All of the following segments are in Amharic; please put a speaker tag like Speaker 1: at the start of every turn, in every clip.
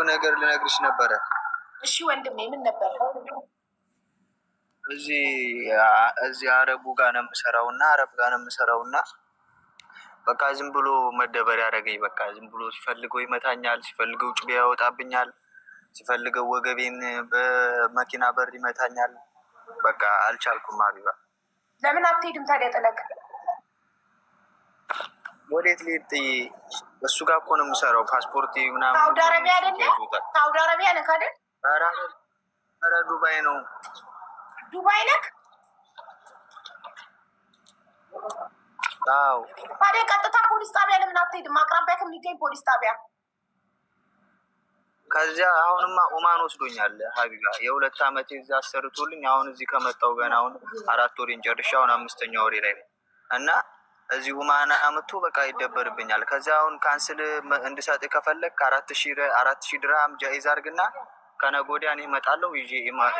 Speaker 1: ነገር ልነግርሽ ነበረ።
Speaker 2: እሺ ወንድሜ ምን ነበር?
Speaker 1: እዚህ አረቡ ጋር ነው የምሰራው እና አረብ ጋር ነው የምሰራው እና በቃ ዝም ብሎ መደበር ያደረገኝ። በቃ ዝም ብሎ ሲፈልገው ይመታኛል፣ ሲፈልገው ጩቤ ያወጣብኛል፣ ሲፈልገው ወገቤን በመኪና በር ይመታኛል። በቃ አልቻልኩም። ሀቢባ
Speaker 2: ለምን አትሄድም ታዲያ? ጥለቅ
Speaker 1: ወዴት ልሄድ? እሱ ጋር እኮ ነው የምሰራው። ፓስፖርት ምናምን
Speaker 2: ሳውዲ አረቢያ አይደለ? ሳውዲ አረቢያ ነህ አይደል?
Speaker 1: ኧረ ዱባይ ነው።
Speaker 2: ዱባይ ነህ?
Speaker 1: አዎ።
Speaker 2: ታዲያ ቀጥታ ፖሊስ ጣቢያ ለምን አትሄድም? አቅራቢያ ከሚገኝ ፖሊስ ጣቢያ።
Speaker 1: ከዚያ አሁንማ ኦማን ወስዶኛል ሀቢባ። የ2 ዓመት እዛ አሰርቶልኝ አሁን እዚህ ከመጣሁ ገና አሁን 4 ወሬን ጨርሼ አሁን 5ኛ ወሬ ላይ ነው እና እዚህ ኦማን አመቶ በቃ ይደበርብኛል። ከዚያ አሁን ካንስል እንድሰጥ ከፈለግ 4,000 ድርሃም ጃይዝ አድርግና ከነገ ወዲያ እኔ እመጣለሁ ይዤ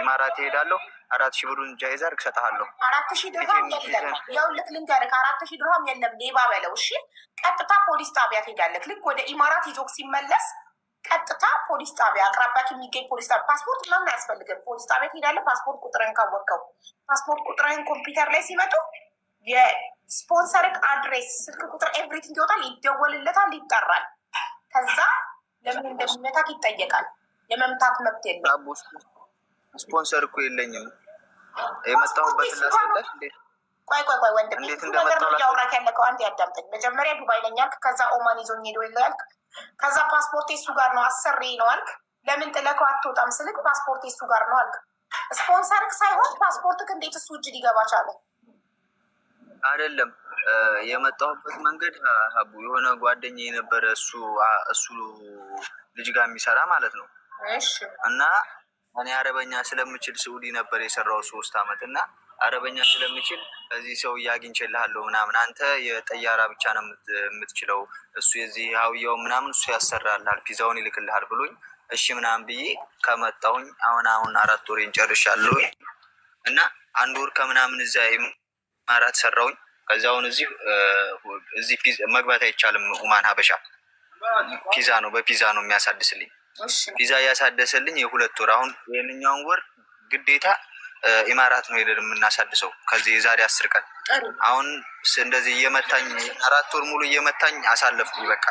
Speaker 1: ኢማራት እሄዳለሁ። 4,000 ብሩን ጃይዝ አድርግ እሰጥሃለሁ።
Speaker 2: 4,000 ድርሃም የለም። ይኸውልህ ልንገርህ፣ 4,000 ድርሃም የለም። ሌባ በለው። እሺ ቀጥታ ፖሊስ ጣቢያ ትሄዳለህ። ልክ ወደ ኢማራት ይዞክ ሲመለስ ቀጥታ ፖሊስ ጣቢያ አቅራቢያ የሚገኝ ፖሊስ ጣቢያ። ፓስፖርት ምናምን አያስፈልግም። ፖሊስ ጣቢያ ትሄዳለህ። ፓስፖርት ቁጥርህን ካወቅከው ፓስፖርት ቁጥርህን ኮምፒውተር ላይ ሲመጡ የስፖንሰርክ አድሬስ፣ ስልክ ቁጥር፣ ኤቭሪቲንግ ይወጣል፣ ይደወልለታል፣ ይጠራል። ከዛ ለምን እንደሚመታክ ይጠየቃል። የመምታት መብት የለም።
Speaker 1: ስፖንሰር እኮ የለኝም። የመጣሁበት ላስለሽ እንዴ?
Speaker 2: ቆይ ወንድም ነገር ነው እያወራክ ያለከው። አንድ ያዳምጠኝ። መጀመሪያ ዱባይ ነኝ አልክ፣ ከዛ ኦማን ይዞኝ ሄዶ ያልክ፣ ከዛ ፓስፖርት እሱ ጋር ነው አሰሪ ነው አልክ። ለምን ጥለከው አትወጣም ስልክ ፓስፖርት እሱ ጋር ነው አልክ። ስፖንሰርክ ሳይሆን ፓስፖርትክ እንዴት እሱ እጅ ሊገባ ቻለ?
Speaker 1: አይደለም የመጣሁበት መንገድ ሀቡ የሆነ ጓደኛ የነበረ እሱ ልጅ ጋር የሚሰራ ማለት ነው።
Speaker 2: እሺ።
Speaker 1: እና እኔ አረበኛ ስለምችል ስዑዲ ነበር የሰራው 3 ዓመት እና አረበኛ ስለምችል እዚህ ሰው አግኝቼልሃለሁ ምናምን፣ አንተ የጠያራ ብቻ ነው የምትችለው፣ እሱ የዚህ ሀውያው ምናምን እሱ ያሰራልሃል፣ ፒዛውን ይልክልሃል ብሎኝ እሺ ምናምን ብዬ ከመጣሁኝ አሁን 4 ወሬን ጨርሻለሁ እና 1 ወር ከምናምን እዛ ማራት ሰራውኝ። ከዛውን እዚህ መግባት አይቻልም። ኡማን ሀበሻ ፒዛ ነው፣ በፒዛ ነው የሚያሳድስልኝ። ፒዛ እያሳደሰልኝ የ2 ወር አሁን የኛውን ወር ግዴታ ኢማራት ነው ሄደን የምናሳድሰው። ከዚህ የዛሬ 10 ቀን አሁን እንደዚህ እየመታኝ 4 ወር ሙሉ እየመታኝ አሳለፍኩ። በቃ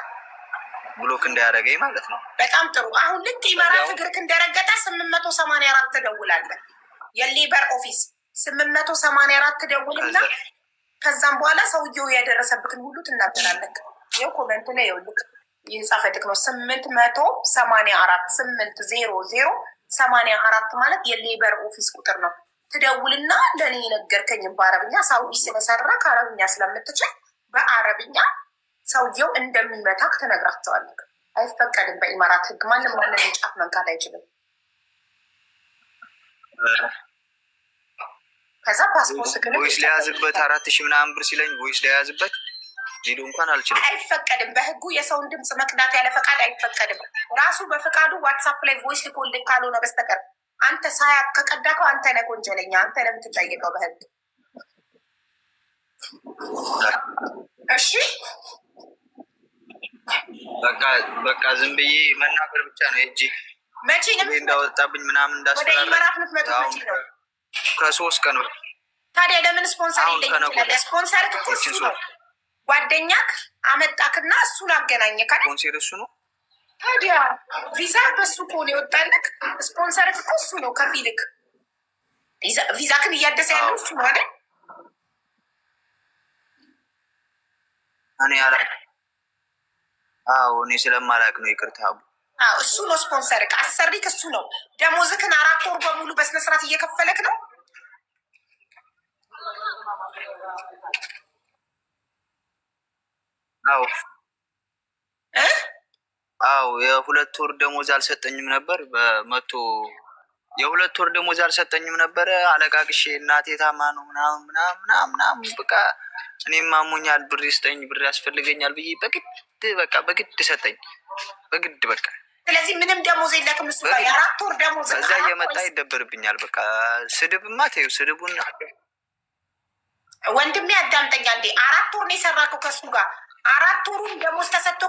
Speaker 1: ብሎክ እንዳያደረገኝ ማለት ነው።
Speaker 2: በጣም ጥሩ። አሁን ልክ ኢማራት እግርክ እንደረገጠ 884 ትደውላለህ። የሌበር ኦፊስ 884 ትደውልና ከዛም በኋላ ሰውየው ያደረሰብክን ሁሉ ትናገራለህ። ይኸው ኮመንት ላይ ይኸውልህ ይጻፈልክ ነው 884 80084 ማለት የሌበር ኦፊስ ቁጥር ነው። ትደውልና ለእኔ የነገርከኝም በአረብኛ ሳውዲ ስለሰራ ከአረብኛ ስለምትችል በአረብኛ ሰውየው እንደሚመታክ ትነግራቸዋለህ። አይፈቀድም በኢማራት ህግ። ማንም ጫፍ መንካት አይችልም። ከዛ ፓስፖርት
Speaker 1: ቮይስ ሊያዝበት 4,000 ምናምን ብር ሲለኝ ቮይስ ሊያዝበት ቪዲዮ እንኳን አልችልም።
Speaker 2: አይፈቀድም በህጉ። የሰውን ድምፅ መቅዳት ያለ ፈቃድ አይፈቀድም። ራሱ በፈቃዱ ዋትሳፕ ላይ ቮይስ ሊኮልክ ካልሆነ በስተቀር አንተ ሳያት ከቀዳከው አንተ ነህ ወንጀለኛ። አንተ ነው የምትጠየቀው በህግ። እሺ
Speaker 1: በቃ ዝም ብዬ መናገር ብቻ ነው እጂ።
Speaker 2: መቼ ነው
Speaker 1: እንዳወጣብኝ ምናምን እንዳስፈራራ?
Speaker 2: ወደ ኢማራት ምትመጡ መቼ ነው?
Speaker 1: ከ3 ቀን።
Speaker 2: ታዲያ ለምን ስፖንሰር የለኝም? ስፖንሰር እሱ ነው። ጓደኛክ አመጣክና እሱን አገናኘክ አይደል?
Speaker 1: ስፖንሰር እሱ ነው።
Speaker 2: ታዲያ ቪዛ በሱ ከሆነ የወጣልክ ስፖንሰር እኮ እሱ ነው። ከፊልክ ቪዛክን እያደሰ ያለው እሱ ነው አይደል?
Speaker 1: እኔ አላውቅም። አዎ እኔ ስለማላውቅ ነው። ይቅርታ።
Speaker 2: እሱ ነው ስፖንሰርክ። አሰሪክ እሱ ነው። ደሞዝክን 4 ወር በሙሉ በስነስርዓት እየከፈለክ ነው።
Speaker 1: አዎ የ2 ወር ደሞዝ አልሰጠኝም ነበር። በመቶ የ2 ወር ደሞዝ አልሰጠኝም ነበረ። አለቃቅሼ እናቴ ታማ ነው ምናምን በቃ እኔም አሞኛል፣ ብር ይስጠኝ፣ ብር ያስፈልገኛል ብዬ በግድ ሰጠኝ። በግድ በቃ።
Speaker 2: ስለዚህ ምንም ደሞዝ የለክም እሱ ጋር። የ4 ወር ደሞዝ
Speaker 1: ከዛ እየመጣ ይደበርብኛል። በቃ ስድብማ ተይው፣ ስድቡን
Speaker 2: ወንድሜ አዳምጠኛ እንዴ። 4 ወር ነው የሰራከው ከሱ ጋር። 4 ወሩን ደሞዝ ተሰጥቶ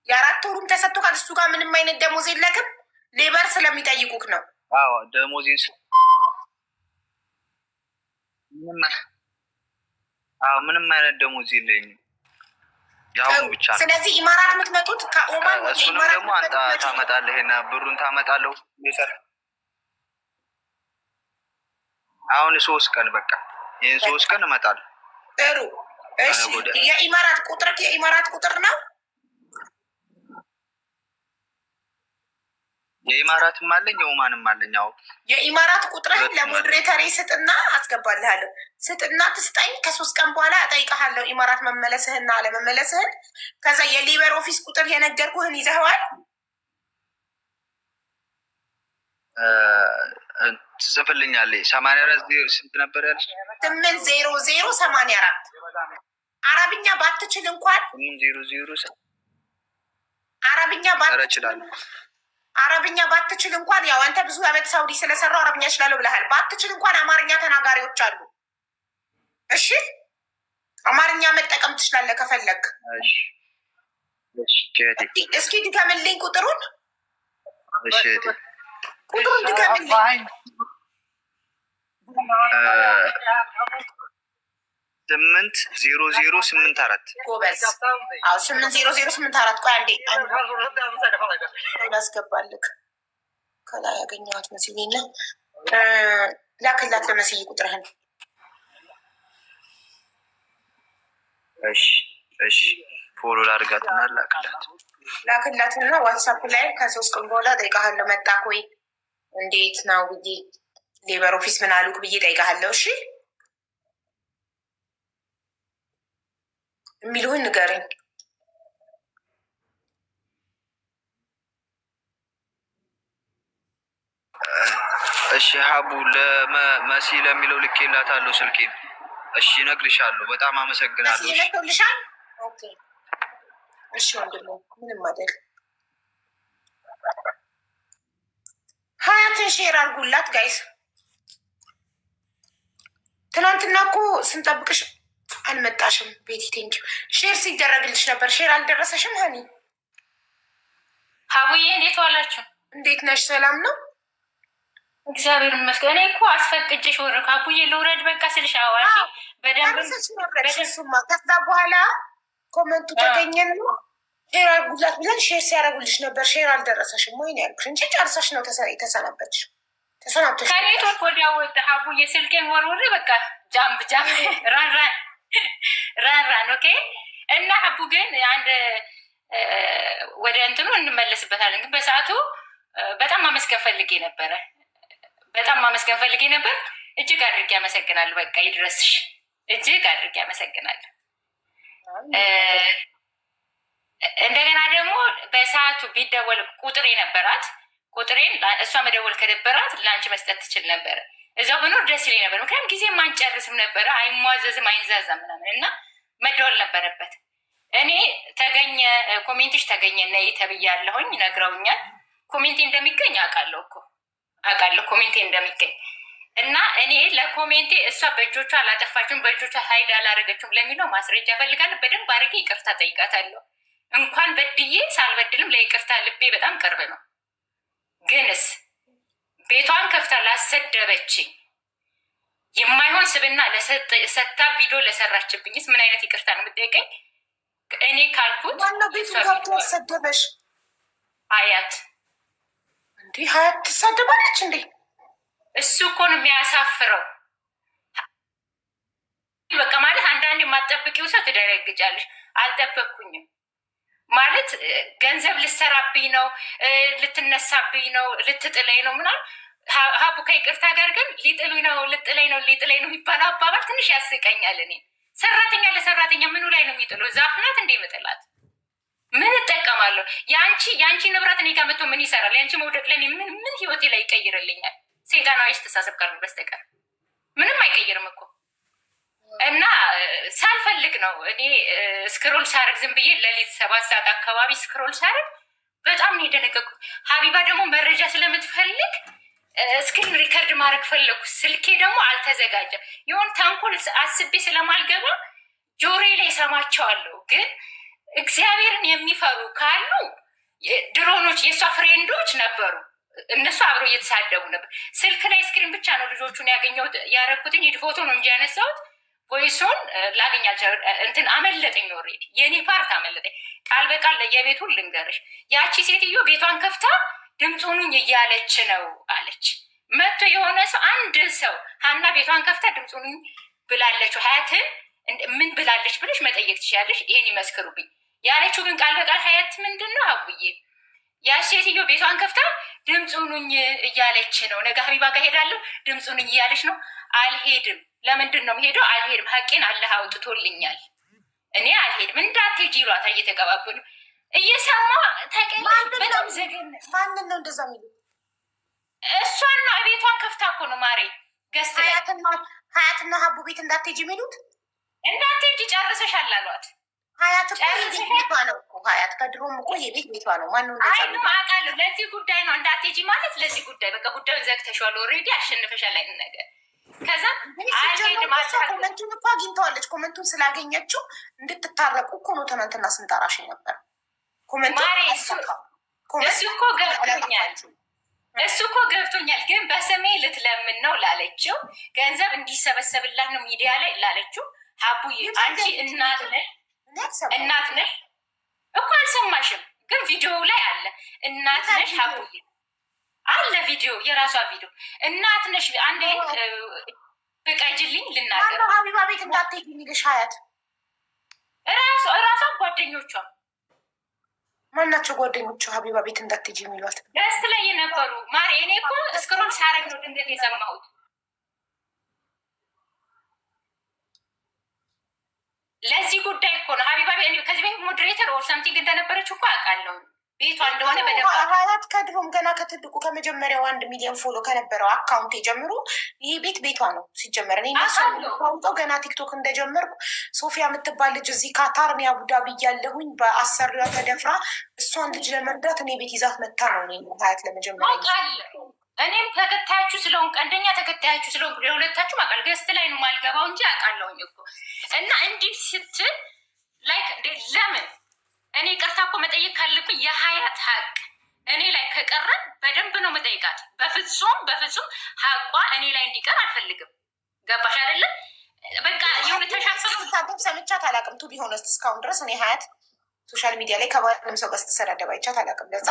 Speaker 2: የ4 ወሩም ተሰጥቶካል። እሱ ጋር ምንም አይነት ደሞዝ የለክም። ሌበር ስለሚጠይቁክ ነው።
Speaker 1: አዎ ደሞዜን ምንም አይነት ደሞዝ የለኝም። ያው ብቻ ነው።
Speaker 2: ስለዚህ ኢማራት የምትመጡት ከኦማን
Speaker 1: እሱንም ደግሞ አንተ ታመጣለህ እና ብሩን ታመጣለህ። ይሰር አሁን 3 ቀን በቃ ይሄን 3 ቀን እመጣለሁ።
Speaker 2: ጥሩ እሺ። የኢማራት ቁጥር ነው።
Speaker 1: የኢማራትም አለኝ የኦማንም አለኝ። አዎ
Speaker 2: የኢማራት ቁጥርህን ለሞዴሬተር ስጥና አስገባልሃለሁ። ስጥና ትስጠኝ። ከ3 ቀን በኋላ እጠይቀሃለሁ ኢማራት መመለስህና አለመመለስህን። ከዛ የሊበር ኦፊስ ቁጥር የነገርኩህን ይዘኸዋል።
Speaker 1: ትጽፍልኛለህ። 84 ስንት ነበር ያልሽ?
Speaker 2: 80084 አረብኛ ባትችል እንኳን
Speaker 1: 800
Speaker 2: አረብኛ ባትችል እንኳን ያው አንተ ብዙ አመት ሳውዲ ስለሰራው አረብኛ እችላለሁ ብለሃል። ባትችል እንኳን አማርኛ ተናጋሪዎች አሉ። እሺ አማርኛ መጠቀም ትችላለህ ከፈለግ። እስኪ ድገምልኝ ቁጥሩን። ቁጥሩን ድገምልኝ።
Speaker 1: 80084
Speaker 2: ጎበዝ። አዎ 80084 ቆይ አንዴ ላስገባልክ። ከላይ ያገኘኋት መስዬና ላክላት ለመስዬ ቁጥርህን።
Speaker 1: እሺ ፎሎ ላድርጋትና
Speaker 2: ላክላትና ዋትሳፕ ላይ ከ3 ቀን በኋላ ጠይቃለሁ። መጣክ ወይ እንዴት ነው ብዬ ሌበር ኦፊስ ምን አሉክ ብዬ ጠይቃለሁ። እሺ የሚልሁን ንገረኝ።
Speaker 1: እሺ ሀቡ ለመሲ ለሚለው ልኬላታለሁ ስልኬን። እሺ እነግርሻለሁ። በጣም አመሰግናለሁ።
Speaker 2: መሲ ልሻል። ኦኬ እሺ ወንድሞ ምንም አይደል። ሀያትን ሼር አድርጉላት ጋይስ። ትናንትና እኮ ስንጠብቅሽ አልመጣሽም። ቤቲ ቴንኪው። ሼር ሲደረግልሽ ነበር። ሼር አልደረሰሽም? ሀኒ
Speaker 3: ሀቡዬ እንዴት ዋላችሁ?
Speaker 2: እንዴት ነሽ? ሰላም ነው
Speaker 3: እግዚአብሔር ይመስገን። እኔ እኮ አስፈቅጄሽ ወረድኩ። ሀቡዬ ልውረድ በቃ ስልሽ አዋሽ በደንብ
Speaker 2: ሱማ ከዛ በኋላ ኮመንቱ ተገኘን ሼር አድርጉላት ብለን ሼር ሲያደርጉልሽ ነበር። ሼር አልደረሰሽም ወይ ነው ያልኩሽ እንጂ ጨርሰሽ ነው የተሰናበትሽ። ተሰናብተሽ
Speaker 3: ከኔትወርክ ወዲያ ወጣ። ሀቡዬ ስልኬን ወርውሬ በቃ ጃምብ ራን ኦኬ። እና ሀቡ ግን አንድ ወደ እንትኑ እንመለስበታለን። ግን በሰዓቱ በጣም ማመስገን ፈልጌ ነበረ። እጅግ አድርጌ አመሰግናለሁ። በቃ ይድረስሽ። እጅግ አድርጌ አመሰግናለሁ። እንደገና ደግሞ በሰዓቱ ቢደወል ቁጥሬ ነበራት። ቁጥሬን እሷ መደወል ከነበራት ለአንቺ መስጠት ትችል ነበረ። እዛው ብኖር ደስ ይለኝ ነበር። ምክንያቱም ጊዜ ማንጨርስም ነበረ። አይሟዘዝም፣ አይንዛዛም ምናምን እና መደወል ነበረበት። እኔ ተገኘ ኮሜንትሽ ተገኘ ነይ ተብያለሁኝ። ነግረውኛል። ኮሜንቴ እንደሚገኝ አውቃለሁ ኮሜንቴ እንደሚገኝ እና እኔ ለኮሜንቴ እሷ በእጆቿ አላጠፋችሁም፣ በእጆቿ ሀይድ አላደረገችውም ለሚለው ማስረጃ ፈልጋለሁ። በደንብ አድርጌ ይቅርታ ጠይቃታለሁ። እንኳን በድዬ ሳልበድልም ለይቅርታ ልቤ በጣም ቅርብ ነው። ግንስ ቤቷን ከፍታ ላሰደበችኝ የማይሆን ስብና ለሰታ ቪዲዮ ለሰራችብኝስ ምን አይነት ይቅርታ ነው የምጠይቀኝ? እኔ ካልኩት
Speaker 2: ዋናው ቤቱ ከብቶ ያሰደበሽ
Speaker 3: ሀያት
Speaker 2: እንዲህ ሀያት ትሳደባለች እንዴ?
Speaker 3: እሱ እኮ ነው የሚያሳፍረው። በቃ ማለት አንዳንድ የማትጠብቂው ሰው ትደረግጃለሽ። አልጠበቅኩኝም ማለት ገንዘብ ልሰራብኝ ነው፣ ልትነሳብኝ ነው፣ ልትጥለኝ ነው ምናምን። ሀቡ ከይቅርታ ጋር ግን ሊጥሉኝ ነው፣ ልጥለኝ ነው የሚባለው አባባል ትንሽ ያስቀኛል። እኔ ሰራተኛ ለሰራተኛ ምኑ ላይ ነው የሚጥለው? ዛፍ ናት እንዴ ምጥላት? ምን እጠቀማለሁ? የአንቺ ንብረት እኔ ጋር መጥቶ ምን ይሰራል? የአንቺ መውደቅ ለእኔ ምን ህይወቴ ላይ ይቀይርልኛል? ሰይጣናዊ አስተሳሰብ ካሉ በስተቀር ምንም አይቀይርም እኮ። እና ሳልፈልግ ነው እኔ ስክሮል ሳረግ ዝም ብዬ ሌሊት 7 ሰዓት አካባቢ ስክሮል ሳረግ በጣም ነው የደነገኩት። ሀቢባ ደግሞ መረጃ ስለምትፈልግ ስክሪን ሪከርድ ማድረግ ፈለጉ። ስልኬ ደግሞ አልተዘጋጀም። የሆነ ተንኮል አስቤ ስለማልገባ ጆሮዬ ላይ ሰማቸዋለሁ። ግን እግዚአብሔርን የሚፈሩ ካሉ ድሮኖች የእሷ ፍሬንዶች ነበሩ። እነሱ አብረው እየተሳደቡ ነበር። ስልክ ላይ ስክሪን ብቻ ነው ልጆቹን ያገኘሁት ያረኩት እንጂ ፎቶ ነው እንጂ ያነሳሁት ቮይሱን ላገኛቸው እንትን አመለጠኝ። ኦልሬዲ የኔ ፓርት አመለጠኝ። ቃል በቃል የቤቱን ልንገርሽ፣ ያቺ ሴትዮ ቤቷን ከፍታ ድምፁኑኝ እያለች ነው አለች። መጥቶ የሆነ ሰው አንድ ሰው ሀና ቤቷን ከፍታ ድምፁኑኝ ብላለችው ሀያትን ምን ብላለች ብለሽ መጠየቅ ትችላለሽ። ይሄን ይመስክሩብኝ ያለችው ግን ቃል በቃል ሀያት ምንድን ነው አቡዬ ያች ሴትዮ ቤቷን ከፍታ ድምፁኑኝ እያለች ነው። ነገ ሀቢባ ጋር ሄዳለሁ ድምፁኑኝ እያለች ነው። አልሄድም። ለምንድን ነው የምሄደው? አልሄድም። ሀቄን አላህ አውጥቶልኛል። እኔ አልሄድም። እንዳትሄጂ ይሏታ እየተቀባበሉ እየሰማ ተቀኝ። በጣም ዘገን።
Speaker 2: ማንን ነው እንደዛ የሚሉ?
Speaker 3: እሷን ነው ቤቷን ከፍታ እኮ ነው ማሬ ገዝት
Speaker 2: ሀያትና ሀቡ ቤት እንዳትሄጂ የሚሉት።
Speaker 3: እንዳትሄጂ ጨርሰሻል አሏት።
Speaker 2: ሀያት እኮ ቤቷ ነው እኮ ሀያት ከድሮም እኮ የቤት ቤቷ ነው። ማነው
Speaker 3: አውቃለሁ። ለዚህ ጉዳይ ነው እንዳትሄጂ ማለት ለዚህ ጉዳይ በቃ ጉዳዩን ዘግተሽዋል። ኦልሬዲ አሸንፈሻል አይነት ነገር። ከዛ
Speaker 2: ኮመንቱን እኮ አግኝተዋለች። ኮመንቱን ስላገኘችው እንድትታረቁ እኮ ነው ትናንትና ስንጠራሽ ነበር።
Speaker 3: እሱ እኮ ገብቶኛል፣ እሱ እኮ ገብቶኛል። ግን በስሜ ልትለምን ነው ላለችው ገንዘብ እንዲሰበሰብላት ነው ሚዲያ ላይ ላለችው ሀቡዬ አንቺ እናት ነሽ እኮ አልሰማሽም? ግን ቪዲዮ ላይ አለ። እናት ነሽ ሀቡዬ አለ ቪዲዮ፣ የራሷ ቪዲዮ። እናት ነሽ አንዴ ፍቀጅልኝ ልናገር።
Speaker 2: ሀቢባ ቤት እንዳትሄጂ የሚልሽ ሀያት
Speaker 3: ራሷ ጓደኞቿ
Speaker 2: ማናቸው? ጓደኞቿ ሀቢባ ቤት እንዳትሄጂ የሚሏት
Speaker 3: ደስ ላይ የነበሩ ማሪ። እኔ እኮ እስክሮል ሳረግ ነው ድንገት የሰማሁት። ለዚህ ጉዳይ እኮ ነው ሀቢባ ከዚህ በፊት ሞዴሬተር ኦር ሰምቲንግ እንደነበረች እኮ አውቃለሁ። ቤቷ እንደሆነ
Speaker 2: ሀያት ከድሮም ገና ከትልቁ ከመጀመሪያው 1 ሚሊዮን ፎሎ ከነበረው አካውንት የጀምሩ ይህ ቤት ቤቷ ነው ሲጀመር። እኔ ታውቀው ገና ቲክቶክ እንደጀመርኩ ሶፊያ የምትባል ልጅ እዚህ ካታር እኔ አቡዳቢ እያለሁኝ በአሰሪዋ ተደፍራ እሷን ልጅ ለመርዳት እኔ ቤት ይዛት መታ ነው ሀያት ለመጀመሪያ።
Speaker 3: እኔም ተከታያችሁ ስለሆንኩ ቀንደኛ ተከታያችሁ ስለሆንኩ የሁለታችሁ አውቃለሁ። ገስት ላይ ነው ማልገባው እንጂ አውቃለሁኝ እኮ እና እንዲህ ስትል ላይክ ለምን እኔ ቀርታ እኮ መጠየቅ ካለብኝ የሀያት ሀቅ እኔ ላይ ከቀረ በደንብ ነው መጠይቃት። በፍጹም ሀቋ እኔ ላይ እንዲቀር አልፈልግም። ገባሽ አይደለም? በቃ የሆነ
Speaker 2: ተሻፈሩ ሰምቻት አላውቅም። ቱ ቢሆነስት እስካሁን ድረስ እኔ ሀያት ሶሻል ሚዲያ ላይ ከባለም ሰው ጋር ስትሰዳደብ አይቻት አላውቅም። ለዛ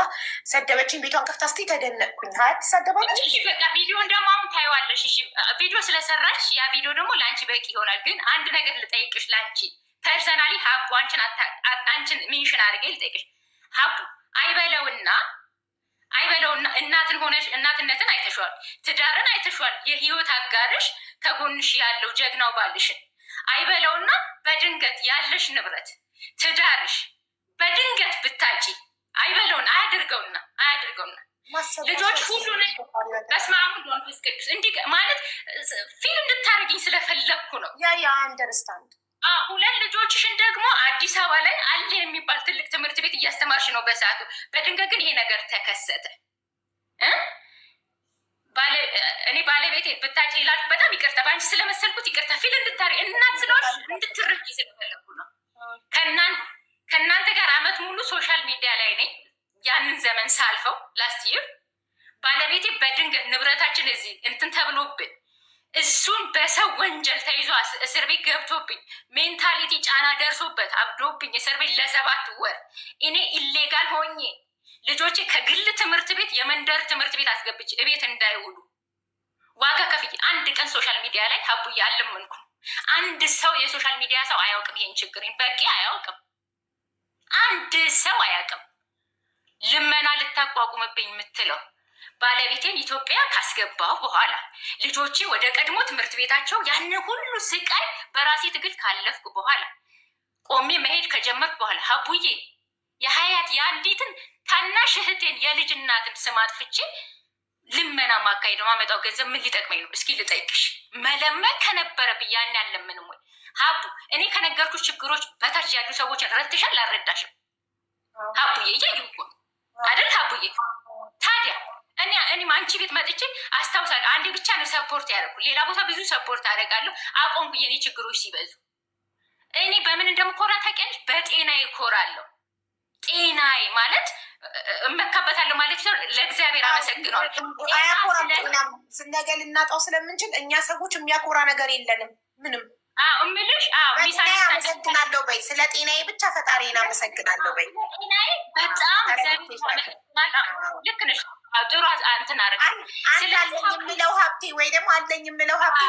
Speaker 2: ሰደበችኝ። ቤቷን ከፍታ እስኪ ተደነቅኩኝ። ሀያት ትሳደባለች።
Speaker 3: በቃ ቪዲዮን ደግሞ አሁን ታይዋለሽ። እሺ ቪዲዮ ስለሰራች ያ ቪዲዮ ደግሞ ለአንቺ በቂ ይሆናል። ግን አንድ ነገር ልጠይቅሽ ለአንቺ ፐርሰናሊ ሀቡ አንቺን ሜንሽን አድርጌ ልጠይቅሽ። ሀቡ አይበለውና እናትን ሆነሽ እናትነትን አይተሸዋል፣ ትዳርን አይተሸዋል። የህይወት አጋርሽ ከጎንሽ ያለው ጀግናው ባልሽን አይበለውና በድንገት ያለሽ ንብረት ትዳርሽ በድንገት ብታጪ አይበለውና አያድርገውና ልጆች ሁሉ በስመ አብ ወወልድ ወመንፈስ ቅዱስ እንዲህ ማለት ፊልም እንድታደርግኝ ስለፈለግኩ ነው።
Speaker 2: ያ አንደርስታንድ
Speaker 3: ሁለት ልጆችሽን ደግሞ አዲስ አበባ ላይ አለ የሚባል ትልቅ ትምህርት ቤት እያስተማርሽ ነው በሰዓቱ። በድንገት ግን ይሄ ነገር ተከሰተ። እኔ ባለቤቴ ብታጭ ይላል። በጣም ይቅርታ፣ በአንቺ ስለመሰልኩት ይቅርታ። ፊል እንድታደርጊ እናት ስለሆንሽ እንድትረጂ ስለፈለግኩ ነው። ከእናንተ ጋር አመት ሙሉ ሶሻል ሚዲያ ላይ ነኝ። ያንን ዘመን ሳልፈው ላስት ይር ባለቤቴ በድንገት ንብረታችን እዚህ እንትን ተብሎብን እሱን በሰው ወንጀል ተይዞ እስር ቤት ገብቶብኝ ሜንታሊቲ ጫና ደርሶበት አብዶብኝ እስር ቤት ለ7 ወር እኔ ኢሌጋል ሆኜ ልጆቼ ከግል ትምህርት ቤት የመንደር ትምህርት ቤት አስገብቼ እቤት እንዳይውሉ ዋጋ ከፍዬ አንድ ቀን ሶሻል ሚዲያ ላይ ሀቡዬ አልለመንኩም። አንድ ሰው የሶሻል ሚዲያ ሰው አያውቅም ይሄን ችግሬን በቂ አያውቅም። አንድ ሰው አያውቅም። ልመና ልታቋቁምብኝ የምትለው ባለቤቴን ኢትዮጵያ ካስገባሁ በኋላ ልጆቼ ወደ ቀድሞ ትምህርት ቤታቸው ያን ሁሉ ስቃይ በራሴ ትግል ካለፍኩ በኋላ ቆሜ መሄድ ከጀመርኩ በኋላ ሀቡዬ የሀያት የአንዲትን ታናሽ እህቴን የልጅ እናትን ስም አጥፍቼ ልመና ማካሄድ ማመጣው ገንዘብ ምን ሊጠቅመኝ ነው? እስኪ ልጠይቅሽ። መለመን ከነበረብኝ ያን ያለምንም ወይ ሀቡ እኔ ከነገርኩሽ ችግሮች በታች ያሉ ሰዎችን ረድተሻል? አልረዳሽም? ሀቡዬ እያዩ እኮ አይደል? ሀቡዬ ታዲያ እኔም አንቺ ቤት መጥቼ አስታውሳለሁ። አንዴ ብቻ ነው ሰፖርት ያደረኩ። ሌላ ቦታ ብዙ ሰፖርት አደርጋለሁ። አቆምኩ የኔ ችግሮች ሲበዙ። እኔ በምን እንደምኮራ ታውቂያለሽ? በጤናዬ እኮራለሁ። ጤናዬ ማለት እመካበታለሁ ማለት ነው። ለእግዚአብሔር አመሰግነዋለሁ።
Speaker 2: ነገ ልናጣው ስለምንችል እኛ ሰዎች የሚያኮራ ነገር የለንም ምንም።
Speaker 3: እምልሽ
Speaker 2: አመሰግናለሁ በይ። ስለ ጤናዬ ብቻ ፈጣሪን አመሰግናለሁ በይ።
Speaker 3: ጤናዬ በጣም ልክ ነሽ። ጥሩ እንትን አደረግ
Speaker 2: አለኝ የምለው ሀብቴ ወይ ደግሞ አለኝ የምለው ሀብቴ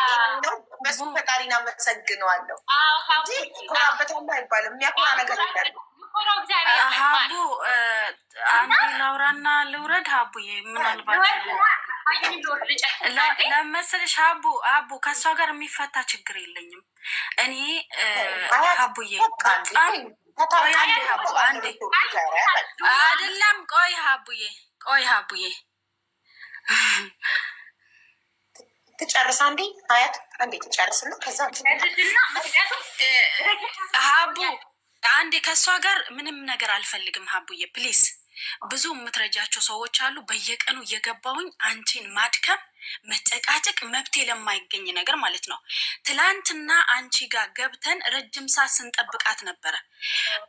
Speaker 2: ነው። በሱ ፈጣሪን አመሰግነዋለሁ እንጂ ኮራበታለሁ አይባልም። የሚያኮራ ነገር የለንም።
Speaker 4: ሀቡ አንዴ ላውራና ልውረድ። ሀቡዬ ምናልባት ለመሰለሽ ሀቡ ከእሷ ጋር የሚፈታ ችግር የለኝም እኔ ሀቡዬ አይደለም። ቆይ ሀቡዬ
Speaker 2: ትጨርስ አንዴ ሀያት አንዴ ትጨርስና ከዛ
Speaker 4: ሀቡ አንዴ ከእሷ ጋር ምንም ነገር አልፈልግም። ሀቡዬ ፕሊስ፣ ብዙ የምትረጃቸው ሰዎች አሉ። በየቀኑ እየገባሁኝ አንቺን ማድከም መጨቃጨቅ መብቴ ለማይገኝ ነገር ማለት ነው። ትላንትና አንቺ ጋር ገብተን ረጅም ሰዓት ስንጠብቃት ነበረ።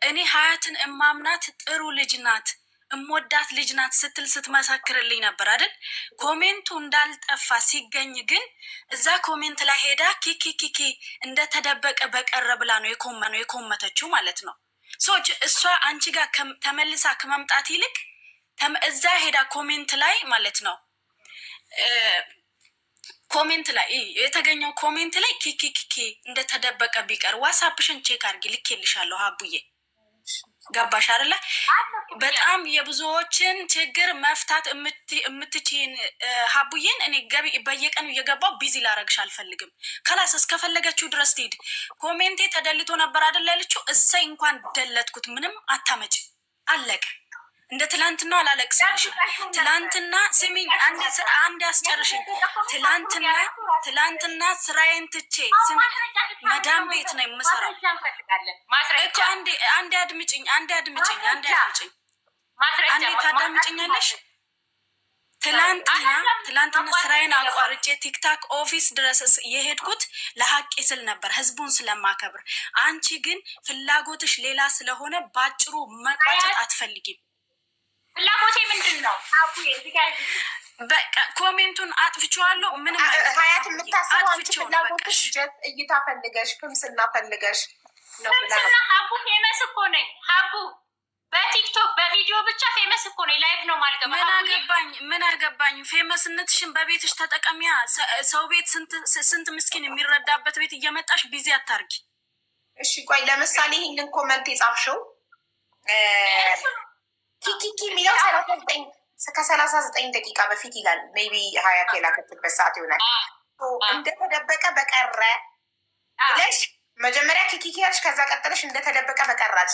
Speaker 4: እኔ ሀያትን እማምናት ጥሩ ልጅ ናት እምወዳት ልጅ ናት ስትል ስትመሰክርልኝ ነበር አይደል? ኮሜንቱ እንዳልጠፋ ሲገኝ ግን እዛ ኮሜንት ላይ ሄዳ ኪኪኪኪ እንደተደበቀ በቀረ ብላ ነው የኮመተችው ማለት ነው። ሰዎች እሷ አንቺ ጋር ተመልሳ ከመምጣት ይልቅ እዛ ሄዳ ኮሜንት ላይ ማለት ነው ኮሜንት ላይ የተገኘው ኮሜንት ላይ ኪኪኪኪ እንደተደበቀ ቢቀር ዋትስአፕሽን ቼክ አድርጊ ልኬልሻለሁ ሀቡዬ። ገባሽ አይደለ? በጣም የብዙዎችን ችግር መፍታት የምትችይን ሀቡዬን እኔ በየቀኑ እየገባው ቢዚ ላረግሽ አልፈልግም። ከላስ እስከፈለገችው ድረስ ትሄድ። ኮሜንቴ ተደልቶ ነበር አይደል ያለችው። እሰይ እንኳን ደለትኩት፣ ምንም አታመጭ፣ አለቀ። እንደ ትላንትና አላለቅስልሽም። ትላንትና ስሚኝ፣ አንድ ያስጨርሽኝ። ትላንትና ስራዬን ትቼ መዳም ቤት ነው የምሰራው እኮ። አንዴ አድምጭኝ፣ አንዴ ታዳምጭኛለሽ? ትላንትና ስራዬን አቋርጬ ቲክታክ ኦፊስ ድረስ የሄድኩት ለሀቄ ስል ነበር፣ ህዝቡን ስለማከብር። አንቺ ግን ፍላጎትሽ ሌላ ስለሆነ ባጭሩ መቋጨት አትፈልጊም።
Speaker 3: ፍላጎቴ ምንድን ነው?
Speaker 4: በቃ ኮሜንቱን አጥፍቼዋለሁ። ምንም
Speaker 2: ሀያት የምታስበው አንቺ ፍላጎትሽ እይታ ፈልገሽ ፍምስና ፈልገሽ ነው።
Speaker 3: ሀቡ ፌመስ እኮ ነኝ። ሀቡ በቲክቶክ በቪዲዮ ብቻ ፌመስ እኮ ነኝ። ላይቭ ነው ማለት ነው።
Speaker 4: ምን አገባኝ? ፌመስነትሽን በቤትሽ ተጠቀሚያ። ሰው ቤት ስንት ምስኪን የሚረዳበት ቤት እየመጣሽ ቢዚ አታርጊ።
Speaker 2: እሺ ቆይ ለምሳሌ ይህንን ኮመንት የጻፍሽው ኪኪኪ የሚለው 39 ደቂቃ በፊት ይላል። ሜይ ቢ ሀያት የላከችበት ሰዓት ይሆናል። እንደተደበቀ በቀረ ብለሽ መጀመሪያ ኪኪኪ ያልሽ፣ ከዛ ቀጥለሽ እንደተደበቀ በቀራች።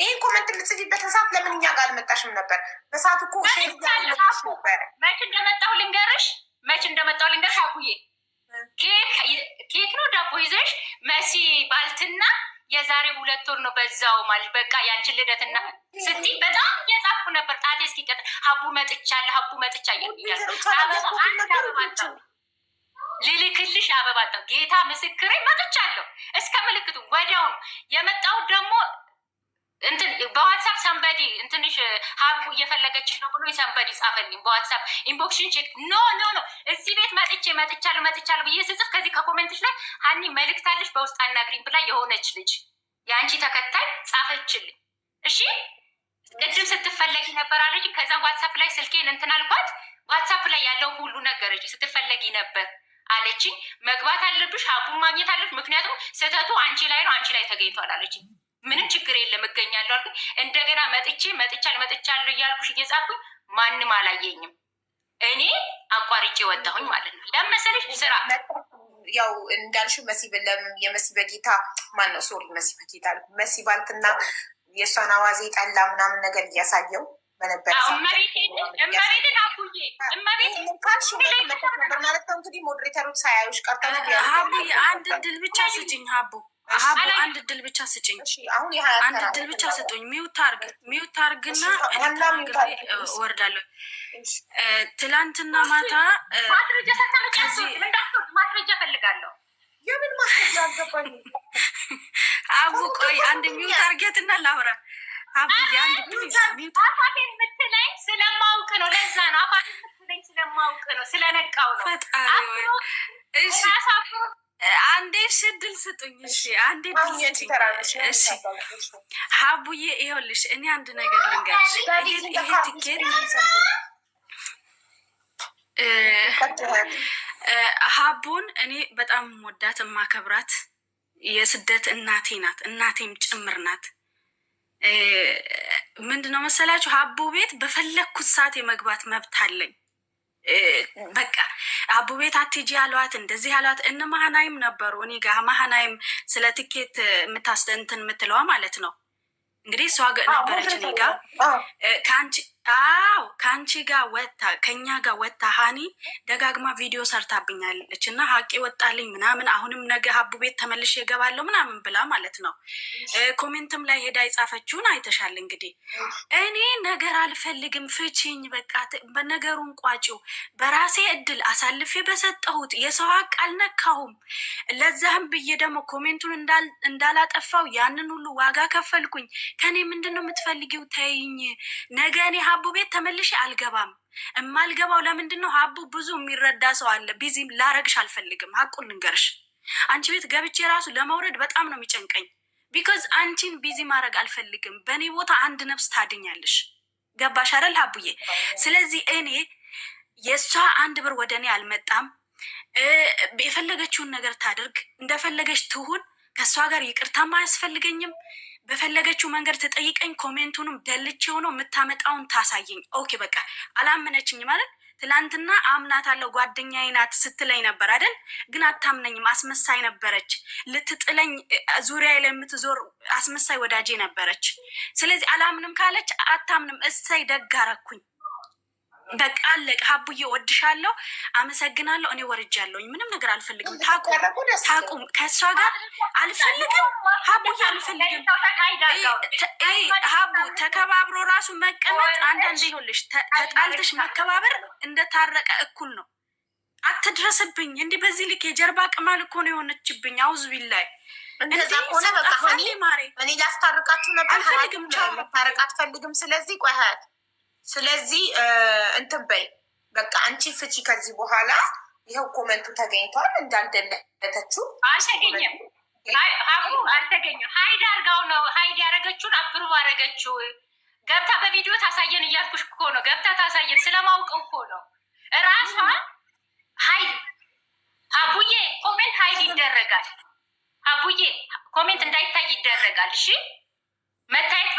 Speaker 2: ይህን ኮመንት የምትጽፊበትን ሰዓት ለምን እኛ ጋር አልመጣሽም ነበር? በሰዓቱ እኮ ነበር።
Speaker 3: መች እንደመጣሁ ልንገርሽ አቡዬ። ኬክ ነው ዳቦ ይዘሽ መሲ ባልትና የዛሬ 2 ወር ነው በዛው ማለት በቃ ያንቺን ልደትና ስትይ በጣም እየጻፍኩ ነበር። ጣቴ እስኪቀጥ ሀቡ መጥቻለሁ፣ ሀቡ መጥቻ ልልክልሽ አበባ ጠው ጌታ ምስክሬ መጥቻለሁ። እስከ ምልክቱ ወዲያው ነው የመጣው። ደግሞ እንትን በዋትሳፕ ሰንበዲ እንትንሽ ሀቡ እየፈለገች ነው ብሎ ሰንበዲ ጻፈልኝ በዋትሳፕ ኢንቦክሽን ቼክ ኖ እዚህ ቤት መጥቻለሁ ብዬ ስጽፍ ከዚህ ከኮሜንትሽ ላይ ሀኒ መልክታለሽ በውስጥ አናግሪኝ ብላ የሆነች ልጅ የአንቺ ተከታይ ጻፈችልኝ። እሺ ቅድም ስትፈለጊ ነበር አለች። ከዛ ዋትሳፕ ላይ ስልኬን እንትን አልኳት። ዋትሳፕ ላይ ያለው ሁሉ ነገረች። ስትፈለጊ ነበር አለችኝ። መግባት አለብሽ፣ ሀቡን ማግኘት አለብሽ፣ ምክንያቱም ስህተቱ አንቺ ላይ ነው፣ አንቺ ላይ ተገኝቷል አለችኝ። ምንም ችግር የለም እገኛለሁ አልኩኝ። እንደገና መጥቻለሁ እያልኩሽ እየጻፍኩኝ ማንም አላየኝም። እኔ አቋርጬ ወጣሁኝ ማለት ነው። ለመሰለሽ ስራ
Speaker 2: ያው እንዳልሽው የመሲ በጌታ ማን ነው? ሶሪ መሲ በጌታ መሲ ባልትና የእሷን አዋዜ ጠላ ምናምን ነገር እያሳየው በነበረ ነበር ማለት ነው። እንግዲህ ሞዴሬተሮች ሳያዩሽ ቀርተ
Speaker 4: አንድ ድል ብቻ ስጭኝ ሀቡ፣ አንድ ድል ብቻ ስጭኝ።
Speaker 2: አሁን
Speaker 4: አንድ ድል ብቻ ስጡኝ። ሚውት አርግና ወርዳለሁ። ትላንትና ማታ
Speaker 3: ማስረጃ ፈልጋለሁ።
Speaker 2: የምን ማስረጃ አልገባኝ።
Speaker 4: አቡ ቆይ አንድ ሚውት አርጌትና ላውራ። አቡ አንድ ፕሊዝ ሚውት።
Speaker 3: አፋቴን የምትለኝ ስለማውቅ ነው። ለዛ ነው አፋቴን የምትለኝ ስለማውቅ ነው። ስለነቃው ነው።
Speaker 4: ፈጣሪ ወይ እሺ አንዴ ሽድል ስጡኝ። እሺ አንዴ ድል ስጡኝ። እሺ ሀቡዬ ይኸውልሽ እኔ አንድ ነገር ልንገርሽ። ይሄ ትኬት ሀቡን እኔ በጣም ወዳት ማከብራት የስደት እናቴ ናት፣ እናቴም ጭምር ናት። ምንድነው መሰላችሁ ሀቡ ቤት በፈለግኩት ሰዓት የመግባት መብት አለኝ። በቃ አቡ ቤት አትጂ ያሏት እንደዚህ ያሏት እነ ማህናይም ነበሩ እኔ ጋር። ማህናይም ስለ ትኬት የምታስደንትን የምትለዋ ማለት ነው እንግዲህ እሷ ነበረች እኔ ጋር ከአንቺ ጋር ወታ ከኛ ጋር ወታ ሀኒ ደጋግማ ቪዲዮ ሰርታብኛለች እና ሀቂ ወጣልኝ ምናምን አሁንም ነገ ሀቡ ቤት ተመልሼ እገባለሁ ምናምን ብላ ማለት ነው። ኮሜንትም ላይ ሄዳ የጻፈችውን አይተሻል። እንግዲህ እኔ ነገር አልፈልግም ፍቺኝ፣ በቃ በነገሩን ቋጪው፣ በራሴ እድል አሳልፌ በሰጠሁት የሰው ሀቅ አልነካሁም። ለዛህም ብዬ ደግሞ ኮሜንቱን እንዳላጠፋው ያንን ሁሉ ዋጋ ከፈልኩኝ። ከኔ ምንድን ነው የምትፈልጊው? ተይኝ። ነገ እኔ ሀቡ ቤት ተመልሼ አልገባም። እማልገባው ለምንድን ነው? ሀቡ ብዙ የሚረዳ ሰው አለ። ቢዚ ላረግሽ አልፈልግም። ሀቁን ልንገርሽ፣ አንቺ ቤት ገብቼ ራሱ ለመውረድ በጣም ነው የሚጨንቀኝ። ቢኮዝ አንቺን ቢዚ ማድረግ አልፈልግም። በእኔ ቦታ አንድ ነፍስ ታድኛለሽ። ገባሽ አይደል ሀቡዬ? ስለዚህ እኔ የእሷ አንድ ብር ወደ እኔ አልመጣም። የፈለገችውን ነገር ታድርግ፣ እንደፈለገች ትሁን። ከእሷ ጋር ይቅርታም አያስፈልገኝም። በፈለገችው መንገድ ትጠይቀኝ። ኮሜንቱንም ደልቼ ሆነው የምታመጣውን ታሳየኝ። ኦኬ በቃ አላመነችኝ ማለት ትላንትና አምናታለሁ ጓደኛዬ ናት ስትለኝ ነበር አይደል? ግን አታምነኝም። አስመሳይ ነበረች። ልትጥለኝ ዙሪያ ላይ የምትዞር አስመሳይ ወዳጄ ነበረች። ስለዚህ አላምንም ካለች አታምንም። እሰይ ደግ አረኩኝ። በቃ አለቅ። ሀቡዬ ወድሻለሁ፣ አመሰግናለሁ። እኔ ወርጃለሁኝ። ምንም ነገር አልፈልግም። ታቁም። ከእሷ ጋር አልፈልግም። ሀቡዬ አልፈልግም። ሀቡ ተከባብሮ ራሱ መቀመጥ አንዳንዴ ይኸውልሽ፣ ተጣልተሽ መከባበር እንደታረቀ እኩል ነው። አትድረስብኝ። እንዲህ በዚህ ልክ የጀርባ ቅማል እኮ ነው የሆነችብኝ። አውዝ ቢላይ
Speaker 2: እንደዛ ሆነ። በቃ እኔ ላስታርቃችሁ ነበር። አልፈልግም። ታረቅ አትፈልግም። ስለዚህ ቆይ ሀያት ስለዚህ እንትን በይ በቃ አንቺ ፍቺ። ከዚህ በኋላ ይኸው ኮመንቱ ተገኝቷል። እንዳልደለተችው
Speaker 3: አልተገኘም። ሀቡ አልተገኘም። ሀይድ አርጋው ነው ሀይድ ያደረገችውን አፕሩቭ አደረገችው። ገብታ በቪዲዮ ታሳየን እያልኩሽ እኮ ነው። ገብታ ታሳየን ስለማውቀው እኮ ነው። እራሷ ሀይድ ሀቡዬ ኮሜንት ሀይድ ይደረጋል። ሀቡዬ ኮሜንት እንዳይታይ ይደረጋል። እሺ መታየት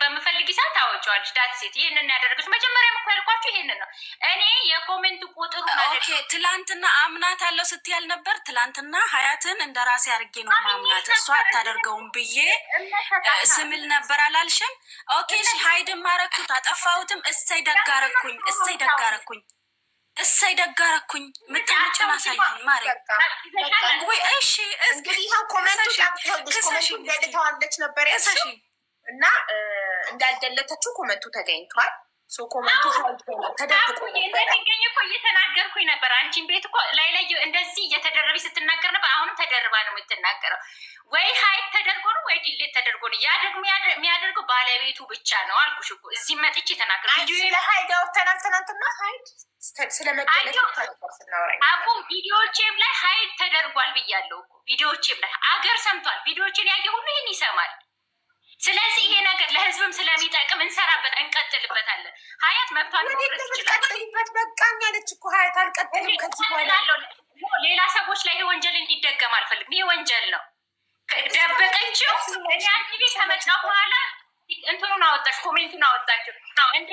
Speaker 3: በምፈልግ ሰዓት ታወጪዋለሽ። ዳት ሴት ይህንን ያደረገች መጀመሪያ እኮ ያልኳችሁ ይሄንን ነው። እኔ የኮሜንቱ ቁጥሩ
Speaker 4: ትላንትና አምናት አለው ስትያል ነበር። ትላንትና ሀያትን እንደ ራሴ አድርጌ ነው ማምናት፣ እሷ አታደርገውም ብዬ ስምል ነበር አላልሽም? ኦኬ እሺ፣ ሀይድም አረኩት አጠፋሁትም። እሰይ ደጋረኩኝ፣ እሰይ ደጋረኩኝ፣ እሰይ ደጋረኩኝ። ምትምጭን አሳይኝ ማረ ወይ እሺ።
Speaker 2: እንግዲህ ይኸው ኮሜንቱ ደልተዋለች ነበር ያሰሽ እና እንዳልደለተችው ኮመንቱ ተገኝቷል። ኮመንቱ ተደብቆ
Speaker 3: እንደሚገኝ እኮ እየተናገርኩኝ ነበር። አንቺን ቤት እኮ ላይ እንደዚህ እየተደረበ ስትናገር ነበር። አሁንም ተደርባ ነው የምትናገረው። ወይ ሀይድ ተደርጎ ነው ወይ ዲሌት ተደርጎ ነው። ያ ደግሞ የሚያደርገው ባለቤቱ ብቻ ነው አልኩሽ እኮ። እዚህ መጥቼ ተናገር
Speaker 2: ሀይድ አውርተናል ትናንትና። ሀይድ
Speaker 3: አቁም። ቪዲዮዎቼም ላይ ሀይድ ተደርጓል ብያለሁ እኮ። ቪዲዮዎቼም ላይ አገር ሰምቷል። ቪዲዮዎችን ያየ ሁሉ ይህን ይሰማል። ስለዚህ ይሄ ነገር ለህዝብም ስለሚጠቅም እንሰራበት እንቀጥልበታለን። ሀያት መብቷን መውረስ
Speaker 2: ይችላልበት። በቃኝ ያለች እኮ ሀያት አልቀጥልም። ከዚህ በኋላ
Speaker 3: ሌላ ሰዎች ላይ ይሄ ወንጀል እንዲደገም አልፈልግም። ይሄ ወንጀል ነው። ደበቀችው። እኔ አንቺ ቤት ከመጣ በኋላ እንትኑን አወጣች፣ ኮሜንቱን አወጣችው። እንዴ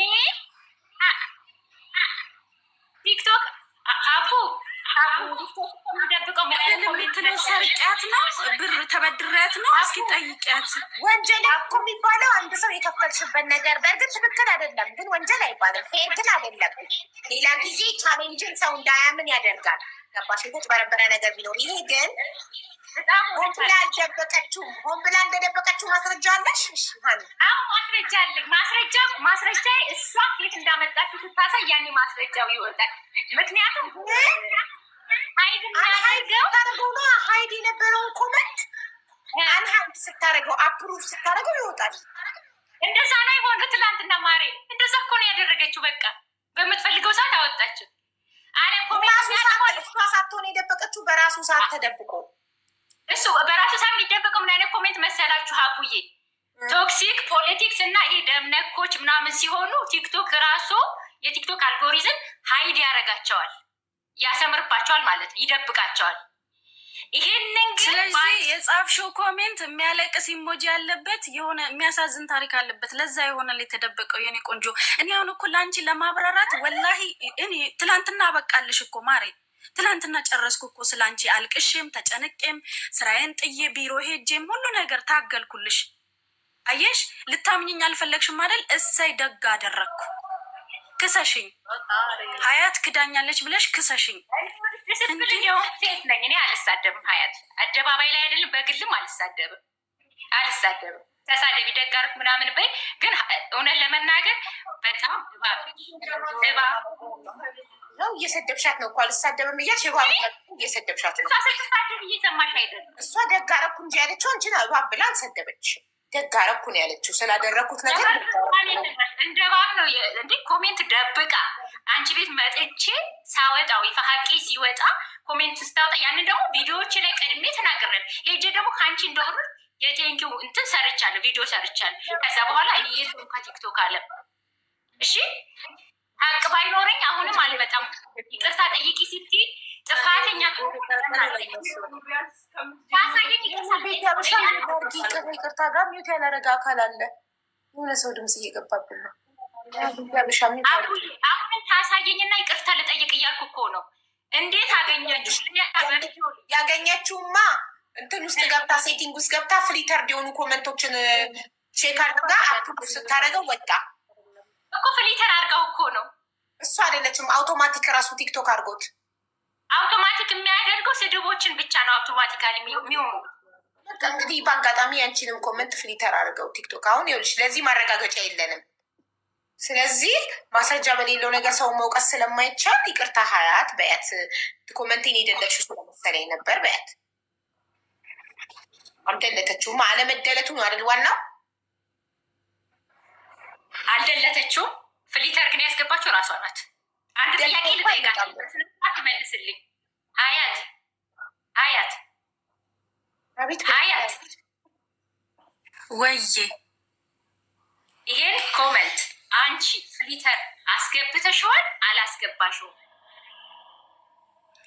Speaker 3: ቲክቶክ ሀቡ
Speaker 4: ሰርቂያት ነው ብር ተበድሪያት ነው። እስኪ ጠይቂያት።
Speaker 2: ወንጀል እኮ የሚባለው አንድ ሰው የከፈልሽበት ነገር በእርግጥ ትክክል አይደለም፣ ግን ወንጀል አይባልም። ፌር ግን አይደለም። ሌላ ጊዜ ቻሌንጅን ሰው እንዳያምን ያደርጋል። ገባሽ? የተጭበረበረ ነገር ቢኖር ይሄ ግን ሆን ብላ አልደበቀችውም። ሆን ብላ እንደደበቀችው ማስረጃ አለሽ?
Speaker 3: አዎ ማስረጃ አለኝ። ማስረጃ እሷ ኬት እንዳመጣችው ስታሳይ ያኔ ማስረጃው ይወጣል። ምክንያቱም ሀይድ የነበረውን ኮመንት
Speaker 2: አንሃንድ ስታደርገው አፕሩቭ ስታደርገው ይወጣል።
Speaker 3: እንደዛ ነው የሆነው ትላንትና ማሬ። እንደዛ እኮ ነው ያደረገችው። በቃ በምትፈልገው ሰዓት አወጣችው።
Speaker 2: እሷ ሳትሆን የደበቀችው በራሱ ሰዓት ተደብቆ
Speaker 3: እሱ በራሱ ሰዓት የሚደበቀው ምን አይነት ኮሜንት መሰላችሁ ሀቡዬ? ቶክሲክ ፖለቲክስ እና ይሄ ደምነኮች ምናምን ሲሆኑ ቲክቶክ ራሱ የቲክቶክ አልጎሪዝም ሀይድ ያደርጋቸዋል፣ ያሰምርባቸዋል ማለት ነው፣ ይደብቃቸዋል። ይሄንን ግን
Speaker 4: ስለዚህ የጻፍሽው ኮሜንት የሚያለቅስ ኢሞጂ ያለበት የሆነ የሚያሳዝን ታሪክ አለበት። ለዛ ይሆናል የተደበቀው። የኔ ቆንጆ እኔ አሁን እኮ ለአንቺ ለማብራራት ወላሂ እኔ ትላንትና አበቃልሽ እኮ ማሬ፣ ትላንትና ጨረስኩ እኮ ስለ አንቺ አልቅሼም ተጨነቄም ስራዬን ጥዬ ቢሮ ሄጄም ሁሉ ነገር ታገልኩልሽ። አየሽ ልታምኝኝ አልፈለግሽም አይደል? እሰይ ደግ አደረግኩ። ክሰሽኝ፣ ሀያት ክዳኛለች ብለሽ ክሰሽኝ።
Speaker 3: ሴት ነኝ እኔ አልሳደብም። ሀያት አደባባይ ላይ አይደለም በግልም አልሳደብም። ተሳደቢ ደጋርክ ምናምን በይ። ግን እውነት ለመናገር በጣም
Speaker 2: ነው እየሰደብሻት ነው እኮ አልሳደብም እያልሽ እባብ እየሰደብሻት ነው።
Speaker 3: ስትሳደብ እየሰማሽ አይደለም።
Speaker 2: እሷ ደጋረኩ እንጂ ያለችው አንቺን እባብ ብላ አልሰደበችም። ደጋረኩ ነው ያለችው። ስላደረኩት ነገር
Speaker 3: እንደ እባብ ነው እንዴ ኮሜንት ደብቃ አንቺ ቤት መጥቼ ሳወጣው ይፋ ሀቄ ሲወጣ ኮሜንት ስታወጣ ያንን ደግሞ ቪዲዮዎች ላይ ቀድሜ ተናግረን ሄጄ ደግሞ ከአንቺ እንደሆኑ የቴንኪው እንትን ሰርቻለሁ፣ ቪዲዮ ሰርቻለሁ። ከዛ በኋላ የቱም ከቲክቶክ አለ። እሺ ሀቅ ባይኖረኝ አሁንም አልመጣም። ይቅርታ ጠይቂ ስትይ ጥፋተኛ
Speaker 2: ይቅርታ ጋር ሚውት ያላረገ አካል አለ። የሆነ ሰው ድምፅ እየገባብን ነው።
Speaker 3: አሁን ታሳየኝና ይቅርታ ልጠይቅ እያልኩ እኮ ነው። እንዴት አገኘችው?
Speaker 2: ያገኘችውማ እንትን ውስጥ ገብታ ሴቲንግ ውስጥ ገብታ ፍሊተርድ የሆኑ ኮመንቶችን ቼክ አድርጋ አፕሩቭ ስታደርገው ወጣ
Speaker 3: እኮ። ፍሊተር አድርጋው እኮ ነው።
Speaker 2: እሱ አይደለችም፣ አውቶማቲክ ራሱ ቲክቶክ አድርጎት።
Speaker 3: አውቶማቲክ የሚያደርገው ስድቦችን ብቻ ነው አውቶማቲካሊ የሚሆኑ።
Speaker 2: በቃ እንግዲህ በአጋጣሚ ያንቺንም ኮመንት ፍሊተር አድርገው ቲክቶክ። አሁን ይኸውልሽ ለዚህ ማረጋገጫ የለንም። ስለዚህ ማስረጃ በሌለው ነገር ሰው መውቀስ ስለማይቻል ይቅርታ ሀያት በያት። ኮመንቴን የደለችው ስለመሰለኝ ነበር በያት። አልደለተችውም። አለመደለቱ ነው አይደል ዋናው።
Speaker 3: አልደለተችውም። ፍሊተር ግን ያስገባችው እራሷ ናት። አንድ ጥያቄ ልጠይቃት ትመልስልኝ። ሀያት
Speaker 4: ወይዬ
Speaker 3: ይሄን ኮመንት አንቺ ፍሊተር አስገብተሽዋል አላስገባሽውም?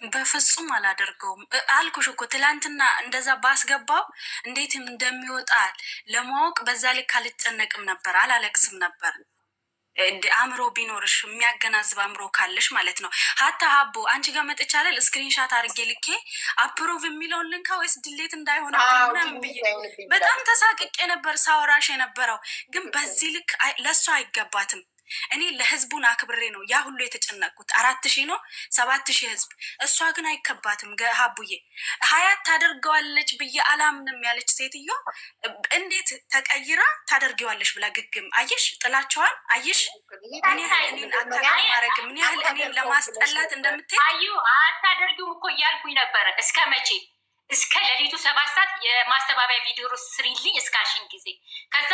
Speaker 4: በፍጹም አላደርገውም። አልኩሽ እኮ ትላንትና እንደዛ ባስገባው እንዴት እንደሚወጣ ለማወቅ በዛ ልክ አልጨነቅም ነበር፣ አላለቅስም ነበር። አእምሮ ቢኖርሽ የሚያገናዝብ አእምሮ ካለሽ ማለት ነው። ሀታ ሀቦ አንቺ ጋር መጥቻለል ስክሪንሻት አድርጌ ልኬ አፕሮቭ የሚለውን ልንካ ወይስ ድሌት እንዳይሆነ ምናምን ብዬ በጣም ተሳቅቄ ነበር ሳወራሽ የነበረው። ግን በዚህ ልክ ለእሷ አይገባትም። እኔ ለህዝቡን አክብሬ ነው ያ ሁሉ የተጨነቅኩት። 4000 ነው 7000 ህዝብ። እሷ ግን አይከባትም። ሀቡዬ ሀያት ታደርገዋለች ብዬ አላምንም ያለች ሴትዮ እንዴት ተቀይራ ታደርገዋለች ብላ ግግም። አየሽ ጥላቸዋል። አየሽ ምን ያህል እኔን አታውቅም ማድረግ ምን ያህል እኔን ለማስጠላት እንደምትሄድ።
Speaker 3: አዩ አታደርጊውም እኮ እያልኩኝ ነበረ። እስከ መቼ? እስከ ሌሊቱ 7 ሰዓት የማስተባበያ ቪዲዮ ስሪልኝ እስካልሽኝ ጊዜ ከዛ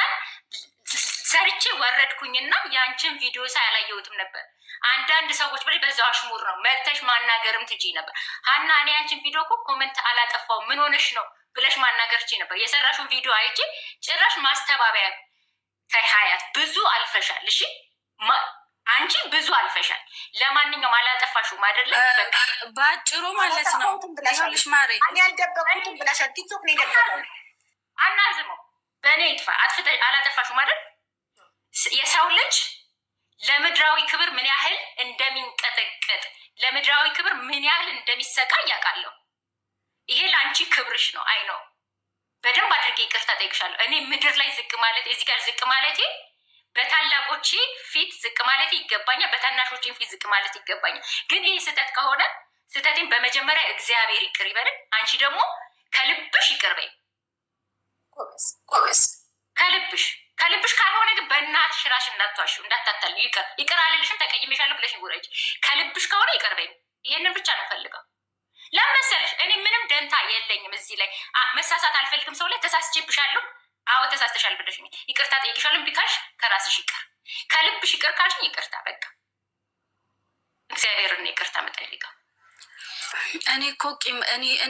Speaker 3: ሰርቼ ወረድኩኝና ያንቺን ቪዲዮ ሳያላየሁትም ነበር። አንዳንድ ሰዎች ብለሽ በዛው አሽሙር ነው መተሽ ማናገርም ትችይ ነበር። ሀና እኔ ያንቺን ቪዲዮ እኮ ኮመንት አላጠፋው ምን ሆነሽ ነው ብለሽ ማናገር ትችይ ነበር። የሰራሽውን ቪዲዮ አይቼ ጭራሽ ማስተባበያ ተይ ሀያት ብዙ አልፈሻል። እሺ አንቺ ብዙ አልፈሻል። ለማንኛውም አላጠፋሽውም አይደለ?
Speaker 4: በአጭሩ ማለት ነው። ይኸውልሽ ማሬ
Speaker 2: እኔ አልደበቅኩትም ብላሻል። ቲክቶክ ነው የደበቀው።
Speaker 3: አናዝመው በእኔ ይጥፋ። አላጠፋሽውም አይደል? የሰው ልጅ ለምድራዊ ክብር ምን ያህል እንደሚንቀጠቀጥ ለምድራዊ ክብር ምን ያህል እንደሚሰቃይ ያውቃለሁ። ይሄ ለአንቺ ክብርሽ ነው። አይ ነው በደንብ አድርጌ ይቅርታ ጠይቅሻለሁ። እኔ ምድር ላይ ዝቅ ማለት እዚህ ጋር ዝቅ ማለቴ በታላቆቼ ፊት ዝቅ ማለት ይገባኛል፣ በታናሾቼ ፊት ዝቅ ማለት ይገባኛል። ግን ይህ ስህተት ከሆነ ስህተቴን በመጀመሪያ እግዚአብሔር ይቅር ይበልን። አንቺ ደግሞ ከልብሽ ይቅር በይ። ከልብሽ ካልሆነ ግን በእናትሽ ራሽ እንዳትዋሽ እንዳታታል። ይቅር አልልሽም ተቀይሜሻለሁ ብለሽ ውረጅ። ከልብሽ ከሆነ ይቅር በይ። ይሄንን ብቻ ነው ፈልገው። ለመሰለሽ እኔ ምንም ደንታ የለኝም እዚህ ላይ መሳሳት አልፈልግም። ሰው ላይ ተሳስቼብሻለሁ፣ አዎ ተሳስተሻል ብለሽ ይቅርታ ጠይቅሻለሁ። እምቢ ካልሽ ከራስሽ ይቅር፣ ከልብሽ ይቅር ካልሽ ይቅርታ በቃ እግዚአብሔርን ይቅርታ መጠይቀው።
Speaker 4: እኔ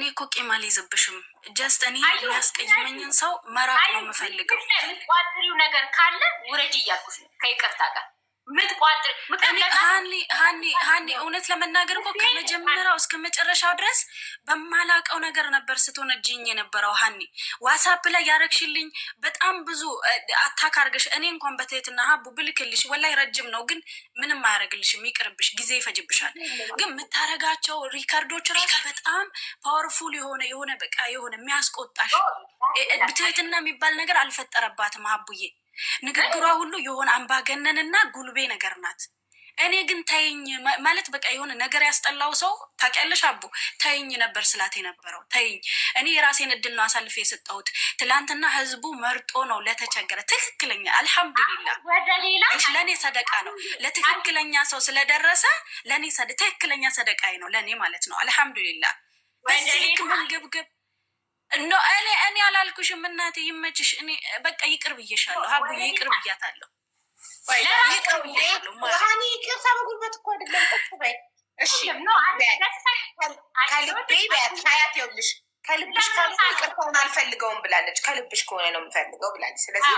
Speaker 4: እኮ ቂም አልይዝብሽም። ጀስት እኔ የሚያስቀይመኝን ሰው መራቅ ነው የምፈልገው።
Speaker 3: የምትቋጥሪው ነገር ካለ ውረጅ እያልኩሽ ነው ከይቅርታ ጋር ምትቋጥሪ።
Speaker 4: ሀኒ እውነት ለመናገር እኮ ከመጀመሪያው እስከ መጨረሻው ድረስ በማላውቀው ነገር ነበር ስትወነጅኝ የነበረው። ሀኒ ዋትስአፕ ላይ ያረግሽልኝ በጣም ብዙ አታክ አድርገሽ እኔ እንኳን በትህትና ሀቡ ብልክልሽ ወላይ ረጅም ነው ግን ምንም አያደርግልሽም፣ ይቅርብሽ፣ ጊዜ ይፈጅብሻል። ግን የምታረጋቸው ሪከርዶች ራሱ በጣም ፓወርፉል የሆነ በቃ የሆነ የሚያስቆጣሽ ትህትና የሚባል ነገር አልፈጠረባትም ሀቡዬ። ንግግሯ ሁሉ የሆነ አምባገነንና ጉልቤ ነገር ናት። እኔ ግን ተይኝ ማለት በቃ የሆነ ነገር ያስጠላው ሰው ታውቂያለሽ አቡ ተይኝ ነበር ስላት የነበረው። ተይኝ እኔ የራሴን እድል ነው አሳልፌ የሰጠሁት። ትላንትና ህዝቡ መርጦ ነው ለተቸገረ ትክክለኛ አልሐምዱሊላህ ለእኔ ሰደቃ ነው። ለትክክለኛ ሰው ስለደረሰ ለእኔ ትክክለኛ ሰደቃዬ ነው ለእኔ ማለት ነው። አልሐምዱሊላህ በዚህ ልክ መንገብገብ እኔ አላልኩሽም እናቴ ይመችሽ። እኔ በቃ ይቅር ብዬሻለሁ ሀቡዬ፣ ይቅር ብያታለሁ። ይቅር ብዬሻለሁ
Speaker 2: ሀኒ። ይቅርታ በጉልበት እኮ አይደለም። በይ እሺ፣ ከልቤ ቢያት ሀያት ይኸውልሽ፣ ከልብሽ ካልሆነ ይቅርታውን አልፈልገውም ብላለች። ከልብሽ ከሆነ ነው የምፈልገው ብላለች። ስለዚህ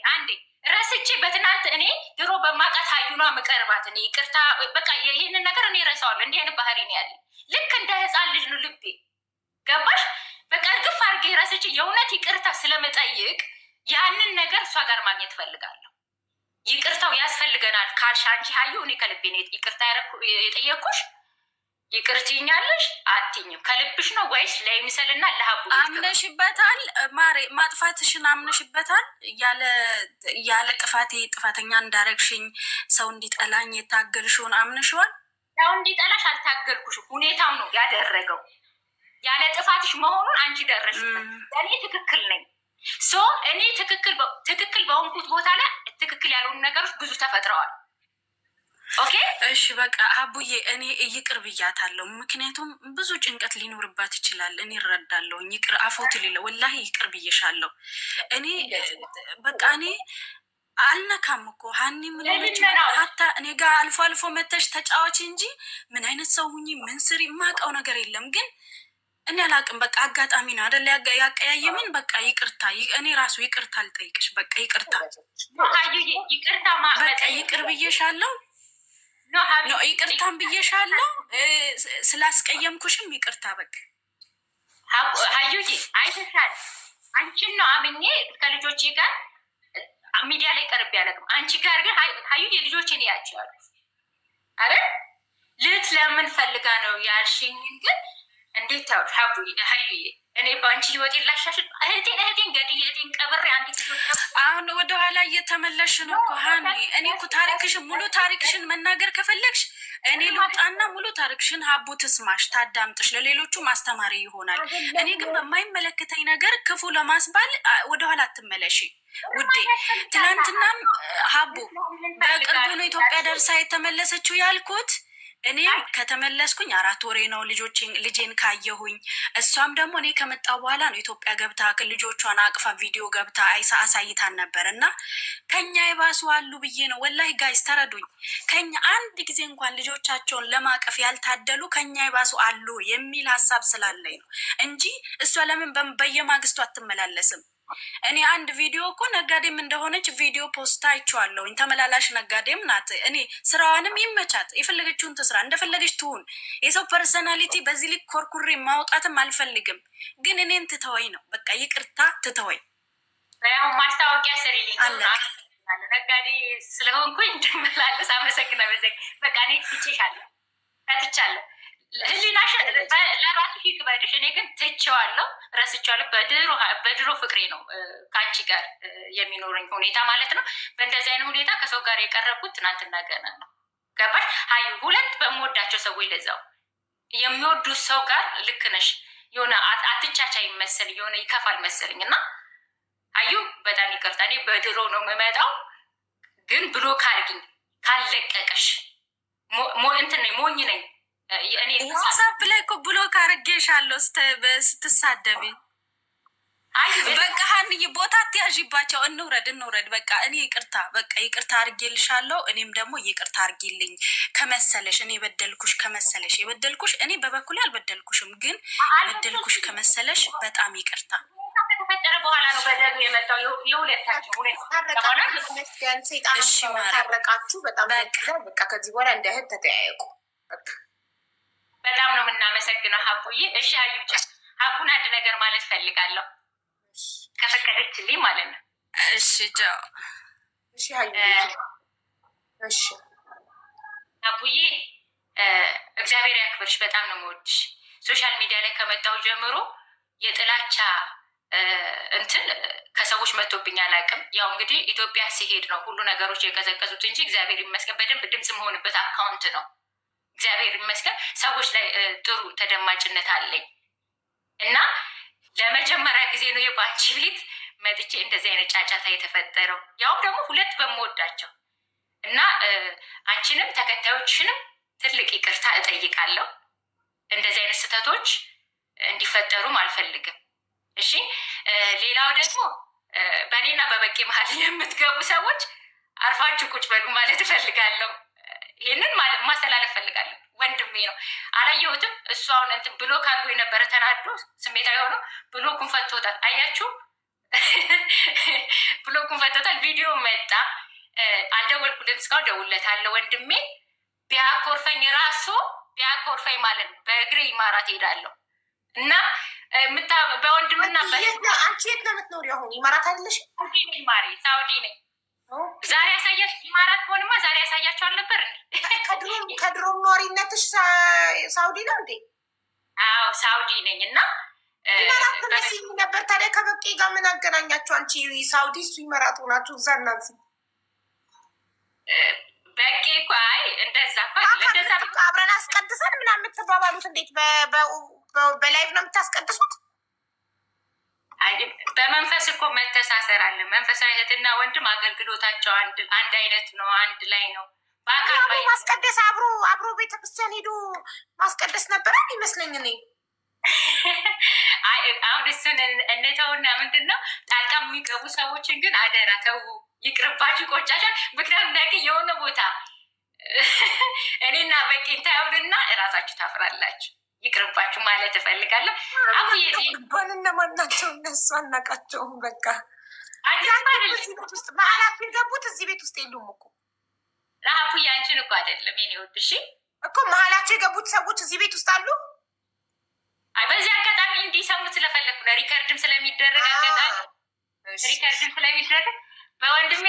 Speaker 3: አንዴ ረስቼ በትናንት እኔ ድሮ በማውቃት ሀዩኗ ምቀርባት እኔ ይቅርታ በቃ ይህንን ነገር እኔ ረሳዋለሁ። እንዲህ አይነት ባህሪ ነው ያለ ልክ እንደ ህፃን ልጅ ነው ልቤ። ገባሽ? በቃ እርግፍ አድርጌ ረስቼ የእውነት ይቅርታ ስለመጠይቅ ያንን ነገር እሷ ጋር ማግኘት እፈልጋለሁ። ይቅርታው ያስፈልገናል ካልሽ አንቺ ሀዩ እኔ ከልቤ ነው ይቅርታ የጠየኩሽ። ይቅር ትይኛለሽ አትይኝም? ከልብሽ ነው ወይስ ለይምሰልና ለሀቡ
Speaker 4: አምነሽበታል? ማሬ ማጥፋትሽን አምነሽበታል? ያለ ጥፋቴ ጥፋተኛ እንዳረግሽኝ ሰው እንዲጠላኝ የታገልሽውን አምነሽዋል?
Speaker 3: ሰው እንዲጠላሽ አልታገልኩሽም። ሁኔታው ነው ያደረገው። ያለ ጥፋትሽ መሆኑን አንቺ ደረሽበት። እኔ ትክክል ነኝ። እኔ ትክክል በሆንኩት ቦታ ላይ ትክክል ያልሆኑ ነገሮች ብዙ ተፈጥረዋል። ኦኬ
Speaker 4: እሺ በቃ ሀቡዬ እኔ ይቅር ብያታለሁ። ምክንያቱም ብዙ ጭንቀት ሊኖርባት ይችላል። እኔ እረዳለሁ። ይቅር አፎት ሌለ ወላሂ ይቅር ብዬሻለሁ። እኔ በቃ እኔ አልነካም እኮ ሀኒ ምን ሆነች? ሀታ እኔ ጋር አልፎ አልፎ መተሽ ተጫዋች እንጂ ምን አይነት ሰው ሁኚ ምን ስሪ የማውቀው ነገር የለም። ግን እኔ አላውቅም። በቃ አጋጣሚ ነው አይደል ያቀያየምን። በቃ ይቅርታ፣ እኔ ራሱ ይቅርታ አልጠይቅሽ። በቃ ይቅርታ፣ በቃ ይቅር ብዬሻለሁ። ይቅርታም ብዬሻለሁ። ስላስቀየምኩሽም ይቅርታ። በቃ
Speaker 3: ሀዩዬ አይተሻል። አንቺን ነው አምኜ ከልጆቼ ጋር ሚዲያ ላይ ቀርብ ያለቅም። አንቺ ጋር ግን ሀዩዬ ልጆቼን ያቸዋሉ። አረ ለምን ፈልጋ ነው ያልሽኝን ግን እንዴት ታውሽ ሀዩዬ እኔ በአንቺ ህይወት ላሻሽል እህቴን ገድዬ እህቴን ቀብሬ አንዲት
Speaker 4: አሁን ወደኋላ እየተመለሽ ነው እኮ ሀኒ። እኔ እኮ ታሪክሽን ሙሉ ታሪክሽን መናገር ከፈለግሽ እኔ ልውጣና ሙሉ ታሪክሽን ሀቡ ትስማሽ ታዳምጥሽ፣ ለሌሎቹ ማስተማሪ ይሆናል። እኔ ግን በማይመለከተኝ ነገር ክፉ ለማስባል ወደኋላ አትመለሽ ውዴ። ትናንትናም ሀቡ በቅርቡ ነው ኢትዮጵያ ደርሳ የተመለሰችው ያልኩት። እኔም ከተመለስኩኝ 4 ወሬ ነው ልጄን ካየሁኝ። እሷም ደግሞ እኔ ከመጣ በኋላ ነው ኢትዮጵያ ገብታ ልጆቿን አቅፋ ቪዲዮ ገብታ አሳይታን ነበር። እና ከኛ የባሱ አሉ ብዬ ነው ወላሂ ጋይስ ተረዱኝ። ከኛ አንድ ጊዜ እንኳን ልጆቻቸውን ለማቀፍ ያልታደሉ ከኛ የባሱ አሉ የሚል ሀሳብ ስላለኝ ነው እንጂ እሷ ለምን በየማግስቱ አትመላለስም? እኔ አንድ ቪዲዮ እኮ ነጋዴም እንደሆነች ቪዲዮ ፖስታ አይቼዋለሁኝ። ተመላላሽ ነጋዴም ናት። እኔ ስራዋንም ይመቻት፣ የፈለገችውን ትስራ፣ እንደፈለገች ትሁን። የሰው ፐርሰናሊቲ በዚህ ልክ ኮርኩሬ ማውጣትም አልፈልግም። ግን እኔን ትተወኝ ነው በቃ ይቅርታ ትተወኝ።
Speaker 3: ማስታወቂያ ስሪልኝ ነጋዴ ስለሆንኩኝ እንደመላለስ አመሰግናለሁ። በቃ እኔ ትቼሻለሁ፣ ከትቻለሁ። ህሊናሽ ለራስሽ ይክበድሽ። እኔ ግን ትቼዋለሁ፣ ረስቼዋለሁ። በድሮ ፍቅሬ ነው ከአንቺ ጋር የሚኖረኝ ሁኔታ ማለት ነው። በእንደዚህ አይነት ሁኔታ ከሰው ጋር የቀረብኩት ትናንትና ገና ነው። ገባሽ ሀዩ? ሁለት በምወዳቸው ሰዎች ለዛው የሚወዱት ሰው ጋር ልክ ነሽ። የሆነ አትቻቻ ይመስል የሆነ ይከፋል መሰለኝ እና ሀዩ በጣም ይቅርታ። እኔ በድሮ ነው የምመጣው፣ ግን ብሎ ካልግኝ ካለቀቀሽ እንትን ነኝ ሞኝ ነኝ
Speaker 4: ዋትሳፕ ላይ እኮ ብሎክ አድርጌሻለሁ ስትሳደቢ። በቃ ሀንዬ ቦታ አትያዥባቸው። እንውረድ። በቃ እኔ ይቅርታ አድርጌልሻለሁ። እኔም ደግሞ ይቅርታ አድርጌልኝ ከመሰለሽ እኔ የበደልኩሽ ከመሰለሽ እኔ በበኩሌ አልበደልኩሽም፣ ግን የበደልኩሽ ከመሰለሽ በጣም ይቅርታ።
Speaker 3: ከተፈጠረ በኋላ ነው በደሉ የመጣው የሁለታችሁ።
Speaker 2: ታረቃችሁ። በጣም በቃ ከዚህ በኋላ እንደ እህት ተጠያየቁ።
Speaker 3: በጣም ነው የምናመሰግነው ሀቡዬ። እሺ አዩቻ ሀቡን አንድ ነገር ማለት ፈልጋለሁ ከፈቀደችልኝ ማለት ነው።
Speaker 4: እሺ ቻው።
Speaker 2: እሺ
Speaker 3: አቡዬ እግዚአብሔር ያክብርሽ። በጣም ነው የምወድሽ። ሶሻል ሚዲያ ላይ ከመጣሁ ጀምሮ የጥላቻ እንትን ከሰዎች መጥቶብኝ አላውቅም። ያው እንግዲህ ኢትዮጵያ ሲሄድ ነው ሁሉ ነገሮች የቀዘቀዙት እንጂ እግዚአብሔር ይመስገን በደንብ ድምፅ መሆንበት አካውንት ነው። እግዚአብሔር ይመስገን ሰዎች ላይ ጥሩ ተደማጭነት አለኝ እና ለመጀመሪያ ጊዜ ነው በአንቺ ቤት መጥቼ እንደዚህ አይነት ጫጫታ የተፈጠረው፣ ያውም ደግሞ ሁለት በምወዳቸው እና አንቺንም ተከታዮችንም ትልቅ ይቅርታ እጠይቃለሁ። እንደዚህ አይነት ስህተቶች እንዲፈጠሩም አልፈልግም። እሺ ሌላው ደግሞ በእኔና በበቂ መሀል የምትገቡ ሰዎች አርፋችሁ ቁጭ በሉ ማለት እፈልጋለሁ። ይህንን ማስተላለፍ እፈልጋለሁ። ወንድሜ ነው፣ አላየሁትም። እሱ አሁን እንትን ብሎክ አድርጎ የነበረ ተናዶ ስሜታዊ ሆኖ ብሎኩን ፈቶታል። አያችሁ ብሎኩን ፈቶታል። ቪዲዮ መጣ። አልደወልኩልም እስካሁን፣ ደውለታለሁ። ወንድሜ ቢያኮርፈኝ ራሱ ቢያኮርፈኝ ማለት ነው በእግሬ ይማራት ሄዳለሁ እና በወንድምና
Speaker 2: አንቺ የት ነው የምትኖሪው አሁን? ይማራት አይደለሽ?
Speaker 3: ማሪ ሳውዲ ነኝ። ዛሬ ያሳያች ይማራት ሆንማ ዛሬ ያሳያቸው አልነበር?
Speaker 2: ከድሮም ኗሪነትሽ ሳውዲ ነው እንዴ?
Speaker 3: አዎ ሳውዲ ነኝ እና
Speaker 2: ይማራት ነበር። ታዲያ ከበቂ ጋር ምን አገናኛቸው? አንቺ ሳውዲ እሱ ይመራት ሆናችሁ እዛ እናት
Speaker 3: በቂ እኮ አይ እንደዛ
Speaker 2: አብረን አስቀድሰን ምናምን የምትባባሉት እንዴት በላይቭ ነው የምታስቀድሱት?
Speaker 3: በመንፈስ እኮ መተሳሰር አለ። መንፈሳዊ እህትና ወንድም አገልግሎታቸው አንድ አይነት ነው፣ አንድ ላይ ነው። በአካል
Speaker 2: ማስቀደስ አብሮ ቤተክርስቲያን ሄዶ ማስቀደስ ነበረ ይመስለኝ እኔ።
Speaker 3: አሁን እሱን እንተውና ምንድን ነው ጣልቃ የሚገቡ ሰዎችን ግን አደራ ተው፣ ይቅርባችሁ፣ ቆጫቻል። ምክንያቱም ነገ የሆነ ቦታ እኔና በቂ ታየውንና እራሳችሁ ታፍራላችሁ። ይቅርባችሁ ማለት እፈልጋለሁ።
Speaker 2: እነማን ናቸው እነሱ? አናቃቸውም። በቃ መሀላችሁ የገቡት እዚህ ቤት ውስጥ የሉም እኮ።
Speaker 3: ለሀቡ ያንቺን እኮ አይደለም የኔ ወድ
Speaker 2: እኮ መሀላችሁ የገቡት ሰዎች እዚህ ቤት ውስጥ አሉ።
Speaker 3: በዚህ አጋጣሚ እንዲሰሙት ስለፈለግኩ ነው። ሪከርድም ስለሚደረግ አጋጣሚ ሪከርድም ስለሚደረግ በወንድሜ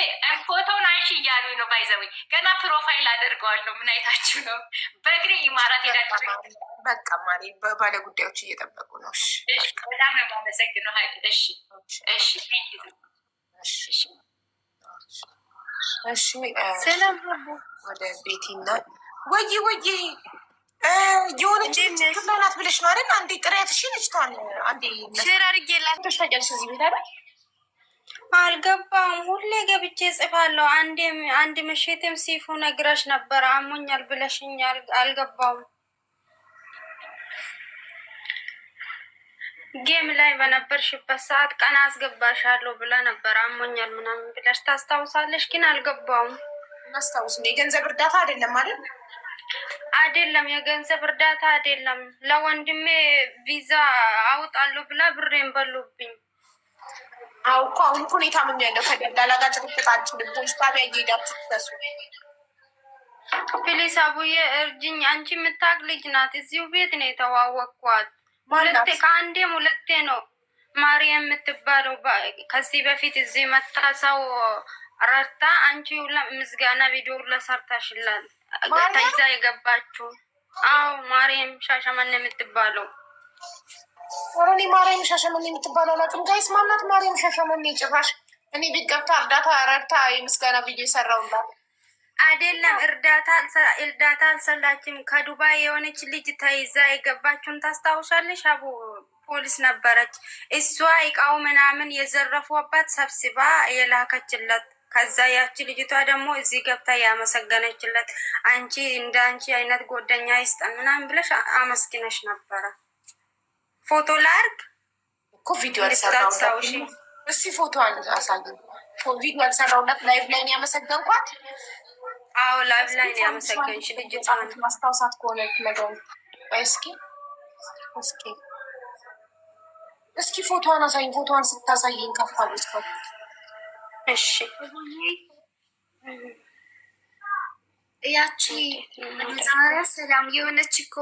Speaker 3: ፎቶውን አንሺ እያሉ ነው። ባይዘዌ ገና ፕሮፋይል አደርገዋለሁ። ምን አይታችሁ ነው? በእግሬ ይማራት ሄዳችሁ።
Speaker 2: በቃ ማሪ ባለ ጉዳዮች እየጠበቁ ነው።
Speaker 3: በጣም ነው የማመሰግነው።
Speaker 2: ወደ ቤቲና ወይ የሆነች ክፍል ናት ብለሽ ነው አይደል? አንዴ ጥሪያት ልጅቷን አንዴ
Speaker 4: ሼር አድርጌላት
Speaker 2: ታውቂያለሽ። እዚህ ቤት አይደል?
Speaker 5: አልገባም። ሁሌ ገብቼ ጽፋለሁ። አንድ ምሽትም ሲፉ ነግረሽ ነበር አሞኛል ብለሽኛል። አልገባውም። ጌም ላይ በነበርሽበት ሰዓት ቀን አስገባሻለሁ ብላ ነበር አሞኛል ምናምን ብለሽ ታስታውሳለሽ? ግን አልገባውም።
Speaker 2: እናስታውስ። የገንዘብ እርዳታ አይደለም አይደል?
Speaker 5: አይደለም፣ የገንዘብ እርዳታ አይደለም። ለወንድሜ ቪዛ አውጣለሁ ብላ ብሬን በሉብኝ።
Speaker 2: አዎ እኮ አሁን ሁኔታ ምን ያለው ከደላላ ጋር ጭቅጭቃችሁ ፖሊስ ጣቢያ እየሄዳችሁ ትሰሱ።
Speaker 5: ፕሊስ አቡዬ እርጅኝ። አንቺ የምታውቅ ልጅ ናት። እዚሁ ቤት ነው የተዋወቅኳት። ከአንዴም ሁለቴ ነው ማርያም የምትባለው። ከዚህ በፊት እዚህ መታ ሰው ረድታ አንቺ ምስጋና ቪዲዮ ለሰርታሽላል ተይዛ የገባችሁ። አዎ ማርያም ሻሸመኔ የምትባለው።
Speaker 2: እኔ ማርያም ሻሸመኔ የምትባለው አላውቅም። ጋይስ ማናት ማርያም ሻሸመኔ? ጭራሽ እኔ ቤት ገብታ እርዳታ ረድታ የምስጋና ቪዲዮ የሰራውላት
Speaker 5: አይደለም። እርዳታ አልሰላችም። ከዱባይ የሆነች ልጅ ተይዛ የገባችሁን ታስታውሻለሽ? አቡ ፖሊስ ነበረች። እሷ እቃው ምናምን የዘረፉበት ሰብስባ የላከችለት ከዛ ያቺ ልጅቷ ደግሞ እዚህ ገብታ ያመሰገነችለት አንቺ እንደ አንቺ አይነት ጓደኛ ይስጠን ምናምን ብለሽ አመስግነሽ ነበረ። ፎቶ ላርግ
Speaker 2: እኮ ቪዲዮ አልሰራው። እስቲ ፎቶዋን አሳዩ። ቪዲዮ አልሰራውላት ላይቭ ላይ ነው ያመሰገንኳት።
Speaker 5: አዎ ላይቭ ላይ ነው ያመሰገንሽ ልጅቷን
Speaker 2: ማስታወሳት ከሆነ ነገር እስኪ እስኪ ፎቶዋን አሳይኝ። ፎቶዋን ስታሳይኝ ከፋሉ ስፋት
Speaker 5: እሺ
Speaker 6: ያቺ መጀመሪያ ሰላም የሆነች እኮ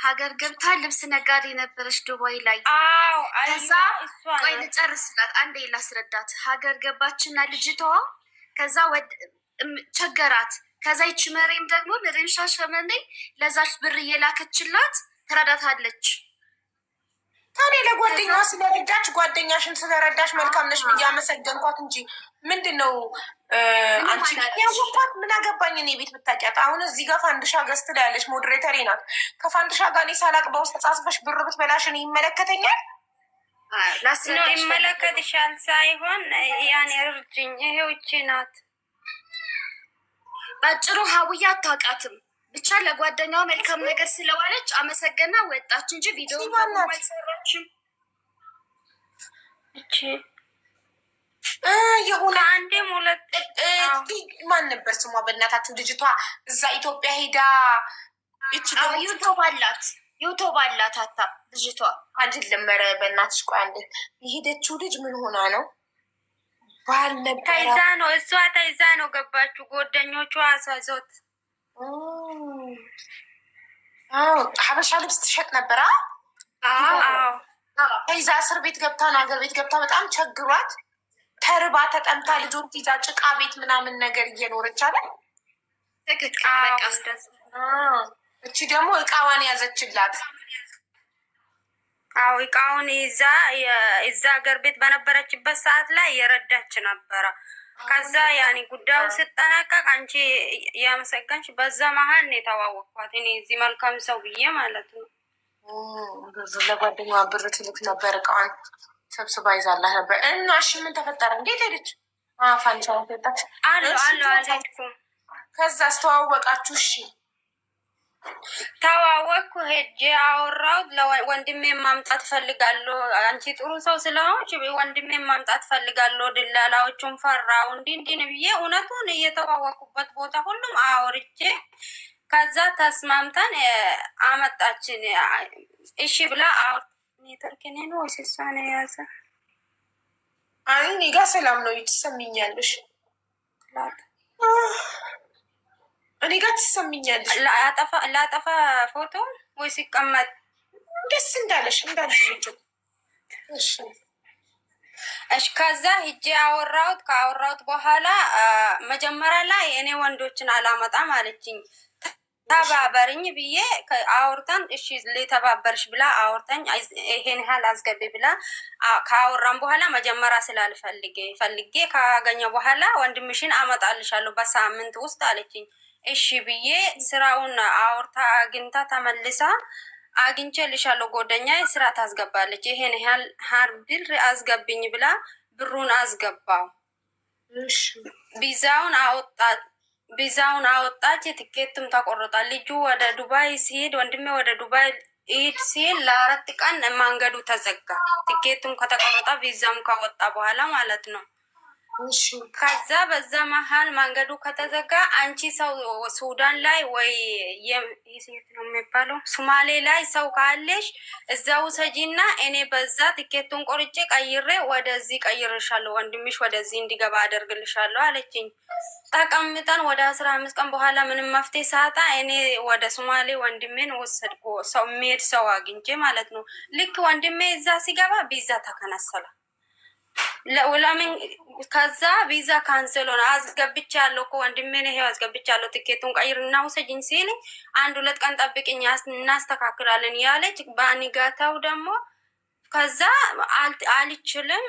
Speaker 6: ሀገር ገብታ ልብስ ነጋዴ ነበረች ዱባይ ላይ። ከዛ ቆይ ልጨርስላት አንዴ ላስረዳት። ሀገር ገባችና ልጅቷ ከዛ ቸገራት። ከዛ ይች መሬም ደግሞ መሬም ሻሸመኔ ለዛች ብር እየላከችላት ትረዳታለች።
Speaker 2: ታዲያ ለጓደኛዋ ስለረዳች ጓደኛሽን ስለረዳሽ መልካም ነሽ ብዬ አመሰገንኳት እንጂ ምንድን ነው አንቺ ያወኳት? ምን አገባኝ እኔ ቤት ብታውቂያት። አሁን እዚህ ጋር ፋንድሻ ገዝት ላይ ያለች ሞዴሬተሬ ናት። ከፋንድሻ ጋር እኔ ሳላቅ በውስጥ ተጻጽፈሽ ብር ብትበላሽን ይመለከተኛል?
Speaker 5: ይመለከትሻል ሳይሆን ያን እርጅኝ ይሄው ይቺ ናት።
Speaker 6: ባጭሩ ሀውያ አታውቃትም። ብቻ ለጓደኛዋ መልካም ነገር ስለዋለች አመሰገና ወጣች እንጂ ቪዲዮ አልሰራችም።
Speaker 5: እቺ
Speaker 2: የሆነ
Speaker 5: አንዴም ሁለት
Speaker 2: ማን ነበር ስሟ? በእናታችሁ ልጅቷ እዛ ኢትዮጵያ ሄዳ
Speaker 6: ዩቱብ አላት አታ ልጅቷ
Speaker 2: አይደለም። ኧረ በእናትሽ ቆይ አንዴ የሄደችው ልጅ ምን ሆና ነው? ባል ነበር
Speaker 5: ተይዛ ነው እሷ ተይዛ ነው ገባችሁ። ጓደኞቿ አሳዞት
Speaker 2: ሀበሻ ልብስ ትሸጥ ነበረ። ከዛ እስር ቤት ገብታ ነው ሀገር ቤት ገብታ በጣም ቸግሯት ተርባ ተጠምታ ልጆች ይዛ ጭቃ ቤት ምናምን ነገር እየኖረች አለ። እቺ ደግሞ እቃዋን ያዘችላት።
Speaker 5: አዎ እቃውን ይዛ እዛ ሀገር ቤት በነበረችበት ሰዓት ላይ የረዳች ነበረ። ከዛ ያኔ ጉዳዩ ስጠናቀቅ አንቺ ያመሰገንሽ በዛ መሀል ነው የተዋወቅኳት እኔ እዚህ መልካም ሰው ብዬ ማለት ነው።
Speaker 2: ለጓደኛዋ ብር ትልክ ነበር እቃዋን ሰብስባ ይዛላት ነበር። እና እሺ ምን ተፈጠረ? እንዴት ሄደች? ፋንቻ ሄዳች
Speaker 5: አልሄድኩም።
Speaker 2: ከዛ አስተዋወቃችሁ? እሺ
Speaker 5: ተዋወቅኩ። ሄጄ አወራሁት። ወንድሜ ማምጣት ፈልጋለሁ፣ አንቺ ጥሩ ሰው ስለሆንሽ ወንድሜ ማምጣት ፈልጋለሁ። ድላላዎቹን ፈራው እንዲህ ብዬ እውነቱን እየተዋወቁበት ቦታ ሁሉም አውርቼ ከዛ ተስማምተን አመጣችን። እሺ ብላ ኔትወርክኔ ነው ወይስ እሷ ነው የያዘ?
Speaker 2: አይ እኔ ጋ ሰላም ነው። ትሰሚኛለሽ? እኔ ጋር ትሰሚኛለሽ?
Speaker 5: ላጠፋ ፎቶ ወይ ሲቀመጥ
Speaker 2: ደስ እንዳለሽ እንዳልሽ።
Speaker 5: እሺ ከዛ ሂጄ አወራሁት። ካወራሁት በኋላ መጀመሪያ ላይ እኔ ወንዶችን አላመጣም አለችኝ። ተባበርኝ ብዬ አውርተን እሺ ልተባበርሽ ብላ አውርተኝ ይሄን ያህል አስገቢ ብላ ካወራን በኋላ መጀመሪያ ፈልጌ ካገኘ በኋላ ወንድምሽን አመጣልሻለሁ በሳምንት ውስጥ አለችኝ። እሺ ብዬ ስራውን አውርታ አግኝታ ተመልሳ አግኝቼልሻለሁ ጓደኛ ስራ ታስገባለች፣ ይሄን ያህል ብር አስገብኝ ብላ ብሩን አስገባው። ቪዛውን አወጣች። ትኬቱም ተቆርጣ። ልጁ ወደ ዱባይ ሲሄድ ወንድሜ ወደ ዱባይ ኢድ ሲል ለ4 ቀን መንገዱ ተዘጋ። ትኬቱም ከተቆረጠ ቪዛም ካወጣ በኋላ ማለት ነው። ከዛ በዛ መሀል መንገዱ ከተዘጋ አንቺ ሰው ሱዳን ላይ ወይ የት ነው የሚባለው ሶማሌ ላይ ሰው ካለሽ እዛው ሰጂና እኔ በዛ ትኬቱን ቆርጬ ቀይሬ ወደዚህ ቀይርሻለሁ፣ ወንድምሽ ወደዚህ እንዲገባ አደርግልሻለሁ አለችኝ። ተቀምጠን ወደ 15 ቀን በኋላ ምንም መፍትሄ ሳጣ እኔ ወደ ሶማሌ ወንድሜን ወሰድኩ። ሰው የሚሄድ ሰው አግኝቼ ማለት ነው። ልክ ወንድሜ እዛ ሲገባ ቪዛ ተከነሰለ። ለምን ከዛ ቪዛ ካንሰል ሆነ። አስገብቻለሁ እኮ ወንድሜን ይሄው አስገብቻለሁ፣ ትኬቱን ቀይርና ውሰጂኝ ሲል 1-2 ቀን ጠብቅኝ እናስተካክላለን ያለች። በንጋታው ደግሞ ከዛ አልችልም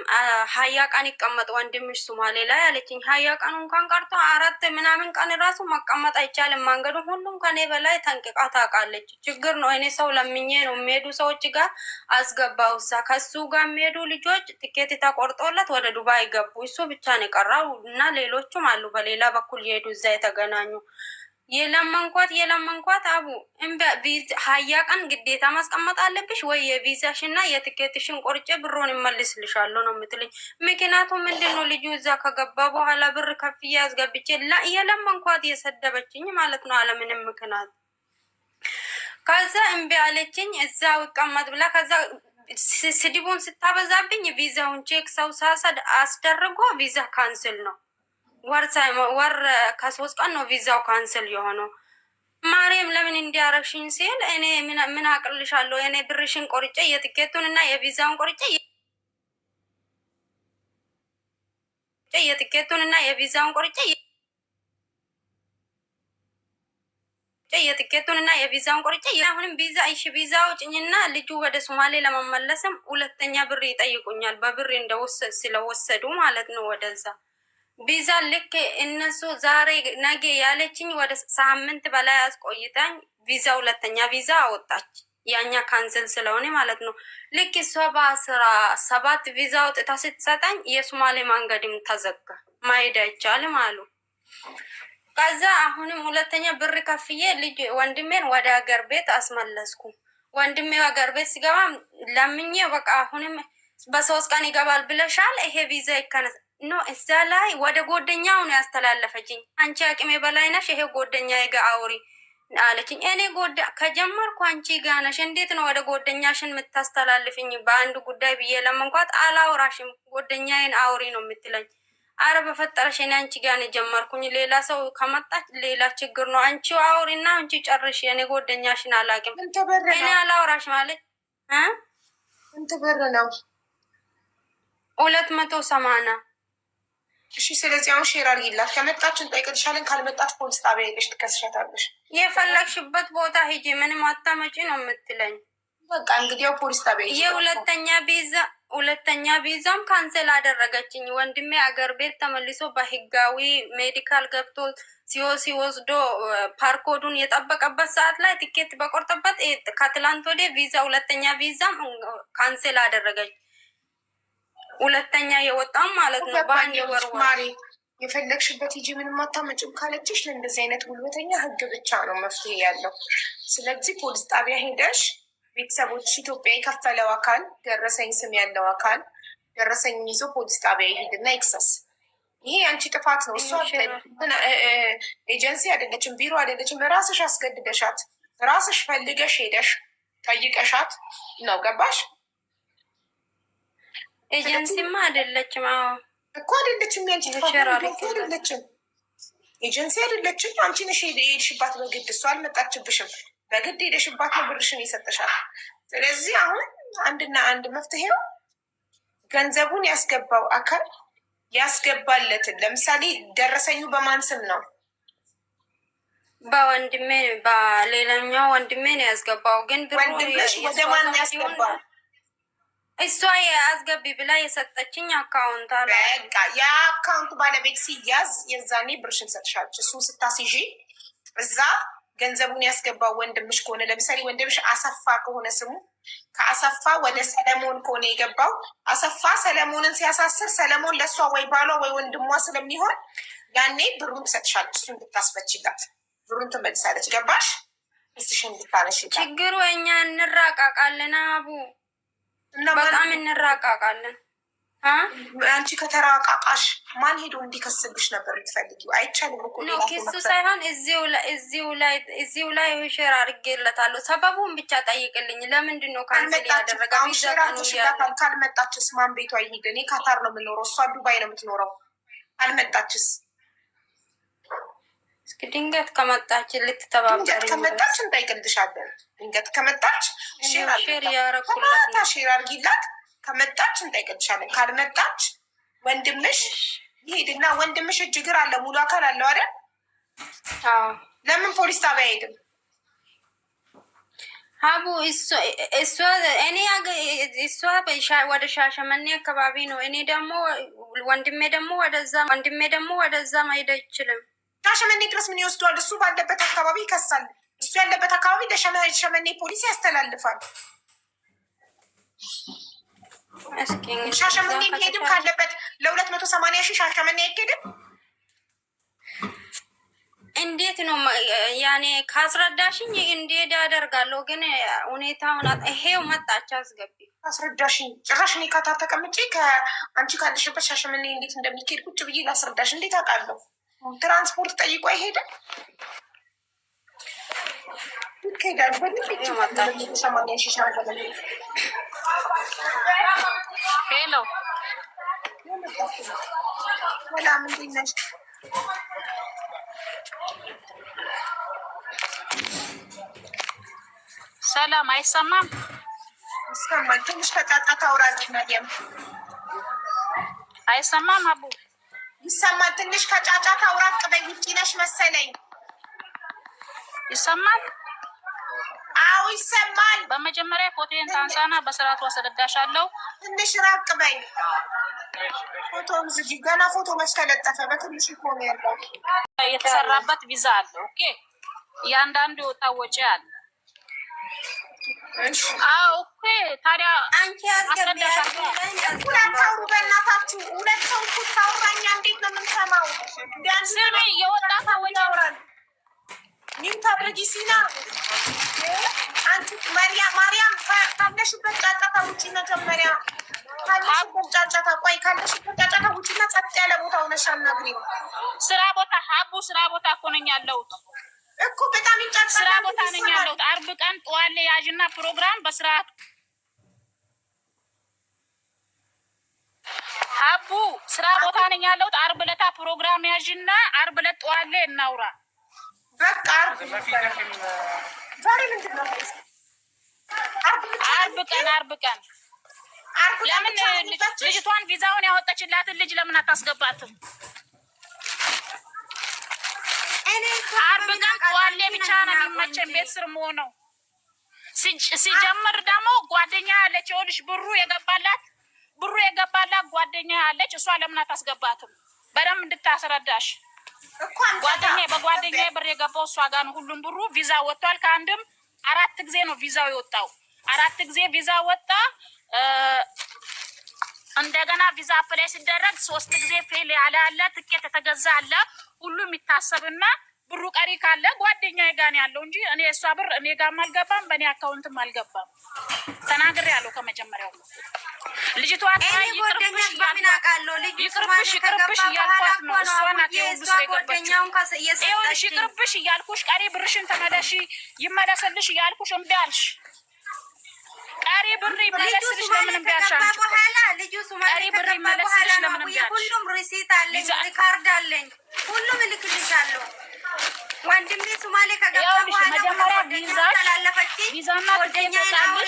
Speaker 5: 20 ቀን ይቀመጥ ወንድምሽ ሶማሌ ላይ አለችኝ። 20 ቀን እንኳን ቀርቶ 4 ምናምን ቀን ራሱ መቀመጥ አይቻልም። መንገዱ ሁሉም ከኔ በላይ ጠንቅቃ ታውቃለች። ችግር ነው። እኔ ሰው ለምኜ ነው የሚሄዱ ሰዎች ጋር አስገባው። ከሱ ጋር የሚሄዱ ልጆች ትኬት ተቆርጦለት ወደ ዱባይ ገቡ። እሱ ብቻ ነው የቀራው እና ሌሎቹም አሉ በሌላ በኩል የሄዱ እዛ የተገናኙ። የለመንኳት አቡ 20 ቀን ግዴታ ማስቀመጥ አለብሽ ወይ የቪዛሽ እና የትኬትሽን ቆርጬ ብሮን ይመልስልሻለሁ ነው የምትለኝ። ምክንያቱም ምንድነው ልጁ እዛ ከገባ በኋላ ብር ከፍዬ አስገብቼ የለመንኳት የሰደበችኝ ማለት ነው አለምንም ምክንያት። ከዛ እምቢ አለችኝ። እዛው ይቀመጥ ብላ ከዛ ስድቡን ስታበዛብኝ ቪዛውን ቼክ ሰው ሳሰድ አስደርጎ ቪዛ ካንስል ነው ወር ከ3 ቀን ነው ቪዛው ካንስል የሆነው። ማርያም ለምን እንዲያረግሽኝ ሲል እኔ ምን አቅልሻለሁ? እኔ ብርሽን ቆርጬ የትኬቱን እና የቪዛውን ቆርጬ የቪዛውን ቆርጬ አሁንም ቪዛ እሺ ቪዛ ውጭኝና ልጁ ወደ ሶማሌ ለመመለስም 2ኛ ብር ይጠይቁኛል። በብር ስለወሰዱ ማለት ነው ወደዛ ቪዛ ልክ እነሱ ዛሬ ነገ ያለችኝ ወደ ሳምንት በላይ አስቆይታኝ ቪዛ 2ኛ ቪዛ አወጣች። ያኛ ካንስል ስለሆነ ማለት ነው። ልክ እሷ በ17 ቪዛ አውጥታ ስትሰጠኝ የሶማሌ መንገድም ተዘጋ፣ ማሄድ አይቻልም አሉ። ከዛ አሁንም 2ኛ ብር ከፍዬ ልጅ ወንድሜን ወደ ሀገር ቤት አስመለስኩ። ወንድሜ ሀገር ቤት ሲገባ ለምኜ በቃ አሁንም በ3 ቀን ይገባል ብለሻል፣ ይሄ ቪዛ ይከነስ ኖ እዛ ላይ ወደ ጎደኛው ነው ያስተላለፈችኝ። አንቺ አቅሜ በላይ ነሽ፣ ይሄ ጎደኛዬ ጋር አውሪ አለችኝ። እኔ ከጀመርኩ አንቺ ጋር ነሽ፣ እንዴት ነው ወደ ጎደኛሽን የምታስተላልፍኝ? በአንድ ጉዳይ ብዬ ለመንኳት አላውራሽም፣ ጎደኛዬን አውሪ ነው የምትለኝ። አረ በፈጠረሽ እኔ አንቺ ጋር ነው ጀመርኩኝ። ሌላ ሰው ከመጣች ሌላ ችግር ነው። አንቺ አውሪና አንቺ ጨርሽ፣ እኔ ጎደኛሽን አላውቅም፣ እኔ አላውራሽ ማለት
Speaker 2: እንት ብር ነው
Speaker 5: 280
Speaker 2: እሺ ስለዚህ አሁን ሼር አድርጊላት። ከመጣች እንጠይቅልሻለን፣ ካልመጣች ፖሊስ ጣቢያ ሄደሽ ትከስሻታለሽ።
Speaker 5: የፈለግሽበት ቦታ ሂጂ፣ ምንም አታመጪ ነው የምትለኝ።
Speaker 2: በቃ እንግዲህ ያው ፖሊስ ጣቢያ
Speaker 5: ሁለተኛ ቪዛም ካንሰል አደረገችኝ። ወንድሜ አገር ቤት ተመልሶ በህጋዊ ሜዲካል ገብቶ ሲወስዶ ፓርኮዱን የጠበቀበት ሰዓት ላይ ትኬት በቆርጠበት ከትላንት ወዲያ ቪዛ 2ኛ ቪዛም ካንሰል አደረገች። 2ኛ የወጣም ማለት ነው። በአንድ ወር
Speaker 2: ማሪ የፈለግሽበት ሂጂ ምንም አታመጭም ካለችሽ ለእንደዚህ አይነት ጉልበተኛ ህግ ብቻ ነው መፍትሄ ያለው። ስለዚህ ፖሊስ ጣቢያ ሄደሽ ቤተሰቦች ኢትዮጵያ የከፈለው አካል ደረሰኝ ስም ያለው አካል ደረሰኝ ይዞ ፖሊስ ጣቢያ ይሄድና ይክሰስ። ይሄ አንቺ ጥፋት ነው። እሷ ኤጀንሲ አይደለችም፣ ቢሮ አይደለችም። ራስሽ አስገድደሻት፣ ራስሽ ፈልገሽ ሄደሽ ጠይቀሻት ነው። ገባሽ?
Speaker 5: ኤጀንሲማ አይደለችም። አዎ
Speaker 2: እኮ አይደለችም። ያንቺ አይደለችም፣ ኤጀንሲ አይደለችም። አንቺ ነሽ የሄድሽባት በግድ። እሷ አልመጣችብሽም። በግድ ሄደሽባት ነው ብርሽን ይሰጥሻል። ስለዚህ አሁን አንድና አንድ መፍትሄው ገንዘቡን ያስገባው አካል ያስገባለትን። ለምሳሌ ደረሰኙ በማን ስም ነው?
Speaker 5: በወንድሜ በሌላኛው ወንድሜ ነው ያስገባው። ግን
Speaker 2: ወንድምሽ ወደ ማን ያስገባው?
Speaker 5: እሷ የአስገቢ ብላ የሰጠችኝ አካውንት አለ።
Speaker 2: በቃ የአካውንት ባለቤት ሲያዝ የዛኔ ብርሽን ሰጥሻለች። እሱ ስታስይዢ እዛ ገንዘቡን ያስገባው ወንድምሽ ከሆነ ለምሳሌ ወንድምሽ አሰፋ ከሆነ ስሙ ከአሰፋ ወደ ሰለሞን ከሆነ የገባው አሰፋ ሰለሞንን ሲያሳስር ሰለሞን ለእሷ ወይ ባሏ ወይ ወንድሟ ስለሚሆን ያኔ ብሩን ትሰጥሻለች። እሱ እንድታስፈችላት ብሩን ትመልሳለች። ገባሽ? እስሽ እንድታነሽ
Speaker 5: ችግሩ እኛ እንራቃቃለን አቡ በጣም እንራቃቃለን።
Speaker 2: አንቺ ከተራቃቃሽ ማን ሄዶ እንዲከስብሽ ነበር የምትፈልጊው? አይቻልም እኮ
Speaker 5: ኪሱ ሳይሆን እዚሁ ላይ ሼር አድርጌለታለሁ። ሰበቡን ብቻ ጠይቅልኝ። ለምንድን ነው ካንስል ያደረገ?
Speaker 2: ካልመጣችስ ማን ቤቷ ይሄድ? እኔ ካታር ነው የምኖረው፣ እሷ ዱባይ ነው የምትኖረው። ካልመጣችስ?
Speaker 5: እስኪ ድንገት ከመጣች ልትተባበሪ
Speaker 2: ከመጣች እንጠይቅልሻለን። ድንገት ከመጣች ሼር አድርጊላት። ከመጣች እንጠይቅልሻለን። ካልመጣች ወንድምሽ ይሄድና ወንድምሽ እጅ እግር አለ፣ ሙሉ አካል አለው አይደል? ለምን ፖሊስ ጣቢያ አይሄድም?
Speaker 5: ሀቡ እሷ ወደ ሻሸመኔ አካባቢ ነው። እኔ ደግሞ ወንድሜ ደግሞ ወደዛ መሄድ አይችልም።
Speaker 2: ሻሸመኔ ድረስ ምን ይወስደዋል? እሱ ባለበት አካባቢ ይከሳል። እሱ ያለበት አካባቢ ለሻሸመኔ ፖሊስ ያስተላልፋል። ሻሸመኔ ሄድም ካለበት ለ280,000 ሻሸመኔ አይሄድም።
Speaker 5: እንዴት ነው ያኔ? ካስረዳሽኝ እንዴት ያደርጋለሁ። ግን ሁኔታውን ይሄው መጣች አስገቢ
Speaker 2: አስረዳሽኝ። ጭራሽ እኔ ካታ ተቀምጬ ከአንቺ ካለሽበት ሻሸመኔ እንዴት እንደሚካሄድ ቁጭ ብዬ ላስረዳሽ እንዴት አውቃለሁ? ትራንስፖርት ጠይቆ አይሄድም። ይሄዳል።
Speaker 7: ሄሎ
Speaker 2: ሰላም፣ እንዴት ነሽ?
Speaker 7: ሰላም። አይሰማም?
Speaker 2: ይሰማል። ትንሽ ከጫጫታ አውራጭ መዲያም
Speaker 7: አይሰማም? አቡ
Speaker 2: ይሰማል። ትንሽ ከጫጫታ አውራጭ በይ። ውጪ ነሽ መሰለኝ።
Speaker 7: ይሰማል?
Speaker 2: አዎ ይሰማል።
Speaker 7: በመጀመሪያ ፎቶን ታንሳና በስርዓቱ አስረዳሻለሁ።
Speaker 2: ትንሽ ራቅ በይ። ፎቶን ዝጊ። ገና ፎቶ መች ተለጠፈ? በትንሽ እኮ ነው ያለው።
Speaker 7: የተሰራበት ቪዛ አለ። ኦኬ፣ እያንዳንዱ የወጣ ወጪ አለ። አዎ ኦኬ። ታዲያ
Speaker 5: አንቺ አስረዳሻለሁ።
Speaker 2: ሁለታውሩ በእናታችሁ ሁለት ሰው እኮ ታውራኛ። እንዴት ነው የምንሰማው?
Speaker 7: ስሚ፣ የወጣ ወጪ
Speaker 2: ያወራል። ሚውት አድርጊ ሲና። አንቺ ማርያም ካለሽበት ጫጫታ ውጪ። መጀመሪያ ካለሽበት ጫጫታ ቆይ፣ ካለሽበት ጫጫታ ውጪና ጸጥ ያለ ቦታ ሆነሽ አናግሪኝ።
Speaker 7: ስራ ቦታ ሀቡ፣ ስራ ቦታ እኮ ነኝ ያለሁት
Speaker 2: እኮ በጣም ይጫጫታ።
Speaker 7: ስራ ቦታ ነኝ ያለሁት። አርብ ቀን ጠዋት ያዥና ፕሮግራም በስርዓት ሀቡ፣ ስራ ቦታ ነኝ ያለሁት። አርብ ዕለት ፕሮግራም ያዥና አርብ ዕለት ጠዋት ላይ እናውራ።
Speaker 2: በቃ ዛሬ ምንድን ነው?
Speaker 7: አርብ ቀን ለምን ልጅቷን ቪዛውን ያወጣችላትን ልጅ ለምን አታስገባትም? አርብ ቀን ጠዋት ላይ ብቻ ነው የሚመቸን ቤት ስር መሆነው። ሲጀምር ደግሞ ጓደኛ ያለች ይኸውልሽ፣ ብሩ የገባላት ጓደኛ ያለች እሷ ለምን አታስገባትም? በደንብ እንድታስረዳሽ። በጓደኛ ብር የገባው እሷ ጋር ነው ሁሉም ብሩ። ቪዛ ወጥቷል። ከአንድም 4 ጊዜ ነው ቪዛው የወጣው። 4 ጊዜ ቪዛ ወጣ። እንደገና ቪዛ አፕላይ ሲደረግ 3 ጊዜ ፌል ያለ አለ። ትኬት የተገዛ አለ። ሁሉም ይታሰብና ብሩ ቀሪ ካለ ጓደኛዬ ጋር ነው ያለው እንጂ እኔ እሷ ብር እኔ ጋርም አልገባም፣ በእኔ አካውንትም አልገባም። ተናግሬያለሁ ከመጀመሪያው። ልጅቷ ይቅርብሽ እያልኳት ነው። እሷ ናት የሁሉ ስራ የገባችው። ይኸውልሽ ይቅርብሽ እያልኩሽ ቀሪ ብርሽን ተመለሺ ይመለስልሽ እያልኩሽ እምቢ አልሽ። ቀሪ ብር ይመለስልሽ ለምን እምቢ አልሽ? ቀሪ ብር ይመለስልሽ ለምን እምቢ አልሽ?
Speaker 5: ሁሉም ሪሲት አለኝ፣ ሪካርድ አለኝ፣ ሁሉም እልክልሻለሁ። ወንድሜ ሶማሌ ከገባ በኋላ
Speaker 7: ቪዛና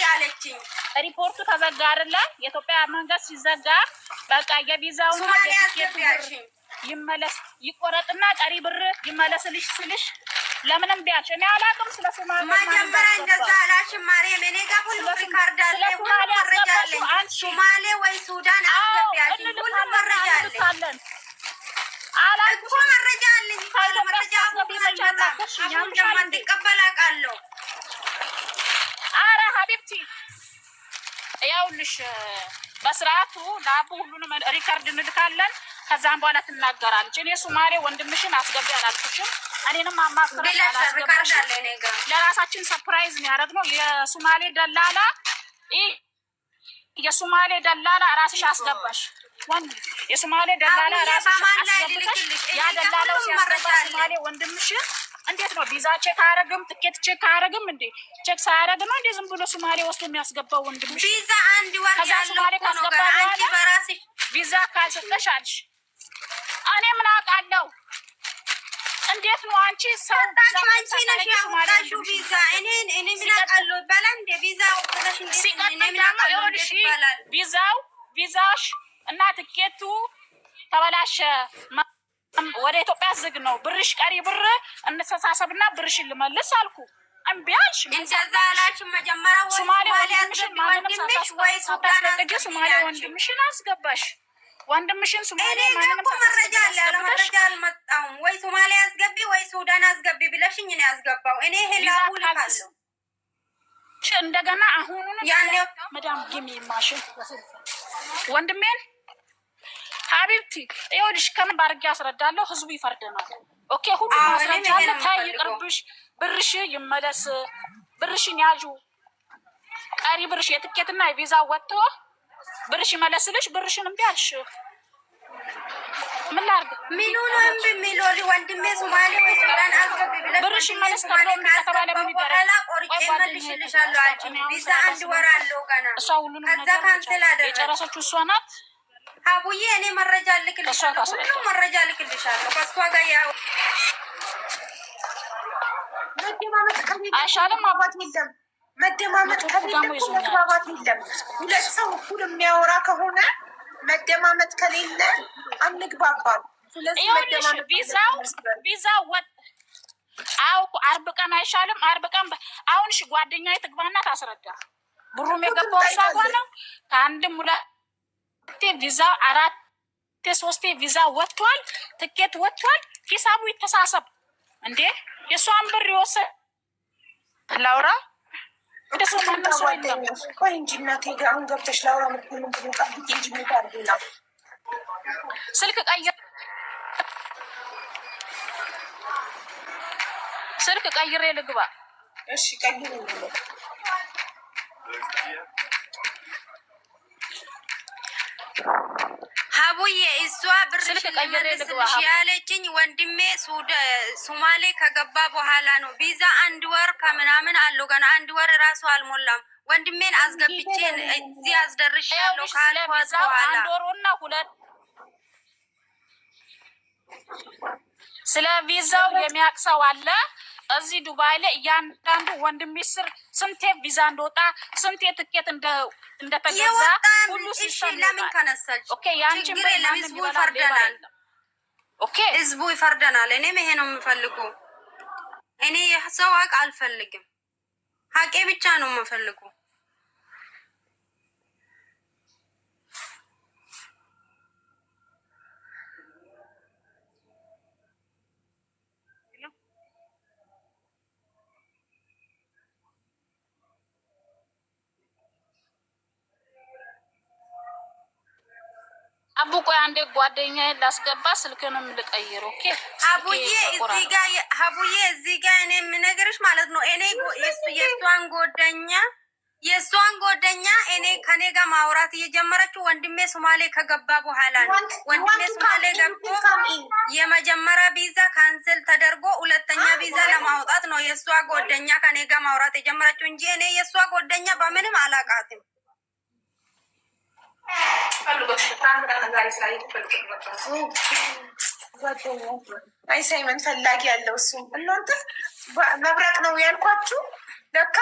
Speaker 5: አለችኝ።
Speaker 7: ሪፖርቱ ተዘጋ አይደለ? የኢትዮጵያ መንግስት ሲዘጋ በቃ የቪዛውና የቲኬቱ ይመለስ ይቆረጥና ቀሪ ብር ይመለስልሽ ስልሽ ለምንም ቢያልሽ እኔ አላውቅም። ስለ ሶማሌ
Speaker 5: መጀመሪያ እንደዛ አላልሽም ማርያም። እኔ ጋር ሁሉ ሪካርድ አለ፣ ሁሉ መረጃ አለኝ። ሶማሌ ወይ ሱዳን አስገቢያለሽ፣ ሁሉ መረጃ አለኝ እኮ መረጃ አለኝ። መረጃ እንደማትቀበል አውቃለሁ።
Speaker 7: አረ ሀቢብቲ ያውልሽ በስርዓቱ ለአቡ ሁሉንም ሪካርድ እንልካለን። ከዛም በኋላ ትናገራለች። እኔ ሶማሌ ወንድምሽን አስገቢ አላልኩሽም። እኔንም አማክረሽ አላስገባሽም። ለራሳችን ሰርፕራይዝ ነው ያደረግነው። የሶማሌ ደላላ ራስሽ አስገባሽ። የሶማሌ ደላላ ራስሽ አስገብተሽ ያ ደላላው ሲያስገባ ሶማሌ ወንድምሽን እንዴት ነው ቪዛ ቼክ አያደርግም? ትኬት ቼክ አያደርግም? እንዴ ቼክ ሳያደርግ ነው እንዴ ዝም ብሎ ሶማሌ ወስዶ የሚያስገባው ወንድምሽ?
Speaker 5: ቪዛ አንድ ወር
Speaker 7: ከዛ ሶማሌ ካስገባ በኋላ ቪዛ ካልሰጠሽ አልሽ። እኔ ምን አውቃለሁ? እንዴት ነው አንቺ ሰው ቪዛ
Speaker 5: ያወጣሽው? ቪዛ እኔ ምን አውቃለሁ ይባላል እንዴ? ቪዛ ወጣሽ እንዴ? እኔ ምን አውቃለሁ ይባላል?
Speaker 7: ቪዛሽ እና ትኬቱ ተበላሸ። ወደ ኢትዮጵያ ዝግ ነው። ብርሽ ቀሪ ብር እንተሳሰብና ብርሽን ልመልስ አልኩ። እምቢ አልሽ።
Speaker 5: እንደዛ አላልሽ መጀመሪያ። ወይ
Speaker 7: ሶማሌ
Speaker 5: ወንድምሽን
Speaker 7: ወንድምሽ
Speaker 5: ወይ ሱዳን
Speaker 7: ሶማሌ ወንድምሽን አስገባሽ። ወንድምሽን ሶማሌ
Speaker 5: እኔ ደግሞ መረጃ አለ ያለ መረጃ አልመጣሁም። ወይ ሶማሌ አስገቢ ወይ ሱዳን አስገቢ ብለሽኝ ነው ያስገባው። እኔ ሄላው ልካለሁ
Speaker 7: እንደገና አሁኑን
Speaker 5: ያኔ
Speaker 7: መዳም ጊሚ ማሽን ወንድሜን ሀቢብቲ ይኸውልሽ ከምን ባርጌ አስረዳለሁ። ህዝቡ ይፈርደናል። ኦኬ ሁሉ ማስረጃ አለ። ታይ ይቅርብሽ፣ ብርሽ ይመለስ፣ ብርሽን ያዡ። ቀሪ ብርሽ የትኬትና የቪዛ ወጥቶ ብርሽ ይመለስልሽ። ብርሽን እምቢ አልሽ። ምን ላድርግ?
Speaker 5: ሚኑ ነው እምቢ የሚለው ወንድሜ ሶማሌ ወይ ሱዳን አስገቢ ብለሽ
Speaker 7: ብርሽ ይመለስ ተብሎ ከተባለ ምን ይደረግ?
Speaker 5: ቆርጬ መልሽልሻለሁ አልሽኝ። ቪዛ 1 ወር አለው ገና።
Speaker 7: እሷ ሁሉንም
Speaker 5: ከዛ ካንሰል አደረገ።
Speaker 7: የጨረሰችው እሷ ናት።
Speaker 5: አቡዬ እኔ መረጃ ልክልሻለሁ፣ ሁሉም መረጃ ልክልሻለሁ። ከሷ ጋር ያው
Speaker 2: መደማመጥ ከሌለ
Speaker 7: አይሻልም?
Speaker 2: መግባባት የለም። መደማመጥ ከሌለ መግባባት የለም። ሁለት ሰው እኩል የሚያወራ ከሆነ መደማመጥ ከሌለ አንግባባም። ስለዚህ መደማመጥ
Speaker 7: ቪዛው ወጥ አው 40 ቀን አይሻልም? 40 ቀን አሁን እሺ ጓደኛዬ ትግባና ታስረዳ። ብሩም የገባው እሷ ጋር ነው። ከአንድም ሁለቴ ቪዛ 4 3 ቪዛ ወጥቷል፣ ትኬት ወጥቷል። ሂሳቡ ይተሳሰብ እንዴ! የሷን ብር ይወሰድ ላውራ እንደሱ ማነሱ አይደለም።
Speaker 2: ቆይ እንጂ እናቴ ጋር አሁን ገብተሽ ላውራ ምንም ብሎ ጠብቂ እንጂ ምን ታርጉና
Speaker 7: ስልክ ቀይሬ ልግባ።
Speaker 2: እሺ ቀይሬ
Speaker 5: ሀቡዬ እሷ ብርሽ ልመልስልሽ ያለችኝ ወንድሜ ሶማሌ ከገባ በኋላ ነው። ቪዛ 1 ወር ከምናምን አለው ገና 1 ወር ራሱ አልሞላም። ወንድሜን አስገብቼ እዚህ አስደርሻለሁ ካልኳት በኋላ
Speaker 7: 1 ወሩና 2 ስለ ቪዛው የሚያውቅ ሰው አለ እዚህ ዱባይ ላይ። እያንዳንዱ ወንድሜ ስር ስንቴ ቪዛ እንደወጣ ስንቴ ትኬት እንደተገዛ ሁሉ ሲስተም
Speaker 5: ለምን ከነሳች?
Speaker 7: ኦኬ ያንቺ
Speaker 5: ህዝቡ ይፈርደናል።
Speaker 7: ኦኬ
Speaker 5: ህዝቡ ይፈርደናል። እኔም ይሄ ነው የምፈልገው። እኔ ሰው ሀቅ አልፈልግም። ሀቄ ብቻ ነው የምፈልገው።
Speaker 7: አቡ ቆይ አንዴ ጓደኛዬን ላስገባ፣ ስልክንም ልቀይር። ኦኬ
Speaker 5: አቡዬ እዚህ ጋር እኔ የምነግርሽ ማለት ነው። እኔ የእሷን ጎደኛ እኔ ከኔ ጋር ማውራት እየጀመረችው ወንድሜ ሶማሌ ከገባ በኋላ ነው። ወንድሜ ሶማሌ ገብቶ የመጀመሪያ ቪዛ ካንስል ተደርጎ 2ኛ ቪዛ ለማውጣት ነው የእሷ ጎደኛ ከኔ ጋር ማውራት የጀመረችው እንጂ እኔ የእሷ ጎደኛ በምንም አላቃትም።
Speaker 2: አይ ሳይመን ፈላጊ ያለው እሱ እናንተ መብረቅ ነው ያልኳችሁ። ለካ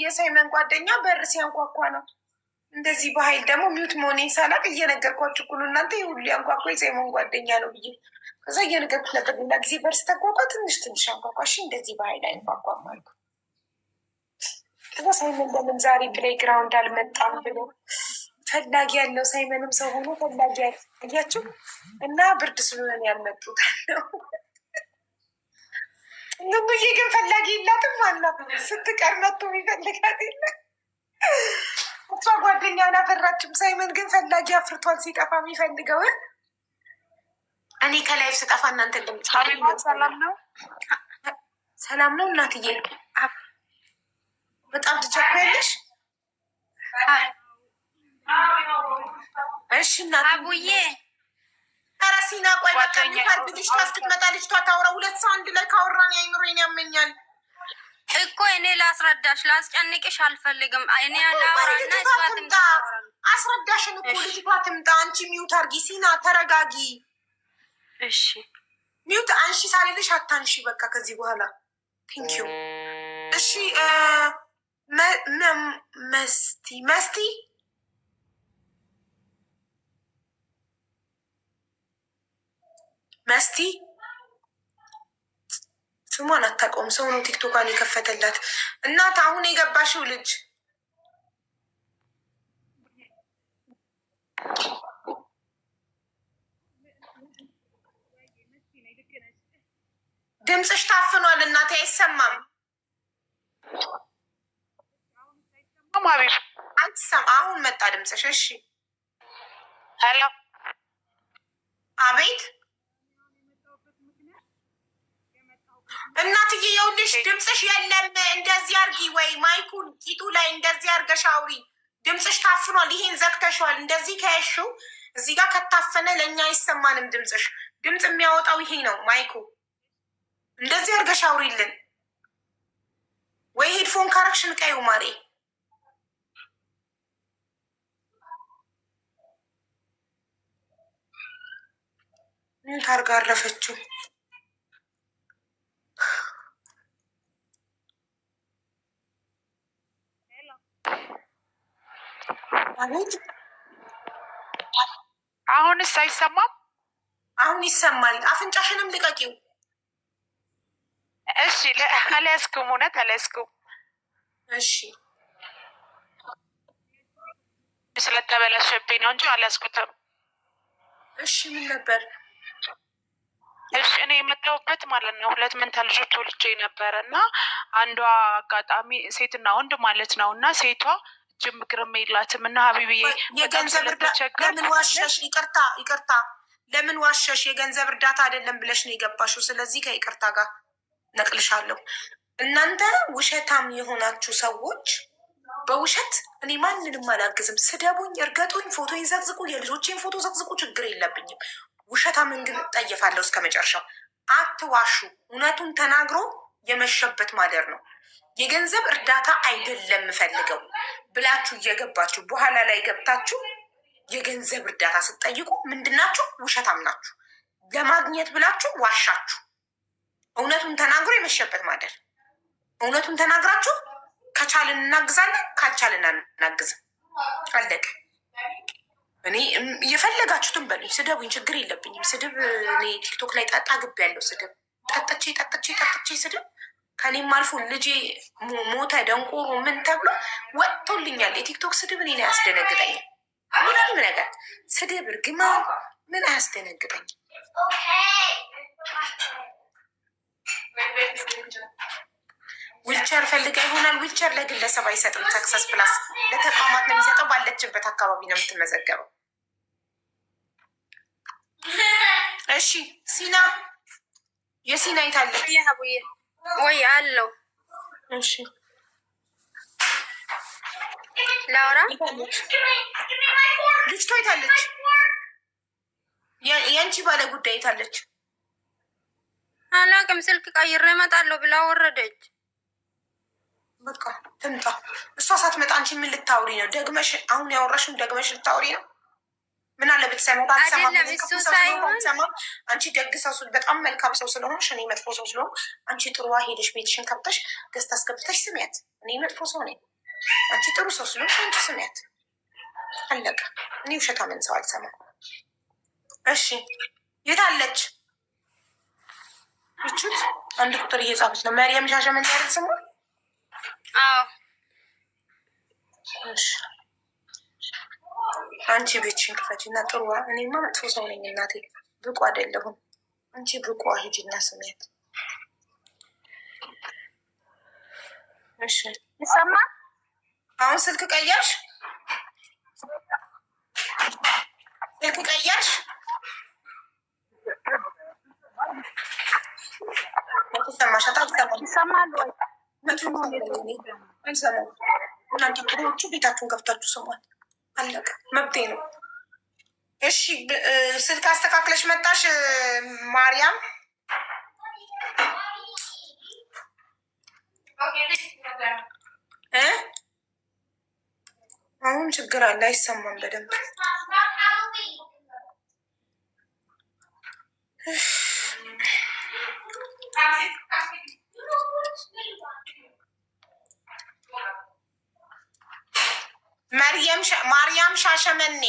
Speaker 2: የሳይመን ጓደኛ በር ሲያንኳኳ ነው። እንደዚህ በኃይል ደግሞ ሚዩት መሆኔን ሳላቅ እየነገርኳችሁ እኮ ነው። እናንተ ሁሉ ያንኳኳ የሳይመን ጓደኛ ነው ብዬ ከዛ እየነገርኩት ነበር። ሌላ ጊዜ በር ስተጓጓ ትንሽ አንኳኳሽ፣ እንደዚህ በኃይል አይንኳኳም አልኩ። ከዛ ሳይመን ለምን ዛሬ ፕሌይግራውንድ አልመጣም ብሎ ፈላጊ ያለው ሳይመንም ሰው ሆኖ ፈላጊ ያያችሁ እና ብርድ ስለሆነ ያልመጡት አለው። ንጉዬ ግን ፈላጊ የላትም አላ ስትቀር መጥቶ የሚፈልጋት የለ። እሷ ጓደኛውን አፈራችም። ሳይመን ግን ፈላጊ አፍርቷል። ሲጠፋ የሚፈልገውን እኔ ከላይፍ ስጠፋ እናንተ እንደምት
Speaker 7: ሰላም ነው
Speaker 2: ሰላም ነው እናትዬ። በጣም ትቸኩያለሽ። እሺ እናት
Speaker 5: አቡዬ
Speaker 2: ተረሲና ቆይ በቃ ልጅ እስክትመጣ ልጅቷ ታውራ። 2 ሰው አንድ ላይ ካወራን የአይምሮዬን ያመኛል
Speaker 5: እኮ። እኔ ላስረዳሽ፣ ላስጨንቅሽ አልፈልግም። እኔ ያላወራና
Speaker 2: አስረዳሽን እኮ ልጅቷ ትምጣ። አንቺ ሚዩት አርጊ። ሲና ተረጋጊ።
Speaker 5: እሺ
Speaker 2: ሚዩት አንሺ ሳልልሽ አታንሺ። በቃ ከዚህ በኋላ ቴንኪዩ። እሺ መስቲ ስሟን አታውቀውም። ሰው ነው ቲክቶኳን የከፈተላት። እናት አሁን የገባሽው ልጅ ድምፅሽ ታፍኗል እናቴ፣ አይሰማም። አሁን መጣ ድምፅሽ። እሺ
Speaker 7: ሄሎ፣
Speaker 2: አቤት እናትዬ፣ የውልሽ ድምፅሽ የለም። እንደዚህ አርጊ፣ ወይ ማይኩን ቂጡ ላይ እንደዚህ አርገሽ አውሪ። ድምፅሽ ታፍኗል። ይሄን ዘግተሽዋል። እንደዚህ ከያሽው እዚህ ጋር ከታፈነ ለእኛ አይሰማንም ድምፅሽ። ድምፅ የሚያወጣው ይሄ ነው ማይኩ። እንደዚህ አርገሽ አውሪልን። ወይ ሄድፎን ካረግሽን ቀዩ ማሬ። ምን ታርጋ አረፈችው? አቤት፣
Speaker 7: አሁንስ አይሰማም?
Speaker 2: አሁን ይሰማል። አፍንጫሽንም ልቀቂው።
Speaker 7: እሺ፣ አልያዝኩም፣ እውነት አልያዝኩም።
Speaker 2: እሺ፣
Speaker 7: ስለተበላሸብኝ ነው እንጂ አልያዝኩትም።
Speaker 2: እሺ፣ ምን ነበር?
Speaker 7: እሺ፣ እኔ የመጣሁበት ማለት ነው 2 መንታ ልጆች ወልጄ ነበረ እና አንዷ አጋጣሚ ሴትና ወንድ ማለት ነው እና ሴቷ እጅም እግርም የላትም እና ሀቢብዬ
Speaker 2: የገንዘብ ለምን ዋሸሽ? ይቅርታ፣ ለምን ዋሸሽ? የገንዘብ እርዳታ አይደለም ብለሽ ነው የገባሽው። ስለዚህ ከይቅርታ ጋር ነቅልሻለሁ። እናንተ ውሸታም የሆናችሁ ሰዎች በውሸት እኔ ማንንም አላግዝም። ስደቡኝ፣ እርገጡኝ፣ ፎቶ ዘቅዝቁ፣ የልጆቼን ፎቶ ዘቅዝቁ፣ ችግር የለብኝም። ውሸታምን ግን እጠየፋለሁ እስከ መጨረሻው። አትዋሹ። እውነቱን ተናግሮ የመሸበት ማደር ነው። የገንዘብ እርዳታ አይደለም ፈልገው ብላችሁ እየገባችሁ በኋላ ላይ ገብታችሁ የገንዘብ እርዳታ ስትጠይቁ ምንድናችሁ? ውሸታም ናችሁ። ለማግኘት ብላችሁ ዋሻችሁ። እውነቱን ተናግሮ የመሸበት ማደር። እውነቱን ተናግራችሁ ከቻልን እናግዛለን፣ ካልቻልን አናግዝም። አለቀ። እኔ እየፈለጋችሁትን በሉኝ፣ ስደቡኝ፣ ችግር የለብኝም። ስድብ እኔ ቲክቶክ ላይ ጠጣ ግብ ያለው ስድብ ጠጥቼ ስድብ ከኔም አልፎ ልጄ ሞተ ደንቆሮ ምን ተብሎ ወጥቶልኛል። የቲክቶክ ስድብ እኔን አያስደነግጠኝም። ምንም ነገር ስድብ እርግማን ምን አያስደነግጠኝም። ዊልቸር ፈልጋ ይሆናል። ዊልቸር ለግለሰብ አይሰጥም። ተክሰስ ፕላስ ለተቋማት ነው የሚሰጠው። ባለችበት አካባቢ ነው የምትመዘገበው። እሺ ሲና፣ የሲና ይታለች
Speaker 5: ወይ አለው።
Speaker 2: እሺ
Speaker 5: ላውራ
Speaker 2: ልጅቷ ይታለች። የአንቺ ባለ ጉዳይ ይታለች።
Speaker 5: አላቅም። ስልክ ቀይሬ እመጣለሁ ብላ ወረደች።
Speaker 2: በቃ ትምጣ። እሷ ሳትመጣ አንቺ ምን ልታውሪ ነው? ደግመሽ አሁን ያወራሽም ደግመሽ ልታውሪ ነው? ምን አለ ብትሰማ። አንቺ ደግ ሰው በጣም መልካም ሰው ስለሆንሽ እኔ መጥፎ ሰው ስለሆን አንቺ ጥሩዋ ሄደሽ ቤትሽን ከብተሽ ገዝታ አስገብተሽ ስሚያት። እኔ መጥፎ ሰው ነኝ። አንቺ ጥሩ ሰው ስለሆንሽ አንቺ ስሚያት። አለቀ። እኔ ውሸታምን ሰው አልሰማም። እሺ የታለች? እቹት አንድ ቁጥር እየጻፈች ነው። መሪየም ሻሸመኔ ያደርግ ስሙ።
Speaker 5: አዎ
Speaker 2: እሺ አንቺ ቤትሽን ክፈች እና ጥሩዋ። እኔማ መጥፎ ሰው ነኝ እናቴ፣ ብቁ አይደለሁም። አንቺ ብቁ ሂጂና ስሚያት። እሺ
Speaker 7: ይሰማል?
Speaker 2: አሁን ስልክ ቀየርሽ? ስልክ ቀየርሽ? ተሰማሻት? አልሰማም።
Speaker 7: ይሰማል ወይ?
Speaker 2: አልሰማም። እናንተ ጥሩዎቹ ቤታችሁን ከፍታችሁ ስሟት። አለቀ። መብቴ ነው። እሺ ስልክ አስተካክለሽ መጣሽ ማርያም? አሁን ችግር አለ፣ አይሰማም በደንብ። ማርያም ሻሸመኔ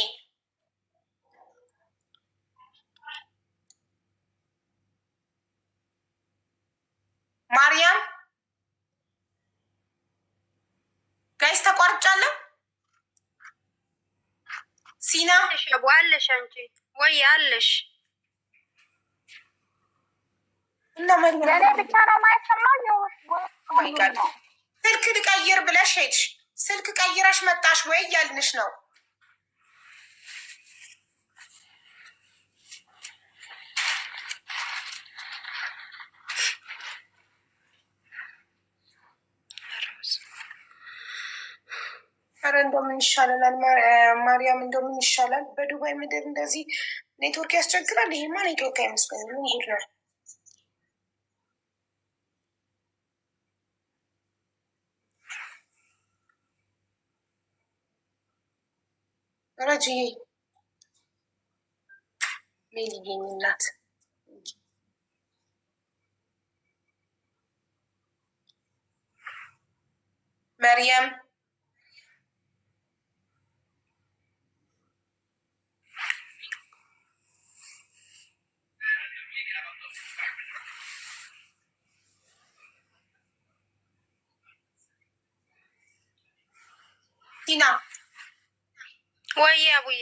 Speaker 2: ማርያም ጋይስ ተቋርጫለሁ። ሲና
Speaker 5: አለሽ አንቺ ወይ አለሽ?
Speaker 2: እና ለኔ ብቻ ነው የማይሰማው። ስልክ ልቀይር ብለሽ ሄድሽ። ስልክ ቀይረሽ መጣሽ ወይ እያልንሽ ነው። ኧረ እንደምን ይሻላል ማርያም፣ እንደምን ይሻላል። በዱባይ ምድር እንደዚህ ኔትወርክ ያስቸግራል። ይሄማ ኔትወርክ አይመስለኝም። ምን ጉድ ነው? ረጅዬ ሜልዬኝ እናት መርየም ቲና
Speaker 5: ወይ አቡዬ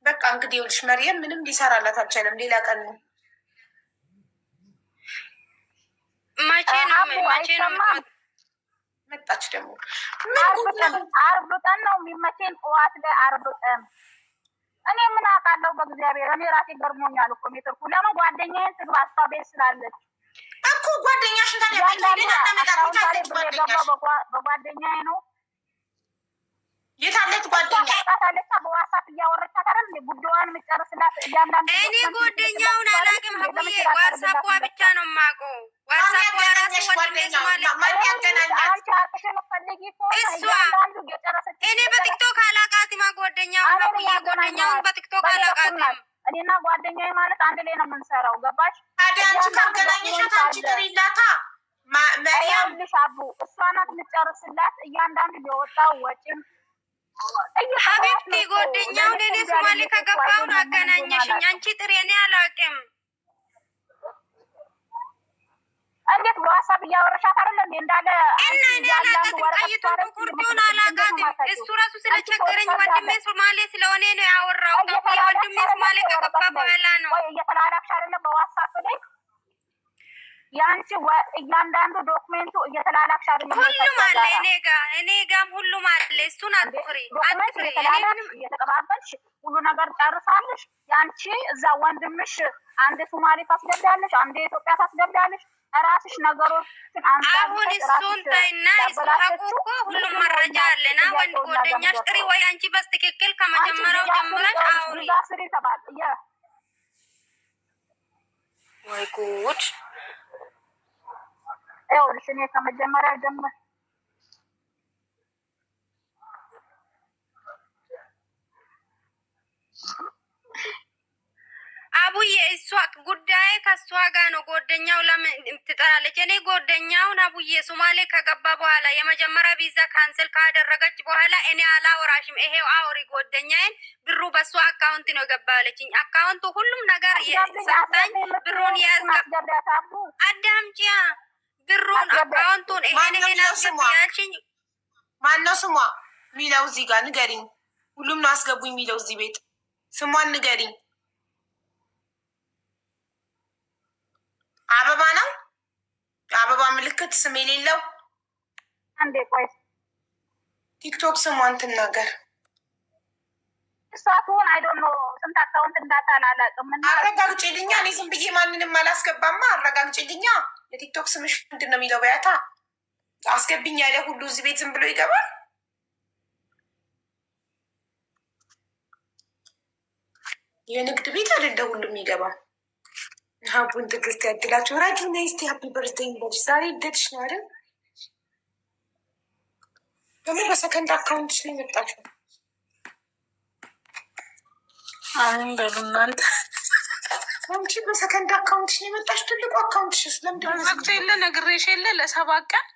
Speaker 2: በቃ እንግዲህ ይኸውልሽ መርየም ምንም ሊሰራላት አልቻለም። ሌላ ቀን ነው።
Speaker 5: መቼ ነው
Speaker 2: መጣች ደግሞ
Speaker 7: አርብ ቀን ነው የሚመቼን። ጠዋት ላይ አርብ ቀን እኔ ምን አውቃለሁ በእግዚአብሔር። እኔ ራሴ ገርሞኛል እኮ ሜትርኩ ለምን ጓደኛዬን ስግባ አስታቤት ስላለች
Speaker 2: እኮ ጓደኛሽን ታዲያ
Speaker 7: በጓደኛዬ ነው
Speaker 2: የታለች ጓደኛ
Speaker 7: ታለች በዋትሳፕ እያወረቻት አይደል ጉዳዩን የምጨርስላት እያንዳንዱ
Speaker 5: እኔ ጓደኛውን አላውቅም። ሀቡዬ ዋትሳፕ ብቻ ነው የማውቀው። ዋትሳፕ ራሱ ወንድሜ እኔ በቲክቶክ አላውቃትም። ጓደኛውን ሀቡዬ ጓደኛውን በቲክቶክ አላውቃትም።
Speaker 7: እኔና ጓደኛዬ ማለት አንድ ላይ ነው የምንሰራው። ገባሽ?
Speaker 2: ታዲያ አንቺ ካገናኘሻት አንቺ ጥሪላታ መርያም
Speaker 7: ልሽ አቡ እሷ ናት የምትጨርስላት እያንዳንዱ የወጣው ወጪም
Speaker 5: ሀቢብቲ ጓደኛውን እኔ ሶማሌ ከገባውን አገናኘሽኝ። አንቺ ጥሪ እኔ አላውቅም።
Speaker 7: እንዴት በዋትሳፕ እያወረሻት አይደል እንዴ? እንዳለ
Speaker 5: እና እኔ አላውቃትም። ቀይቱን ቁርጡን አላውቃትም። እሱ ራሱ ስለቸገረኝ ወንድሜ ሶማሌ ስለሆነ ነው ያወራው። ወንድሜ ሶማሌ ከገባ በኋላ ነው
Speaker 7: እየተላላክሽ አይደለ? በዋትሳፕ ላይ ያንቺ እያንዳንዱ ዶክሜንቱ እየተላላክሽ አይደለ?
Speaker 5: ሁሉም አለ እኔ ጋም ሁሉም አለ። እሱን አትፍሪ
Speaker 7: እየተቀባበልሽ ሁሉ ነገር ጨርሳለሽ። ያንቺ እዛ ወንድምሽ አንድ ሶማሌ ታስገቢያለሽ፣ አንድ ኢትዮጵያ ታስገቢያለሽ። ራስሽ ነገሮችን
Speaker 5: አሁን እሱን ታይና እሱ እኮ ሁሉም መረጃ አለና ወንድ ጓደኛሽ ጥሪ ወይ አንቺ በትክክል ከመጀመሪያው ጀምረሽ አውሪ።
Speaker 7: ስሪ ተባል
Speaker 5: ወይ ጉድ!
Speaker 7: ይኸውልሽ እኔ ከመጀመሪያ ጀምር
Speaker 5: አቡዬ እሷ ጉዳይ ከእሷ ጋር ነው። ጓደኛው ለምን ትጠራለች? እኔ ጓደኛውን አቡዬ ሶማሌ ከገባ በኋላ የመጀመሪያ ቪዛ ካንስል ካደረገች በኋላ እኔ አላወራሽም፣ ይሄው አውሪ ጓደኛዬን ብሩ በእሷ አካውንት ነው ገባለችኝ። አካውንቱ ሁሉም ነገር ሰጣኝ። ብሩን አዳምጪያ ብሩን አካውንቱን ይሄን ያልሽኝ
Speaker 2: ማነው? ስሟ ሚለው እዚህ ጋር ንገሪኝ። ሁሉም ነው አስገቡኝ የሚለው እዚህ ቤት ስሟን ንገሪኝ። አበባ ነው። አበባ ምልክት ስም የሌለው
Speaker 7: አንዴ ቆይ
Speaker 2: ቲክቶክ ስሟን ትናገር።
Speaker 7: እሳቱን አይዶኖ ስንት አካውንት እንዳታል አላውቅም።
Speaker 2: አረጋግጭልኛ። እኔ ዝም ብዬ ማንንም አላስገባማ። አረጋግጭልኛ። የቲክቶክ ስምሽ ምንድን ነው የሚለው? በያታ አስገብኝ ያለ ሁሉ እዚህ ቤት ዝም ብሎ ይገባል። የንግድ ቤት አይደለ ሁሉም ይገባል። ሀቡን ትግስት ያድላቸው። ራጁ ና ስቲ ሀፒ በርዝዴይ በልሽ። ዛሬ ልደትሽ ነው አይደል? ደግሞ በሰከንድ አካውንትሽ ነው የመጣችው።
Speaker 7: አሁን በሉ እናንተ
Speaker 2: አንቺ በሰከንድ አካውንትሽ ነው የመጣች። ትልቁ አካውንትሽ ስለምንድን
Speaker 7: የለ ነግሬሽ የለ ለ7 ቀን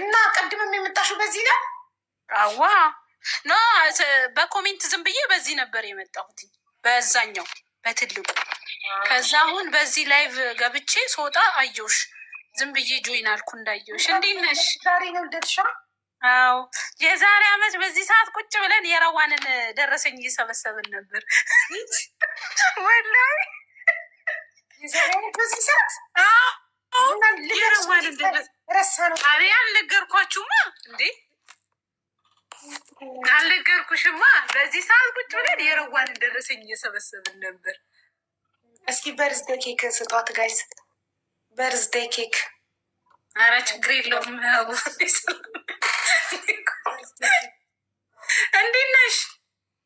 Speaker 2: እና ቅድምም የመጣሽው በዚህ ነው።
Speaker 7: አዋ ኖ በኮሜንት ዝም ብዬ በዚህ ነበር የመጣሁት በዛኛው በትልቁ። ከዛ አሁን በዚህ ላይቭ ገብቼ ስወጣ አየሁሽ ዝም ብዬ ጆይን አልኩ እንዳየሁሽ። እንዴት ነሽ?
Speaker 2: ዛሬ ነው ልደትሻ?
Speaker 7: አዎ የዛሬ አመት በዚህ ሰዓት ቁጭ ብለን የረዋንን ደረሰኝ እየሰበሰብን ነበር። ወላሂ
Speaker 2: የዛሬ አመት በዚህ ሰዓት
Speaker 7: የረዋንን
Speaker 2: ረሳ ነው።
Speaker 7: አልነገርኳችሁማ እንዴ? አልነገርኩሽማ። በዚህ ሰዓት ቁጭ ብለን የረዋንን ደረሰኝ እየሰበሰብን ነበር።
Speaker 2: እስኪ በርዝዴ ኬክ ስጧት ጋይስ፣ በርዝዴ ኬክ።
Speaker 7: አረ ችግር የለውም። እንዴት ነሽ?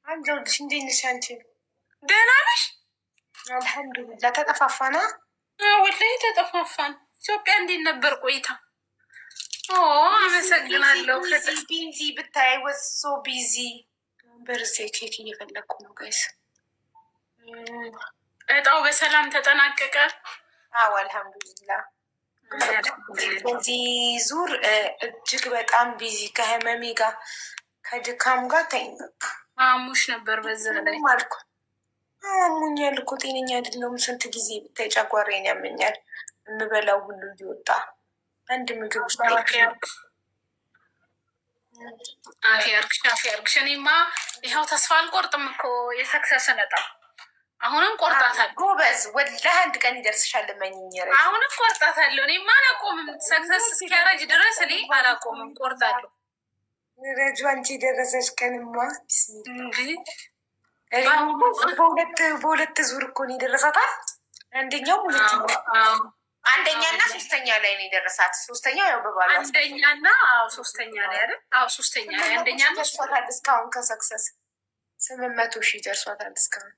Speaker 2: አለሁልሽ። እንዴት ነሽ አንቺ?
Speaker 7: ደህና ነሽ?
Speaker 2: አልሐምዱሊላህ። ተጠፋፋና?
Speaker 7: ወላሂ ተጠፋፋን። ኢትዮጵያ እንዴት ነበር ቆይታ? አመሰግናለሁ።
Speaker 2: ቢዚ ብታይ ወሶ ቢዚ። በርዝዴ ኬክ እየፈለግኩ ነው ጋይስ።
Speaker 7: እጣው በሰላም ተጠናቀቀ?
Speaker 2: አዎ አልሐምዱሊላህ። በዚህ ዙር እጅግ በጣም ቢዚ ከህመሜ ጋር ከድካም ጋር ተይበቅ
Speaker 7: አሙሽ ነበር። በዛ ላይ
Speaker 2: አልኩ አሙኛል እኮ ጤነኛ አይደለሁም። ስንት ጊዜ ብታይ ጨጓራዬን ያመኛል። የምበላው ሁሉ እየወጣ አንድ ምግብ ውስጥ
Speaker 7: አፌ ያርግሽ። እኔማ ይኸው ተስፋ አልቆርጥም እኮ የሰክሰስን እጣ አሁንም ቆርጣታለሁ።
Speaker 2: ጎበዝ ወላሂ አንድ ቀን ይደርስሻል። መኝኝ
Speaker 7: አሁንም ቆርጣታለሁ። እኔማ አላቆምም። ሰክሰስ እስኪያረጅ ድረስ እኔ አላቆምም፣ ቆርጣለሁ።
Speaker 2: ረጁ አንቺ የደረሰች ቀንማ በሁለት ዙር እኮ ነው የደረሳታል። አንደኛው አንደኛና ሶስተኛ ላይ ነው የደረሳት። ሶስተኛው ያው በባላ
Speaker 7: አንደኛና ሶስተኛ ላይ አይደል? አዎ ሶስተኛ ላይ አንደኛና
Speaker 2: ደርሷታል። እስካሁን ከሰክሰስ 800 ሺህ ደርሷታል እስካሁን።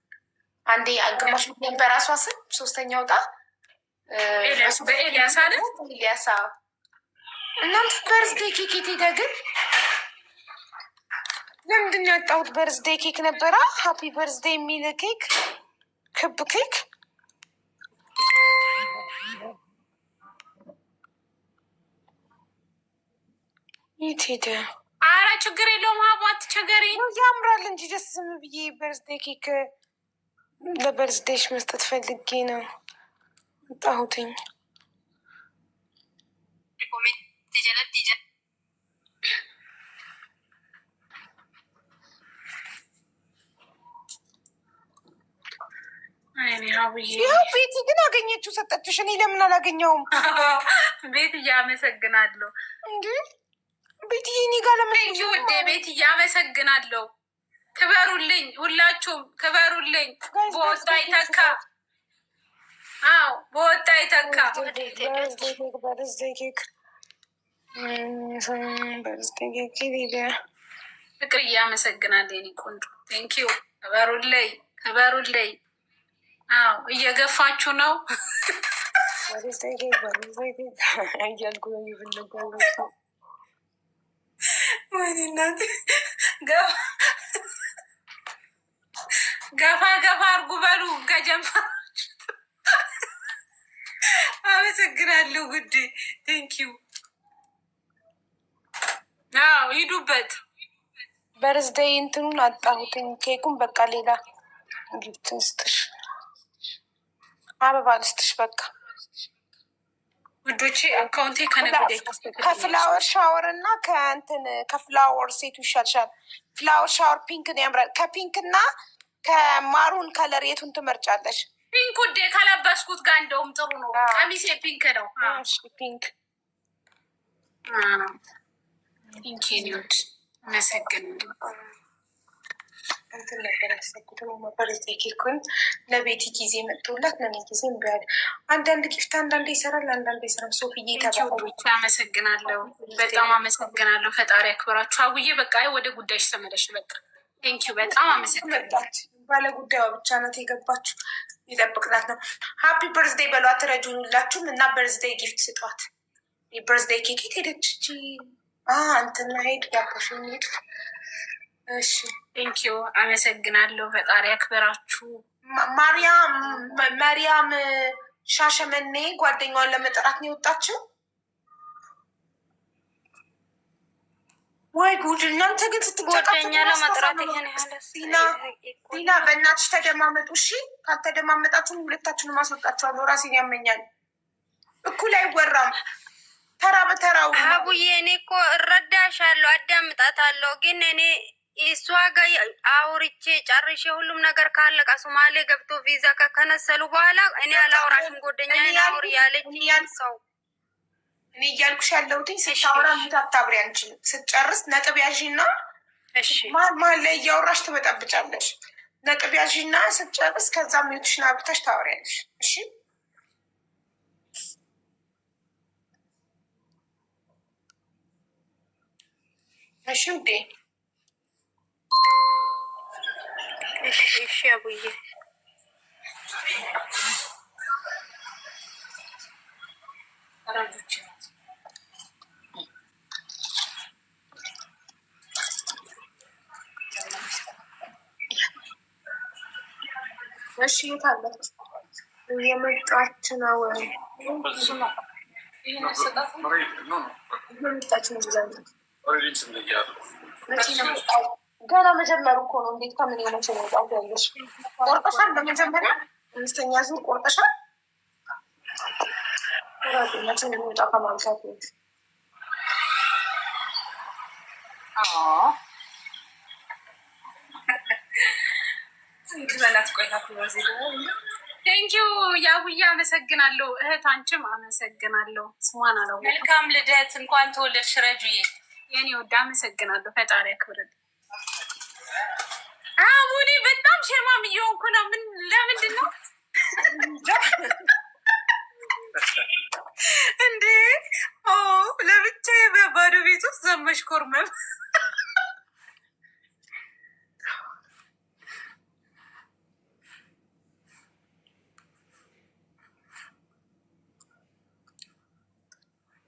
Speaker 2: አንዴ ግማሽ ሚሊዮን በራሷ ስም፣ ሶስተኛው ዕጣ
Speaker 7: በኤልያስ አይደል?
Speaker 2: ኤልያስ። እናንተ በርዝዴ ኬክ የት ሄደ ግን? ለምንድን ነው ያጣሁት? በርዝዴ ኬክ ነበረ፣ ሀፒ በርዝዴ የሚል ኬክ፣ ክብ ኬክ። የት ሄደ?
Speaker 7: አረ ችግር የለውም አባት ቸገሪ
Speaker 2: ያምራል እንጂ ደስ ዝም ብዬ በርዝዴ ኬክ ለበርዝዴሽ መስጠት ፈልጌ ነው ጣሁትኝ። ይኸው ቤቲ ግን አገኘችው፣ ሰጠችሽ። እኔ ለምን አላገኘውም?
Speaker 7: ቤት እያመሰግናለሁ።
Speaker 2: እንዲ ቤት እኔ ጋር ለምን
Speaker 7: ውዴ? ቤት እያመሰግናለሁ። ክበሩልኝ፣ ሁላችሁም ክበሩልኝ። በወጣ ይተካ። አዎ በወጣ ይተካ። ፍቅር እያመሰግናለሁ የኔ ቆንጆ። ቴንኪዩ። ክበሩልኝ፣ ክበሩልኝ። አዎ እየገፋችሁ ነው። ገፋ ገፋ አርጉ በሉ ከጀመራችሁ። አመሰግናለሁ ጉዴ። ቴንኪዩ። አዎ ሂዱበት።
Speaker 2: በርዝዴይ እንትኑን አጣሁትኝ ኬኩን። በቃ ሌላ ጊፍት ልስጥሽ፣ አበባ ልስጥሽ። በቃ
Speaker 7: ውዶቼ አካውንቴ ከነገደ
Speaker 2: ከፍላወር ሻወር እና ከእንትን ከፍላወር ሴቱ ይሻልሻል። ፍላወር ሻወር ፒንክ ነው ያምራል። ከፒንክ እና ከማሩን ከለር የቱን ትመርጫለሽ?
Speaker 7: ፒንክ ውዴ፣ ከለበስኩት ጋር እንደውም ጥሩ ነው። ቀሚሴ ፒንክ ነው።
Speaker 2: ፒንክ
Speaker 7: ፒንክ ኒውድ። አመሰግናለሁ።
Speaker 2: እንትን ነበር ያሰብኩት በርዝዴይ ኬኩን ለቤቲ ጊዜ መጥቶላት ለኔ ጊዜ እምቢያለ። አንዳንድ ጊፍት አንዳንዴ ይሰራል፣ አንዳንዴ ይሰራል። ሶፍዬ
Speaker 7: ተባለች። አመሰግናለሁ፣ በጣም አመሰግናለሁ። ፈጣሪ ያክብራችሁ። አውዬ በቃ ወደ ጉዳይሽ ተመለሽ። በቃ ቴንኪዩ፣ በጣም አመሰግናለሁ።
Speaker 2: ባለ ጉዳዩ ብቻ ናት የገባችሁ፣ ይጠብቅላት ነው። ሀፒ በርዝዴይ በሏት፣ ረጁላችሁም እና በርዝዴይ ጊፍት ስጧት። የበርዝዴይ ኬክ ሄደች እንትና ሄድ ያቦሽ ሄድ። እሺ
Speaker 7: ቴንኪዩ፣ አመሰግናለሁ። ፈጣሪ ያክብራችሁ።
Speaker 2: ማርያም ሻሸመኔ ጓደኛዋን ለመጠራት ነው የወጣችው። ወይ ጉድ! እናንተ ግን ስትጫጫና በእናትሽ ተደማመጡ። እሺ ካልተደማመጣችሁም ሁለታችሁን ማስወጣችኋለሁ። ራሴን ያመኛል። እኩል አይወራም። ተራ በተራው
Speaker 5: አቡዬ እኔ እኮ እረዳሻለሁ፣ አዳምጣታለሁ። ግን እኔ እሷ ጋር አውርቼ ጨርሼ ሁሉም ነገር ካለቀ ሶማሌ ገብቶ ቪዛ ከከነሰሉ በኋላ እኔ አላውራሽም ጎደኛ አውሪ ያለች ሰው
Speaker 2: እኔ እያልኩሽ ያለሁትኝ ስታወራ ምታታብሪ አንችልም። ስትጨርስ ነጥብ ያዥና መሀል ላይ እያወራሽ ትበጠብጫለሽ። ነጥብ ያዥና ስትጨርስ ከዛ ሚዩትሽን አብርተሽ ታወሪያለሽ። እሺ እሺ ውዴ።
Speaker 5: እሺ አቡዬ
Speaker 2: እሺ የት አለች? እየመጣች ነው። ገና መጀመሩ እኮ ነው። እንዴት ከምን የመቼ መውጣት ያለሽ? ቆርጠሻል? በመጀመሪያ 5ኛ ዙር ቆርጠሻል? መቼ የሚወጣ ከማምሳት
Speaker 4: በላት ቆይታ ቴንኪው ያቡዬ አመሰግናለሁ። እህት አንቺም አመሰግናለሁ። ስሟን አለው። መልካም ልደት፣ እንኳን ተወለድሽ ረጁዬ የኔ ወዳ አመሰግናለሁ። ፈጣሪ ያክብርልኝ። አቡኒ በጣም ሸማም እየሆንኩ ነው። ምን ለምንድን ነው እንዴ? ለብቻዬ በባዶ ቤት ውስጥ ዘመሽ ኮርመም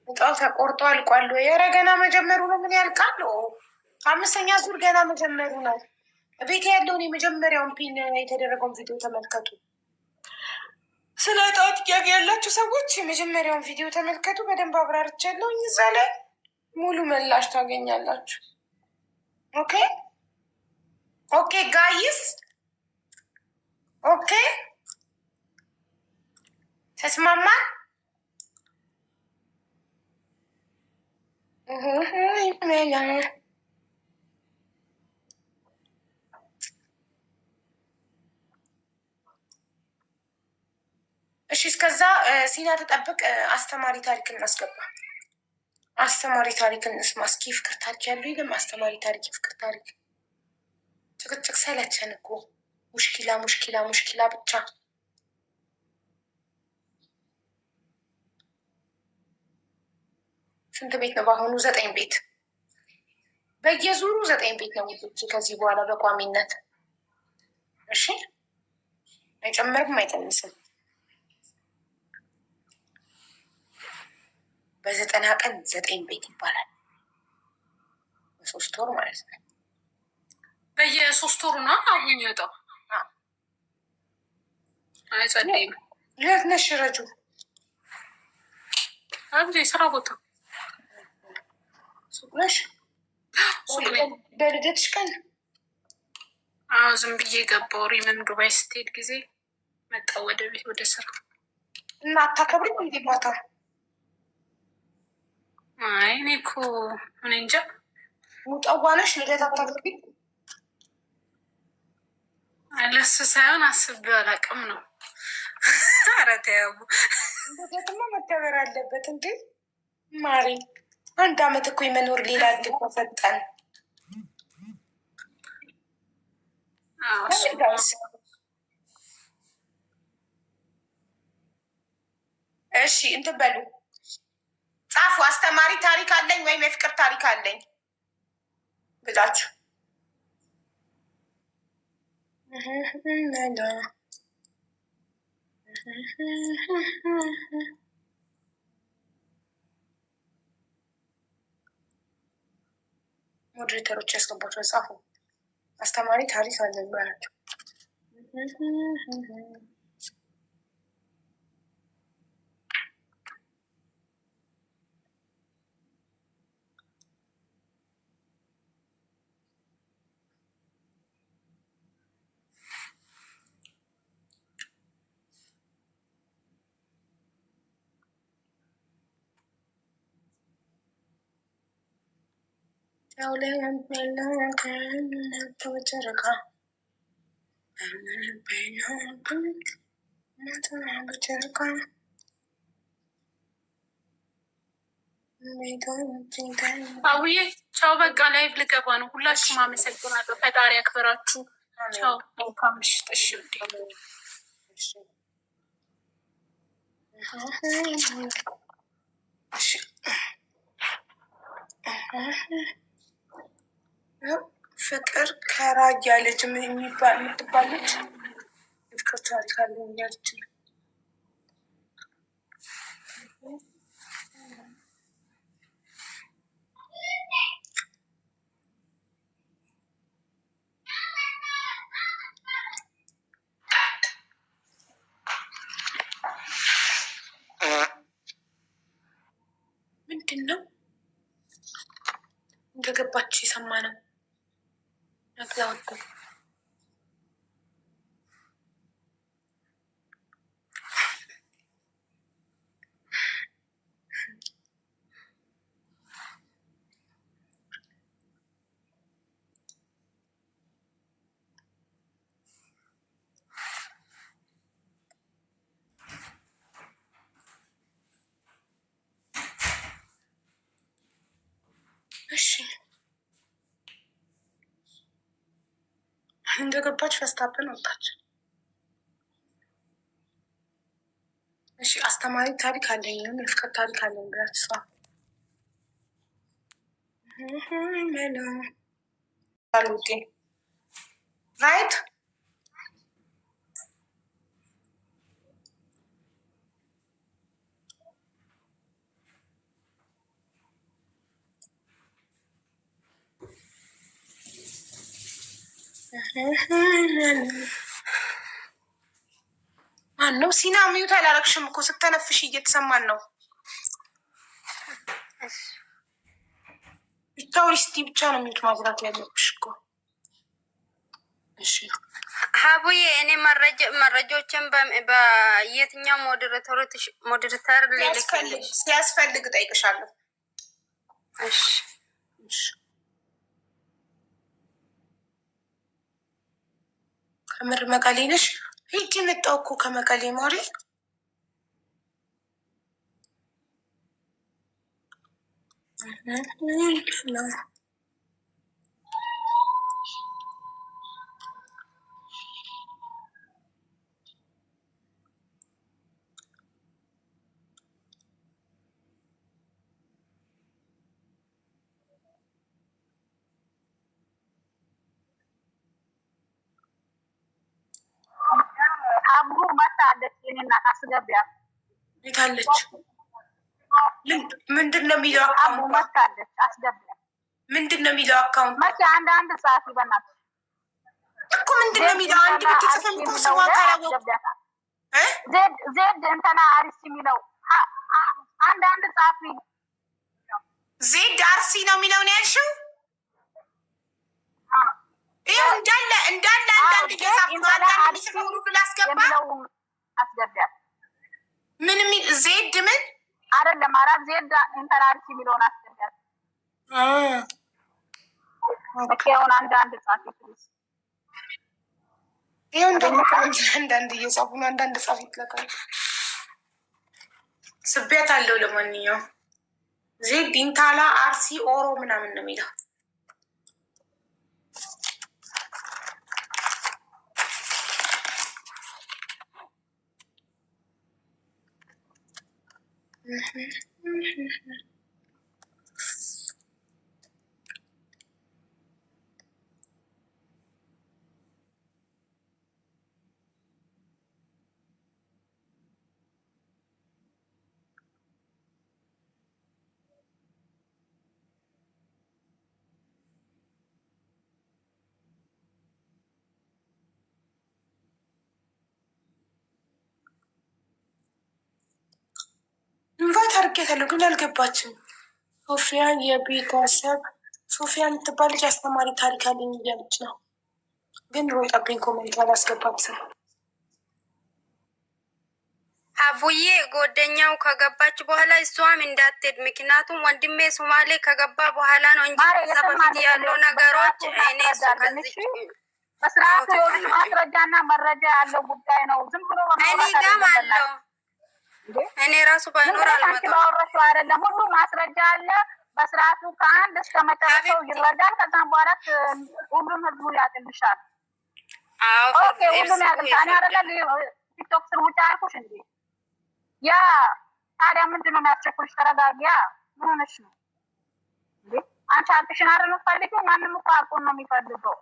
Speaker 2: ጣው ተቆርጦ አልቋል ወይ? ኧረ ገና መጀመሩ ነው። ምን ያልቃል? 5ኛ ዙር ገና መጀመሩ ነው። ቤት ያለውን የመጀመሪያውን ፒን የተደረገውን ቪዲዮ ተመልከቱ። ስለ ጣው ጥያቄ ያላችሁ ሰዎች የመጀመሪያውን ቪዲዮ ተመልከቱ። በደንብ አብራርቻለሁ። እዛ ላይ ሙሉ ምላሽ ታገኛላችሁ። ኦኬ ኦኬ ጋይስ ኦኬ፣ ተስማማ? እሺ እስከዛ ሲና ተጠብቅ። አስተማሪ ታሪክ እናስገባ። አስተማሪ ታሪክ እንስማ እስኪ። ፍቅር ታሪክ ያለው ይልም አስተማሪ ታሪክ፣ ፍቅር ታሪክ። ጭቅጭቅ ሰለቸን እኮ። ሙሽኪላ ሙሽኪላ ሙሽኪላ ብቻ። ስንት ቤት ነው በአሁኑ? 9 ቤት። በየዙሩ 9 ቤት ነው ውዶች፣ ከዚህ በኋላ በቋሚነት። እሺ አይጨምርም አይቀንስም። በ90 ቀን 9 ቤት ይባላል። በ3 ወር ማለት ነው።
Speaker 4: በየ3 ወሩ ነው አሁን ይወጣው። አይጸልይም።
Speaker 2: የት ነሽ ረጁ?
Speaker 4: አንዴ ስራ ቦታ
Speaker 2: ሱቅ ነሽ? በልደትሽ ቀን?
Speaker 4: አዎ ዝም ብዬ ገባሁ። ሪምም ዱባይ ስትሄድ ጊዜ መጣሁ ወደ ቤት ወደ ስራ።
Speaker 2: እና አታከብሪም እንዴ ማታ?
Speaker 4: አይ እኔ እኮ እኔ እንጃ።
Speaker 2: ሙጠዋ ነሽ? ልደት አታከብሪም?
Speaker 4: ለሱ ሳይሆን አስቤው አላውቅም ነው። ኧረ ተይው፣
Speaker 2: ልደትማ መከበር አለበት እንዴ ማሪ። 1 አመት እኮ የመኖር ሌላ እድል ተሰጠን። እሺ እንትን በሉ ጻፉ። አስተማሪ ታሪክ አለኝ ወይም የፍቅር ታሪክ አለኝ ብላችሁ ሞዴሬተሮች ያስገባቸው ጻፉ። አስተማሪ ታሪክ አለኝ ብላችሁ
Speaker 7: አውዬ ቻው፣ በቃ ላይቭ ልገባ ነው። ሁላችሁም አመሰግናለሁ። ፈጣሪ ያክብራችሁ። ቻው፣ መልካም ምሽት። እሺ
Speaker 2: ፍቅር ከራያ ልጅ የምትባለች ፍቅር ታሪክ አለ ያለች ምንድን ነው እንደገባች የሰማ ነው ነግዛወጡ እንደገባች ፈስታብን ወጣች። እሺ አስተማሪ ታሪክ አለኝ፣ የፍቅር ታሪክ አለኝ ብላች ሷ ራይት ማነው? ሲና ሚዩት አላረግሽም እኮ ስተነፍሽ እየተሰማን ነው። ቱሪስቲ ብቻ ነው ሚዩት ማብራት ያለብሽ እኮ። እሺ
Speaker 5: ሀቡዬ እኔ መረጃዎችን በየትኛው ሞዴሬተር
Speaker 2: ሲያስፈልግ ጠይቅሻለሁ።
Speaker 5: እሺ
Speaker 2: ከምር መቀሌ ነሽ? ሂጂ መጣሁ እኮ ከመቀሌ ማሪ።
Speaker 7: አስገቢያት።
Speaker 2: የታለች? ምንድን ነው የሚለው አካውንት?
Speaker 7: መታለች፣ አስገቢያት።
Speaker 2: ምንድን ነው የሚለው አካውንት?
Speaker 7: መቼ አንድ ሰዓት ይበናል
Speaker 2: እኮ ምንድን ነው የሚለው? አንድ ብትጽፍም እኮ ስሟ ካላወቅ
Speaker 7: ዜድ እንትና አርሲ የሚለው አንድ ጻፊ።
Speaker 2: ዜድ አርሲ ነው የሚለው ነው ያልሽው? ይኸው እንዳለ አንዳንድ እየጻፍኩ ነው። አንዳንድ የሚጽፈው ሁሉ ላስገባ
Speaker 7: አስገቢያት።
Speaker 2: ምን የሚል ዜድ ምን
Speaker 7: አይደለም፣ አራት ዜድ ኢንተራንስ የሚለውን አስገቢያት። ኦኬውን አንዳንድ ጻፊ ፕሊዝ።
Speaker 2: ይኸው አንዳንድ እየጻፉ ነው። አንዳንድ ጻፊ ይለካል። ስቤት አለው። ለማንኛውም ዜድ ኢንታላ አርሲ ኦሮ ምናምን ነው የሚለው። ኢንቫይት አድርጌታለሁ ግን አልገባችም። ሶፊያ የቤተሰብ ሶፊያ የምትባል ልጅ አስተማሪ ታሪክ አለኝ እያለች ነው፣ ግን ሮጣብኝ ኮሜንት አላስገባትም።
Speaker 5: ሀቡዬ ጓደኛው ከገባች በኋላ እሷም እንዳትሄድ። ምክንያቱም ወንድሜ ሶማሌ ከገባ በኋላ ነው እንጂ ከዛ በፊት ያለው ነገሮች እኔ
Speaker 7: በስርዓት ማስረጃና መረጃ ያለው ጉዳይ ነው። ዝም ብሎ
Speaker 5: እኔ ጋም አለው። እኔ ራሱ ባይኖር
Speaker 7: አልመጣም። አይደለም ሁሉ ማስረጃ አለ። በስርዓቱ ከአንድ እስከ መጨረሻው ይረዳል። ከዛም በኋላ ሁሉም ህዝቡ ያቅልሻል። ኦኬ ሁሉም ያቅልሻል። አይደለ ቲክቶክ ስር ውጭ አልኩሽ እንዴ? ያ ታዲያ ምንድን ነው የሚያስቸኩልሽ? ተረጋጊያ። ምን ሆነሽ ነው እንዴ? አንቺ አልቅሽን አይደል የምትፈልጊው? ማንም እኮ አልቆን ነው የሚፈልገው።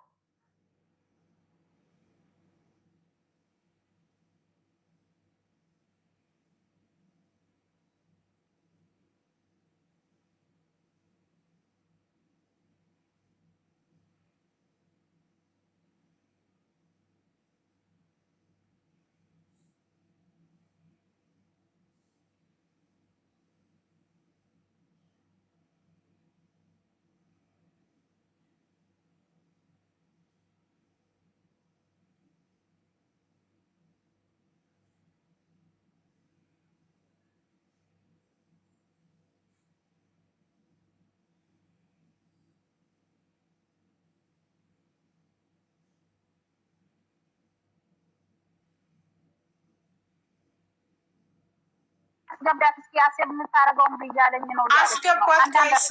Speaker 7: አስገባት እስኪ አስብ የምታደርገውን ብያለኝ ነው።
Speaker 2: አስገባት ጋይስ።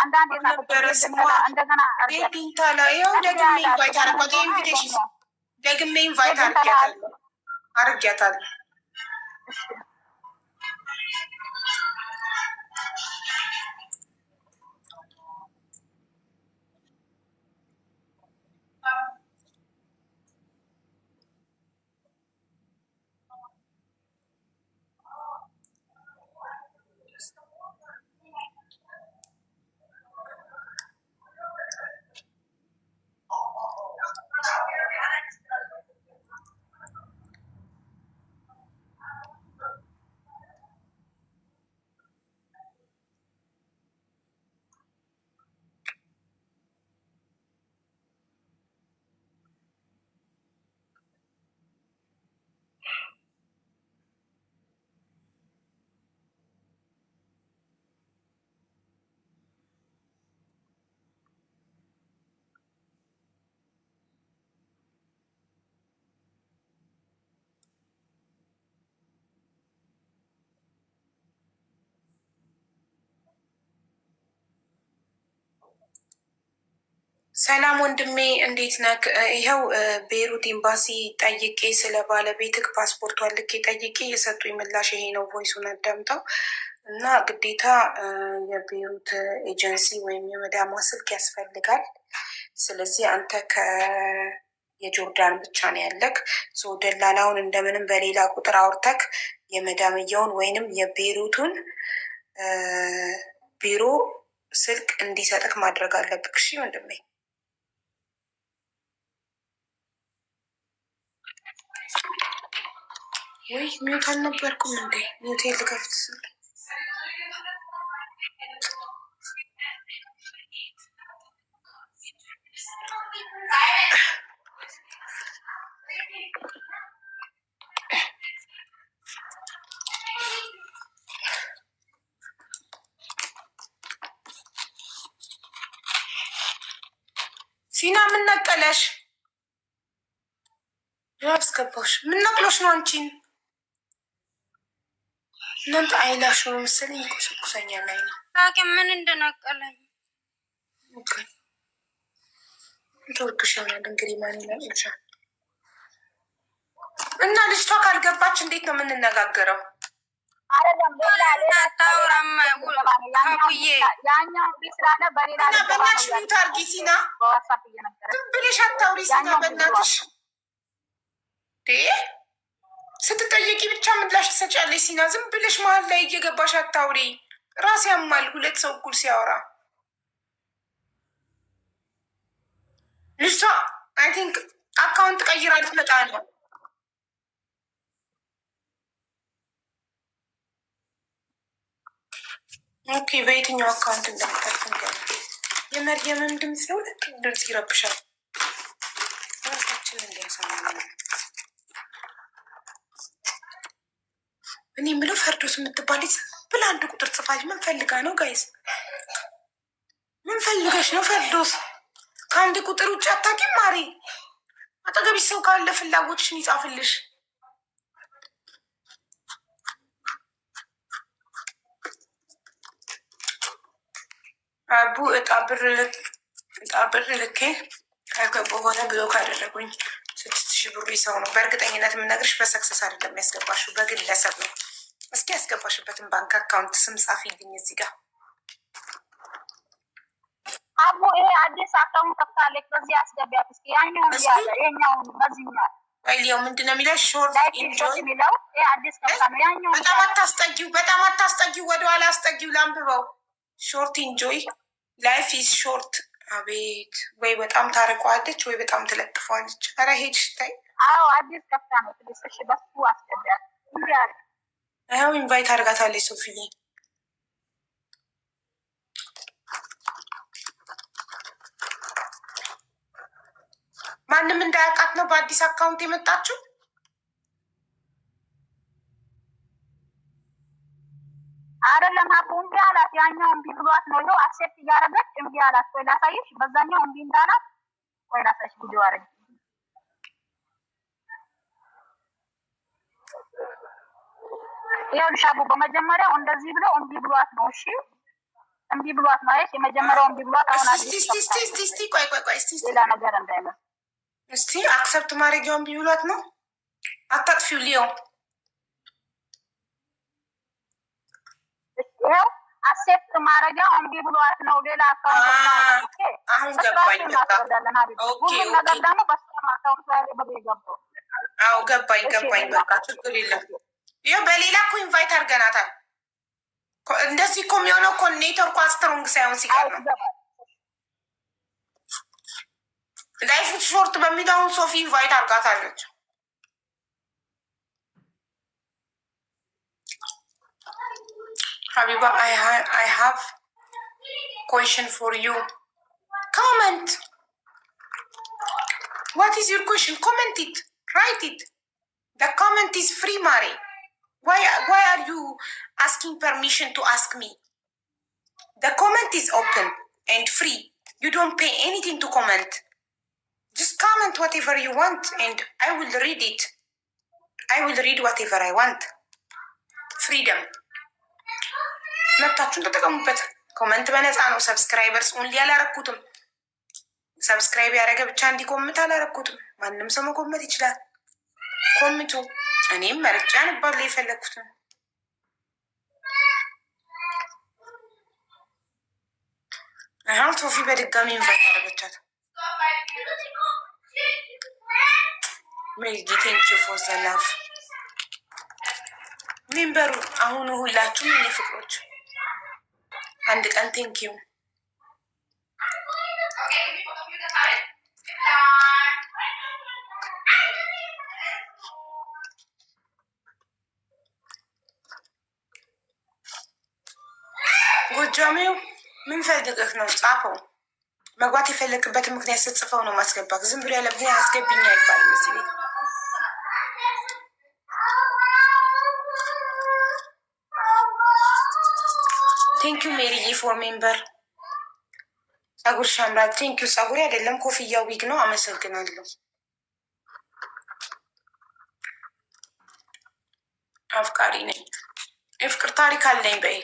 Speaker 7: አንዳንድ እንደገና
Speaker 2: ዴዲንታ ላይ ያው ደግሜ ኢንቫይት አረጋት። ኢንቪቴሽን ደግሜ ኢንቫይት አርጊያታለሁ። ሰላም ወንድሜ እንዴት ነህ? ይኸው ቤይሩት ኤምባሲ ጠይቄ ስለ ባለቤትህ ፓስፖርቷን ልኬ ጠይቄ የሰጡኝ ምላሽ ይሄ ነው። ቮይሱን አዳምጠው እና ግዴታ የቤይሩት ኤጀንሲ ወይም የመዳሟ ስልክ ያስፈልጋል። ስለዚህ አንተ የጆርዳን ብቻ ነው ያለክ። ደላላውን እንደምንም በሌላ ቁጥር አውርተክ የመዳምየውን ወይንም የቤይሩቱን ቢሮ ስልክ እንዲሰጥክ ማድረግ አለብክ። እሺ ወንድሜ። ወይ ሚውት አልነበርኩም እንዴ? ሚውት ልከፍት ስል ሲና ምን ነቀለሽ? ያስገባሽ ምን ነቅሎሽ ነው አንቺን? እናንተ አይላሽ ነው መሰለኝ ይቆሰቁሰኛል። ላይ ነው
Speaker 5: ታውቂ ምን እንደነቀለኝ
Speaker 2: ተወርክሽ ይሆናል እንግዲህ ማን ይነቅልሻል? እና ልጅቷ ካልገባች እንዴት ነው የምንነጋገረው?
Speaker 7: አይደለም
Speaker 5: አታውራም አቡዬ
Speaker 7: ያኛው ስላለ በሌላ
Speaker 2: በናትሽ ሚውት አድርጊ ሲና። ዝም ብለሽ አታውሪ ሲና በእናትሽ። ስትጠየቂ ብቻ ምላሽ ትሰጫለሽ ሲና። ዝም ብለሽ መሀል ላይ እየገባሽ አታውሪ። ራስ ያማል ሁለት ሰው እኩል ሲያወራ። ልጅቷ አይ ቲንክ አካውንት ቀይራ ልትመጣ ነው። ኦኬ በየትኛው አካውንት እንደምታልፍን ገና የመርየምም ድምፅ የሁለት ድምፅ ይረብሻል። ራሳችን እንዲያሰማ እኔ የምለው ፈርዶስ የምትባል ብላ አንድ ቁጥር ጽፋች ምን ፈልጋ ነው ጋይስ? ምን ፈልገሽ ነው ፈርዶስ? ከአንድ ቁጥር ውጭ አታውቂም ማሪ? አጠገብሽ ሰው ካለ ፍላጎትሽን ይጻፍልሽ። አቡ እጣ ብር ልኬ ከገባ በኋላ ብሎ ካደረጉኝ 6,000 ብሩ ይሰው ነው። በእርግጠኝነት የምነግርሽ በሰክሰስ አይደለም ያስገባሽው፣ በግለሰብ ነው። እስኪ ያስገባሽበትን ባንክ አካውንት ስም ጻፊልኝ እዚህ ጋር።
Speaker 7: አቡ ይሄ አዲስ አካውንት ከፍታለች፣ በዚህ አስገቢያት እስኪ። ያኛውን ያለ ይሄኛውን በዚህኛው
Speaker 2: ወይሊው ምንድነው የሚለው? ሾርት ኢንጆይ
Speaker 7: የሚለው ይሄ አዲስ ከፍታ ነው። ያኛውን
Speaker 2: በጣም አታስጠጊው፣ ወደኋላ አስጠጊው፣ ላንብበው። ሾርት ኢንጆይ ላይፍ ኢዝ ሾርት። አቤት ወይ በጣም ታርቀዋለች ወይ በጣም ትለጥፈዋለች። ኧረ ሄድሽ ታይ።
Speaker 7: አዎ አዲስ ከፍታ ነው። እሺ በሱ አስገቢያት።
Speaker 2: ይኸው ኢንቫይት አድርጋታለች ሶፊዬ። ማንም እንዳያውቃት ነው በአዲስ አካውንት የመጣችው።
Speaker 7: አይደለም አቡ እምቢ አላት። ያኛው እምቢ ብሏት ነው። ይኸው አክሴፕት እያደረገች እምቢ አላት። ቆይ ላሳይሽ። በዛኛው እምቢ እንዳላት ቆይ ላሳይሽ። ቪዲዮ አረግ ይኸውልሽ አቡ በመጀመሪያው እንደዚህ ብለው እምቢ ብሏት ነው። እሺ እምቢ ብሏት ነው። አይሽ የመጀመሪያው እምቢ ብሏት አሁን
Speaker 2: እስቲ ቆይ እስቲ
Speaker 7: ሌላ ነገር እንዳይመስል
Speaker 2: እስቲ አክሰፕት ማድረጊያው እምቢ ብሏት ነው። አታጥፊው ሊዮ
Speaker 7: ይኸው አክሴፕት ማድረጊያ እምቢ ብሏት ነው። ሌላ አካውንት
Speaker 2: አሁን ገባኝ። ኦኬ
Speaker 7: ነገር ደግሞ በስማ አካውንት ላይ በገባው
Speaker 2: አዎ ገባኝ። በቃ ችግር የለም። ይኸው በሌላ እኮ ኢንቫይት አድርገናታል። እንደዚህ እኮ የሚሆነው እኮ ኔትወርኩ ስትሮንግ ሳይሆን ሲቀር ነው። ላይፍ ሾርት በሚለው አሁን ሶፊ ኢንቫይት አድርጋታለች። ሀቢባ I have question for you. Comment. What is your question? Comment it. Write it. The comment is free, Mari. Why are you asking permission to ask me? The comment is open and free. You don't pay anything to comment. Just comment whatever you want and I will read it. I will read whatever I want. Freedom. መብታችሁን ተጠቀሙበት። ኮመንት በነፃ ነው። ሰብስክራይበርስ ኦንሊ አላረኩትም። ሰብስክራይብ ያደረገ ብቻ እንዲኮምት አላረኩትም። ማንም ሰው መኮመት ይችላል። ኮምቱ። እኔም መርጫ ነበር የፈለግኩትን። አሁን ሶፊ በድጋሚ ኢንቫይት አደረገቻት። ሜልጊ ቴንክ ዩ ፎር ዘ ላቭ ሜምበሩ። አሁኑ ሁላችሁም እኔ ፍቅሮች አንድ ቀን ቴንክ ዩ ጎጃሜው ምን ፈልገህ ነው? ጻፈው። መግባት የፈለግበትን ምክንያት ስትጽፈው ነው ማስገባት። ዝም ብሎ ያለ ምክንያት አስገብኛ አይባልም እዚህ ቤት። ቴንክ ዩ ሜሪዬ ፎር ሜምበር። ጸጉር ሻምራት። ቴንክ ዩ። ጸጉሬ አይደለም ኮፍያ ዊግ ነው። አመሰግናለሁ። አፍቃሪ ነኝ። የፍቅር ታሪክ አለኝ በይ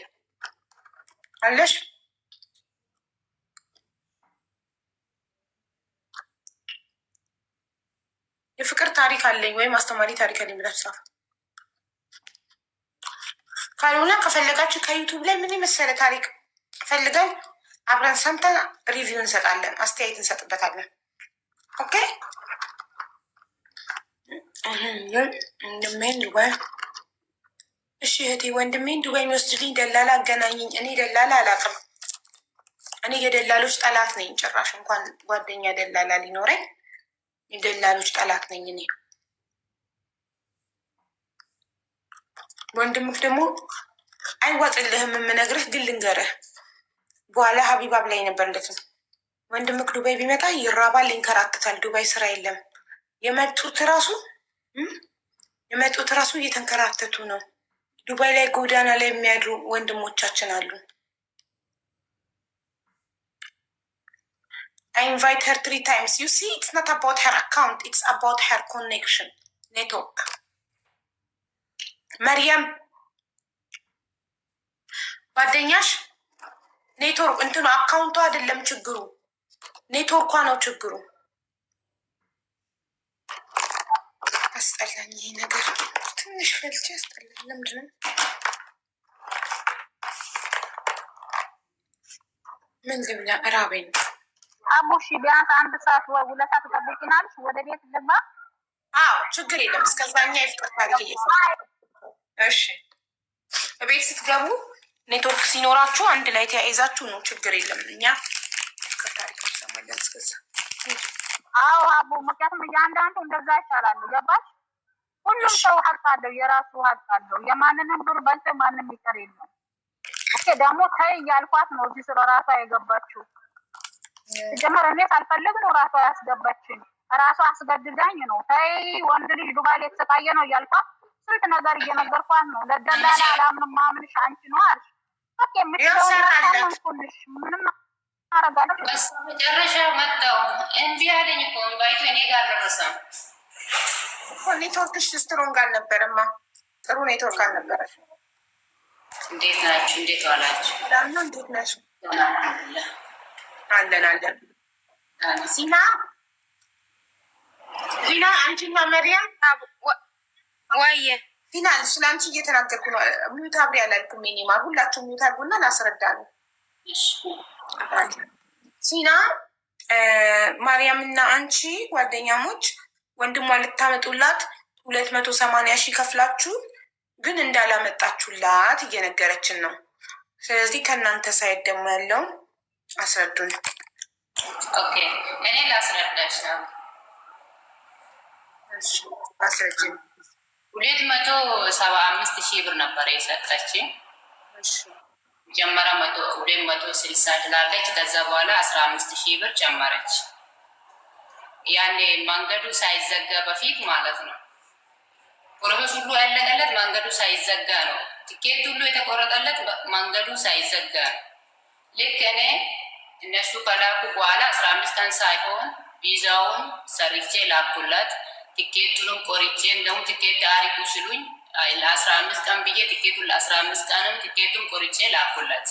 Speaker 2: አለሽ። የፍቅር ታሪክ አለኝ ወይም አስተማሪ ታሪክ አለኝ ብላችሁ ጻፉ። ካልሆነ ከፈለጋችሁ ከዩቱብ ላይ ምን የመሰለ ታሪክ ፈልገን አብረን ሰምተን ሪቪው እንሰጣለን፣ አስተያየት እንሰጥበታለን። ኦኬ ወንድሜን ዱባይ። እሺ እህቴ ወንድሜን ዱባይ የሚወስድልኝ ደላላ አገናኝኝ። እኔ ደላላ አላውቅም። እኔ የደላሎች ጠላት ነኝ። ጭራሽ እንኳን ጓደኛ ደላላ ሊኖረኝ የደላሎች ጠላት ነኝ እኔ። ወንድምክ ደግሞ አይዋጥልህም። የምነግርህ ግን ልንገርህ፣ በኋላ ሀቢባብ ላይ ነበር እንደት ነው። ወንድምክ ዱባይ ቢመጣ ይራባል፣ ይንከራተታል። ዱባይ ስራ የለም። የመጡት ራሱ እየተንከራተቱ ነው። ዱባይ ላይ ጎዳና ላይ የሚያድሩ ወንድሞቻችን አሉ። I invite her 3 times. You see, it's not about her account. It's about her connection network. መርያም ጓደኛሽ ኔትወርክ እንትኑ አካውንቱ አይደለም ችግሩ፣ ኔትወርኳ ነው ችግሩ። አስጠላኝ ይሄ ነገር ትንሽ ፈልቼ አስጠላኝ። ለምንድን ነው ምን ልብላ? እራበኝ።
Speaker 7: አቡሺ ቢያንስ 1 ሰዓት ወይ 2 ሰዓት ትጠብቂናለሽ? ወደ ቤት ልግባ?
Speaker 2: አዎ ችግር የለም። እስከዛኛ ይፍጠር ታሪክ እየሰራ እሺ። ቤት ስትገቡ ኔትወርክ ሲኖራችሁ አንድ ላይ ተያይዛችሁ ነው፣ ችግር የለም። እኛ ታሪክ እንሰማለን እስከዛ።
Speaker 7: አዎ አቡ፣ ምክንያቱም እያንዳንዱ እንደዛ ይሻላል። ገባሽ? ሁሉም ሰው ሀቅ አለው፣ የራሱ ሀቅ አለው። የማንንም ብር በልቶ ማንም ይቀር የለም። ኦኬ ደግሞ ተይ እያልኳት ነው እዚህ ስለ ራሷ የገባችው። ጀመረ እኔ ሳልፈልግ ነው ራሷ ያስገባችኝ። ራሷ አስገድዳኝ ነው። ተይ ወንድ ልጅ ዱባይ ላይ የተሰቃየ ነው እያልኳት ስንት ነገር እየነገርኳት ነው። ለደላላ አላምንም ማምንሽ አንቺ ነው አልሽ። ኦኬ ምትለውልሽ ምንም አረጋለሁ።
Speaker 3: መጨረሻ መጣው እንቢ ያለኝ እኮ ባይቶ እኔ ጋር ደረሰም።
Speaker 2: ኔትወርክሽ ስትሮንግ አልነበረማ፣ ጥሩ ኔትወርክ አልነበረ።
Speaker 3: እንዴት ናችሁ? እንዴት ዋላችሁ?
Speaker 2: ዳና እንዴት ነሽ? አለን አለን። ዚና አንቺና መሪያም
Speaker 5: ወየ
Speaker 2: ዚና ስለ አንቺ እየተናገርኩ ነው። ሚዩት አብሪ አላልኩም። ኔማ ሁላችሁ ሚዩት አድርጉና ላስረዳ ነው። ሲና ማርያምና አንቺ ጓደኛሞች ወንድሟ ልታመጡላት 280,000 ከፍላችሁ ግን እንዳላመጣችሁላት እየነገረችን ነው። ስለዚህ ከእናንተ ሳይድ ደግሞ ያለውን አስረዱን።
Speaker 3: ኦኬ እኔ ላስረዳሽ ነው።
Speaker 2: አስረጅን።
Speaker 3: 275,000 ብር ነበረ የሰጠችኝ። ጀመረ 260 ትላለች። ከዛ በኋላ 15,000 ብር ጨመረች። ያኔ መንገዱ ሳይዘጋ በፊት ማለት ነው። ፕሮሰስ ሁሉ ያለቀለት መንገዱ ሳይዘጋ ነው። ቲኬት ሁሉ የተቆረጠለት መንገዱ ሳይዘጋ ነው። ልክ እኔ እነሱ ከላኩ በኋላ 15 ቀን ሳይሆን ቪዛውን ሰርቼ ላኩላት። ቲኬቱንም ቆርጬ እንደውም ቲኬት አሪቁ ሲሉኝ ለ15 ቀን ብዬ ቲኬቱን ለ15 ቀንም ቲኬቱን ቆርጬ ላኩላት።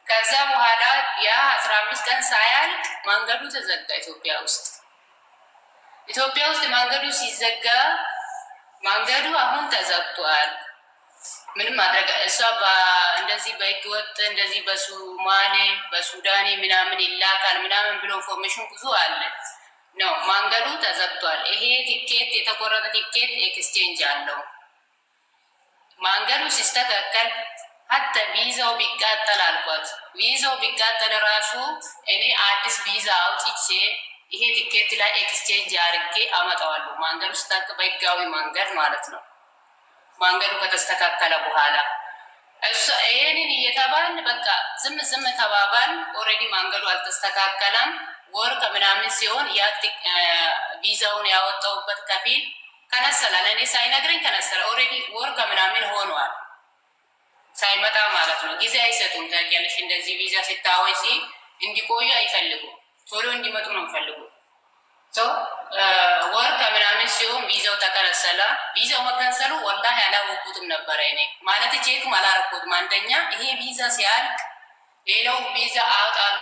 Speaker 3: ከዛ በኋላ ያ 15 ቀን ሳያልቅ መንገዱ ተዘጋ። ኢትዮጵያ ውስጥ መንገዱ ሲዘጋ መንገዱ አሁን ተዘግቷል። ምንም ማድረግ እሷ እንደዚህ በህገ ወጥ እንደዚህ በሱማሌ በሱዳኔ ምናምን ይላካል ምናምን ብሎ ኢንፎርሜሽን ብዙ አለ ነው። መንገዱ ተዘግቷል። ይሄ ቲኬት የተቆረጠ ቲኬት ኤክስቼንጅ አለው። መንገዱ ሲስተካከል ሀተ ቪዛው ቢቃጠል አልኳት። ቪዛው ቢቃጠል ራሱ እኔ አዲስ ቪዛ አውጥቼ ይሄ ቲኬት ላይ ኤክስቼንጅ አድርጌ አመጣዋለሁ። መንገዱ ስታክ በህጋዊ መንገድ ማለት ነው። መንገዱ ከተስተካከለ በኋላ ይሄንን እየተባልን በቃ ዝም ተባባል። ኦልሬዲ መንገዱ አልተስተካከለም። ወር ከምናምን ሲሆን ያ ቪዛውን ያወጣውበት ከፊል ከነሰለ ለእኔ ሳይነግረኝ ከነሰለ። ኦልሬዲ ወር ከምናምን ሆኗል ሳይመጣ ማለት ነው። ጊዜ አይሰጡም ታውቂያለሽ። እንደዚህ ቪዛ ሲታወጪ እንዲቆዩ አይፈልጉም። ቶሎ እንዲመጡ ነው የሚፈልጉ። ወር ከምናምን ሲሆን ቪዛው ተከነሰለ። ቪዛው መከንሰሉ ወላሂ ያላወቁትም ነበረ። እኔ ማለት ቼክም አላረኩትም። አንደኛ ይሄ ቪዛ ሲያልቅ ሌላው ቪዛ አውጣሉ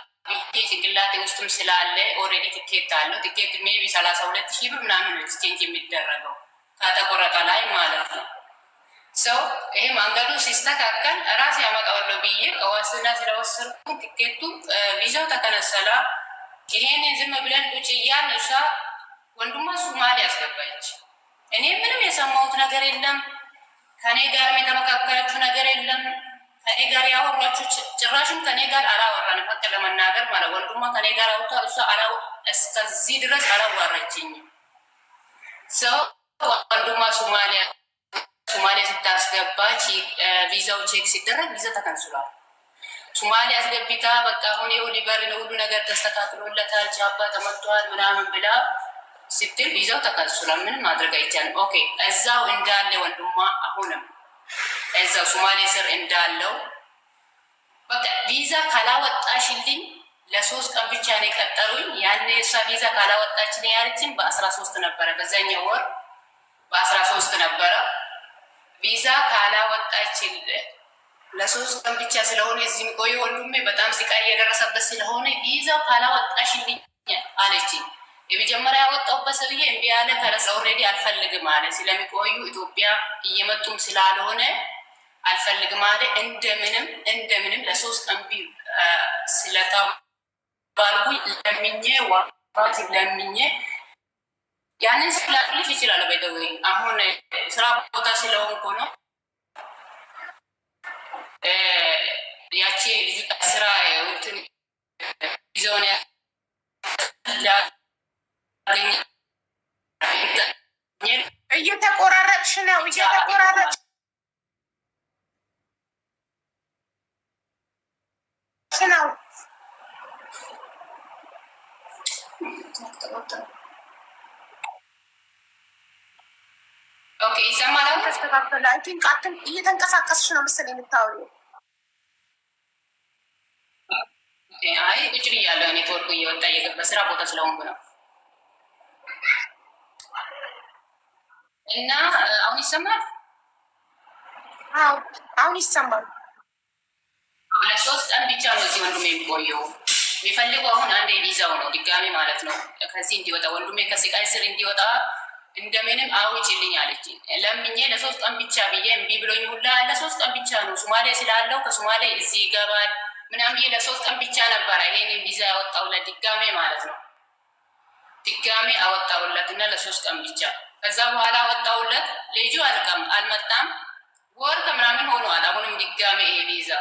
Speaker 3: ብዬ ጭንቅላቴ ውስጥም ስላለ ኦልሬዲ ቲኬት አለው። ቲኬት ሜቢ 32,000 ብር ምናምን ኤክስቼንጅ የሚደረገው ከተቆረጠ ላይ ማለት ነው። ሰው ይሄ መንገዱ ሲስተካከል ራሴ ያመጣዋለሁ ብዬ ከዋስትና ስለወሰድኩ ቲኬቱ ቪዛው ተከነሰለ። ይሄንን ዝም ብለን ቁጭ እያልን እሷ ወንድሟ ሱማሌ ያስገባች። እኔ ምንም የሰማሁት ነገር የለም። ከኔ ጋር የተመካከረችው ነገር የለም። ከኔ ጋር ያወራችሁ ጭራሽም ከኔ ጋር አላወራንም። ሀቅ ለመናገር ማለት ወንድሟ ከኔ ጋር አውጥታ እሷ እስከዚህ ድረስ አላዋራችኝም። ሰው ወንድሟ ሱማሌ ስታስገባች ቪዛው ቼክ ሲደረግ ቪዛ ተከንስሏል። ሱማሌ አስገብታ በቃ አሁን ይኸው ሊበር ሁሉ ነገር ተስተካክሎለታል፣ ቻባ ተመቷል ምናምን ብላ ስትል ቪዛው ተከንስሏል። ምንም ማድረግ አይቻልም። ኦኬ እዛው እንዳለ ወንድሟ አሁንም እዛ ሶማሌ ስር እንዳለው በቃ ቪዛ ካላወጣሽልኝ ለ3 ቀን ብቻ ነው የቀጠሩኝ። ያኔ እሷ ቪዛ ካላወጣችልኝ ያለችን በ13 ነበረ፣ በዛኛው ወር በ13 ነበረ። ቪዛ ካላወጣችል ለ3 ቀን ብቻ ስለሆነ እዚህ የሚቆየ ወንድሜ በጣም ስቃይ እየደረሰበት ስለሆነ ቪዛው ካላወጣሽልኝ አለችኝ። የመጀመሪያ ያወጣሁበት ሰውዬ እምቢ ያለ ከረሰ ኦልሬዲ አልፈልግም አለ። ስለሚቆዩ ኢትዮጵያ እየመጡም ስላልሆነ አልፈልግም አለ። እንደምንም ለ3 ቀን ስለተባልኩኝ ለምኜ ዋራት ለምኜ ያንን ስላልሽ ይችላል። በደዌ አሁን ስራ ቦታ ስለሆንኩ ነው። ያቺ ልጅ ስራ እንትን ይዘውን
Speaker 2: እየተቆራረጥሽ ነው እየተቆራረጥሽ ነው።
Speaker 3: ኦኬ ይሰማል።
Speaker 2: ተስተካከለ። አይ ቲንክ እየተንቀሳቀስሽ ነው መሰለኝ የምታወሪው።
Speaker 3: አይ ቁጭ ብያለሁ። ኔትወርኩ እየወጣ እየገባ ስራ ቦታ ስለሆንኩ ነው። እና አሁን ይሰማል?
Speaker 2: አዎ አሁን ይሰማል።
Speaker 3: ለ3 ቀን ብቻ ነው እዚህ ወንድሜ የሚቆየው። የሚፈልገው አሁን አንድ ቪዛው ነው ድጋሜ ማለት ነው ከዚህ እንዲወጣ ወንድሜ ከስቃይ ስር እንዲወጣ እንደምንም አውጪልኝ አለች። ለምኜ ለ3 ቀን ብቻ ብዬ እምቢ ብሎኝ ሁላ ለ3 ቀን ብቻ ነው ሶማሌ ስላለው ከሶማሌ እዚህ ይገባል ምናምን ለ3 ቀን ብቻ ነበረ ይሄንን ቪዛ ያወጣውለት ድጋሜ ማለት ነው። ድጋሜ አወጣውለት እና ለ3 ቀን ብቻ ከዛ በኋላ አወጣውለት። ልጁ አልመጣም። ወር ከምናምን ሆኗል። አሁንም ድጋሜ ይሄ ቪዛ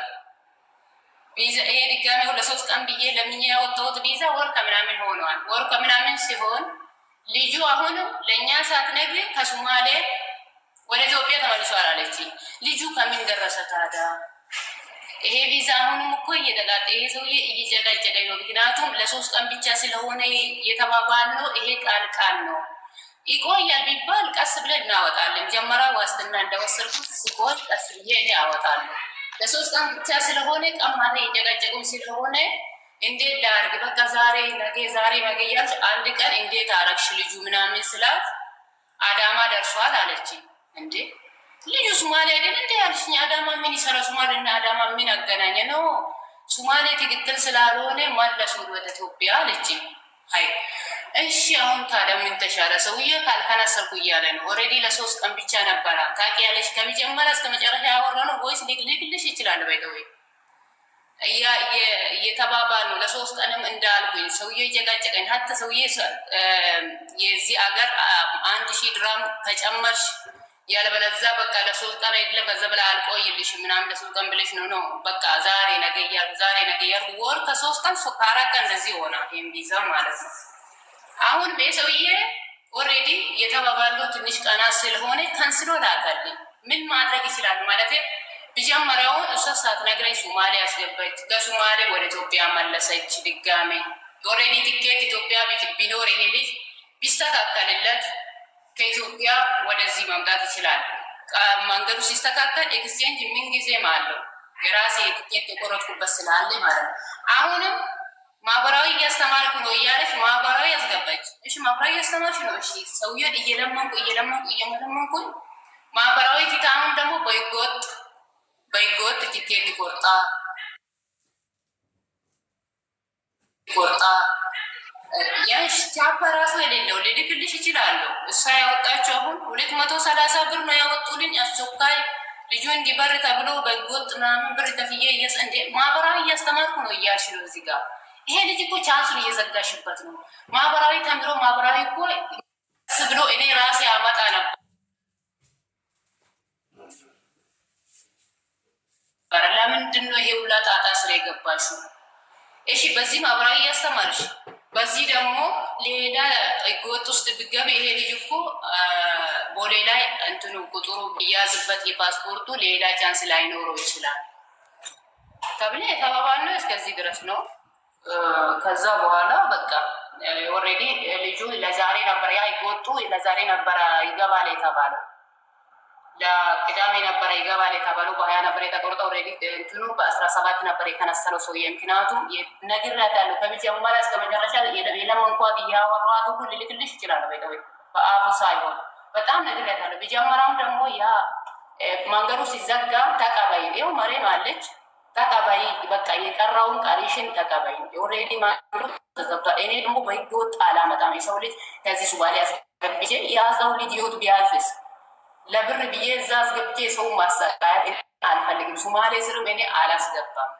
Speaker 3: ይሄ ድጋሜ ለ3 ቀን ብዬ ለምኜ ያወጣሁት ቪዛ ወር ከምናምን ሆኗል። ወር ከምናምን ሲሆን ልጁ አሁንም ለእኛ ሳትነግሪ ከሶማሌ ወደ ኢትዮጵያ ተመልሷል አለች። ልጁ ከምን ደረሰ ታዲያ? ይሄ ቪዛ አሁንም እኮ እየተጋጠ ይሄ ሰውዬ እየጨቀጨቀኝ ነው። ምክንያቱም ለ3 ቀን ብቻ ስለሆነ የተባባል ነው። ይሄ ቃል ነው። ይቆያል ቢባል ቀስ ብለን እናወጣለን። መጀመሪያ ዋስትና እንደወሰድኩት ሲቆይ ቀስ ብዬ እኔ አወጣለሁ። ለ3 ቀን ብቻ ስለሆነ ቀማታ እየጨቀጨቁኝ ስለሆነ እንዴት ላድርግ? በቃ ዛሬ ነገ እያልሽ አንድ ቀን እንዴት አረግሽ ልጁ ምናምን ስላት አዳማ ደርሷል አለች። እንዴ ልጁ ሶማሌ አይደል እንዴ ያልሽኝ? አዳማ ምን ይሰራ? ሶማሌ እና አዳማ ምን አገናኘ ነው? ሶማሌ ትክክል ስላልሆነ መለሱት ወደ ኢትዮጵያ አለች። አይ እሺ አሁን ታዲያ ምን ተሻለ? ሰውዬ ካልከነሰርኩ እያለ ነው። ኦልሬዲ ለ3 ቀን ብቻ ነበረ ታውቂያለሽ። ከመጀመሪያ እስከ መጨረሻ ያወራ ነው። ቮይስ ሊልክልሽ ይችላል። ባይተወይ እየተባባል ነው። ለ3 ቀንም እንዳልኩኝ ሰውዬ እየጨቀጨቀኝ ሀተ ሰውዬ የዚህ አገር 1000 ድራም ከጨመርሽ ያለበለዛ በቃ ለ3 ቀን አይደለም በዛ ብላ አልቆይልሽ ምናምን ለ3 ቀን ብለሽ ነው በቃ ዛሬ ነገ እያልኩ ወር ከ3 ቀን ከ4 ቀን እንደዚህ ሆና ይሄን ቪዛ ማለት ነው። አሁን ሰውዬ ኦልሬዲ የተባባለው ትንሽ ቀናት ስለሆነ ከንስሎ ላከልኝ። ምን ማድረግ ይችላል ማለት ቢጀመሪያውን እሷ ሳትነግረኝ ሶማሌ አስገባች። ከሶማሌ ወደ ኢትዮጵያ መለሰች ድጋሜ። ኦልሬዲ ትኬት ኢትዮጵያ ቢኖር ይሄ ልጅ ቢስተካከልለት ከኢትዮጵያ ወደዚህ መምጣት ይችላል። መንገዱ ሲስተካከል ኤክስቼንጅ ምን ጊዜም አለው። የራሴ ትኬት የቆረጥኩበት ስላለ ማለት ነው። አሁንም ማህበራዊ እያስተማርኩ ነው እያለች ማህበራዊ ያስገባች። እሺ ማህበራዊ እያስተማርሽ ነው። እሺ ሰውዬን እየለመንኩኝ ማህበራዊ ፊት አሁን ደግሞ በህገወጥ ቲኬት ቆርጣ ያሽ ቻፓ ራሱ የሌለው ልልክልሽ ይችላለሁ። እሷ ያወጣቸው አሁን 230 ብር ነው ያወጡልኝ። አስቸኳይ ልጁ እንዲበር ተብሎ በህገወጥ ምናምን ብር ከፍዬ እንዴ ማህበራዊ እያስተማርኩ ነው እያልሽ ነው እዚህ ጋር። ይሄ ልጅ እኮ ቻንሱን እየዘጋሽበት ነው። ማህበራዊ ተምሮ ማህበራዊ እኮ ስ ብሎ እኔ ራሴ አመጣ ነበር። ለምንድን ነው ይሄ ሁላ ጣጣ ስለ የገባሽው? እሺ በዚህ ማህበራዊ እያስተማርሽ በዚህ ደግሞ ሌላ ህገወጥ ውስጥ ብገብ ይሄ ልጅ እኮ ቦሌ ላይ እንትኑ ቁጥሩ እያዝበት የፓስፖርቱ ሌላ ቻንስ ላይኖረው ይችላል ተብለ የተባባልነው እስከዚህ ድረስ ነው። ከዛ በኋላ በቃ ኦልሬዲ ልጁ ለዛሬ ነበር ያ ህገወጡ ለዛሬ ነበር ይገባል የተባለው።
Speaker 8: ለቅዳሜ ነበረ ይገባል የተባለው በ20 ነበር የተቆርጠው። ኦልሬዲ እንትኑ በ17 ነበር የተነሰለው ሰውዬ። ምክንያቱም ነግሬያታለሁ ከመጀመሪያ እስከ መጨረሻ የለም እንኳን እያወራኋት ሁሉ ልልክልሽ ይችላል በአፉ ሳይሆን በጣም ነግሬያታለሁ። መጀመሪያውም ደግሞ ያ መንገዱ ሲዘጋ ተቀበይ፣ ይኸው መሬም አለች ተቀበይ፣ በቃ የቀረውን ቀሪሽን ተቀበይ። ኦልሬዲ መንገዱ ተዘግቷል። እኔ ደግሞ በህገ ወጥ አላመጣም። የሰው ልጅ ከዚህ ሱባሌ ያስገብቼ የያዘው ልጅ ህይወት ቢያልፍስ ለብር ብዬ እዛ አስገብቼ ሰው ማሰቃየት አልፈልግም። ሱማሌ ስርም እኔ አላስገባም።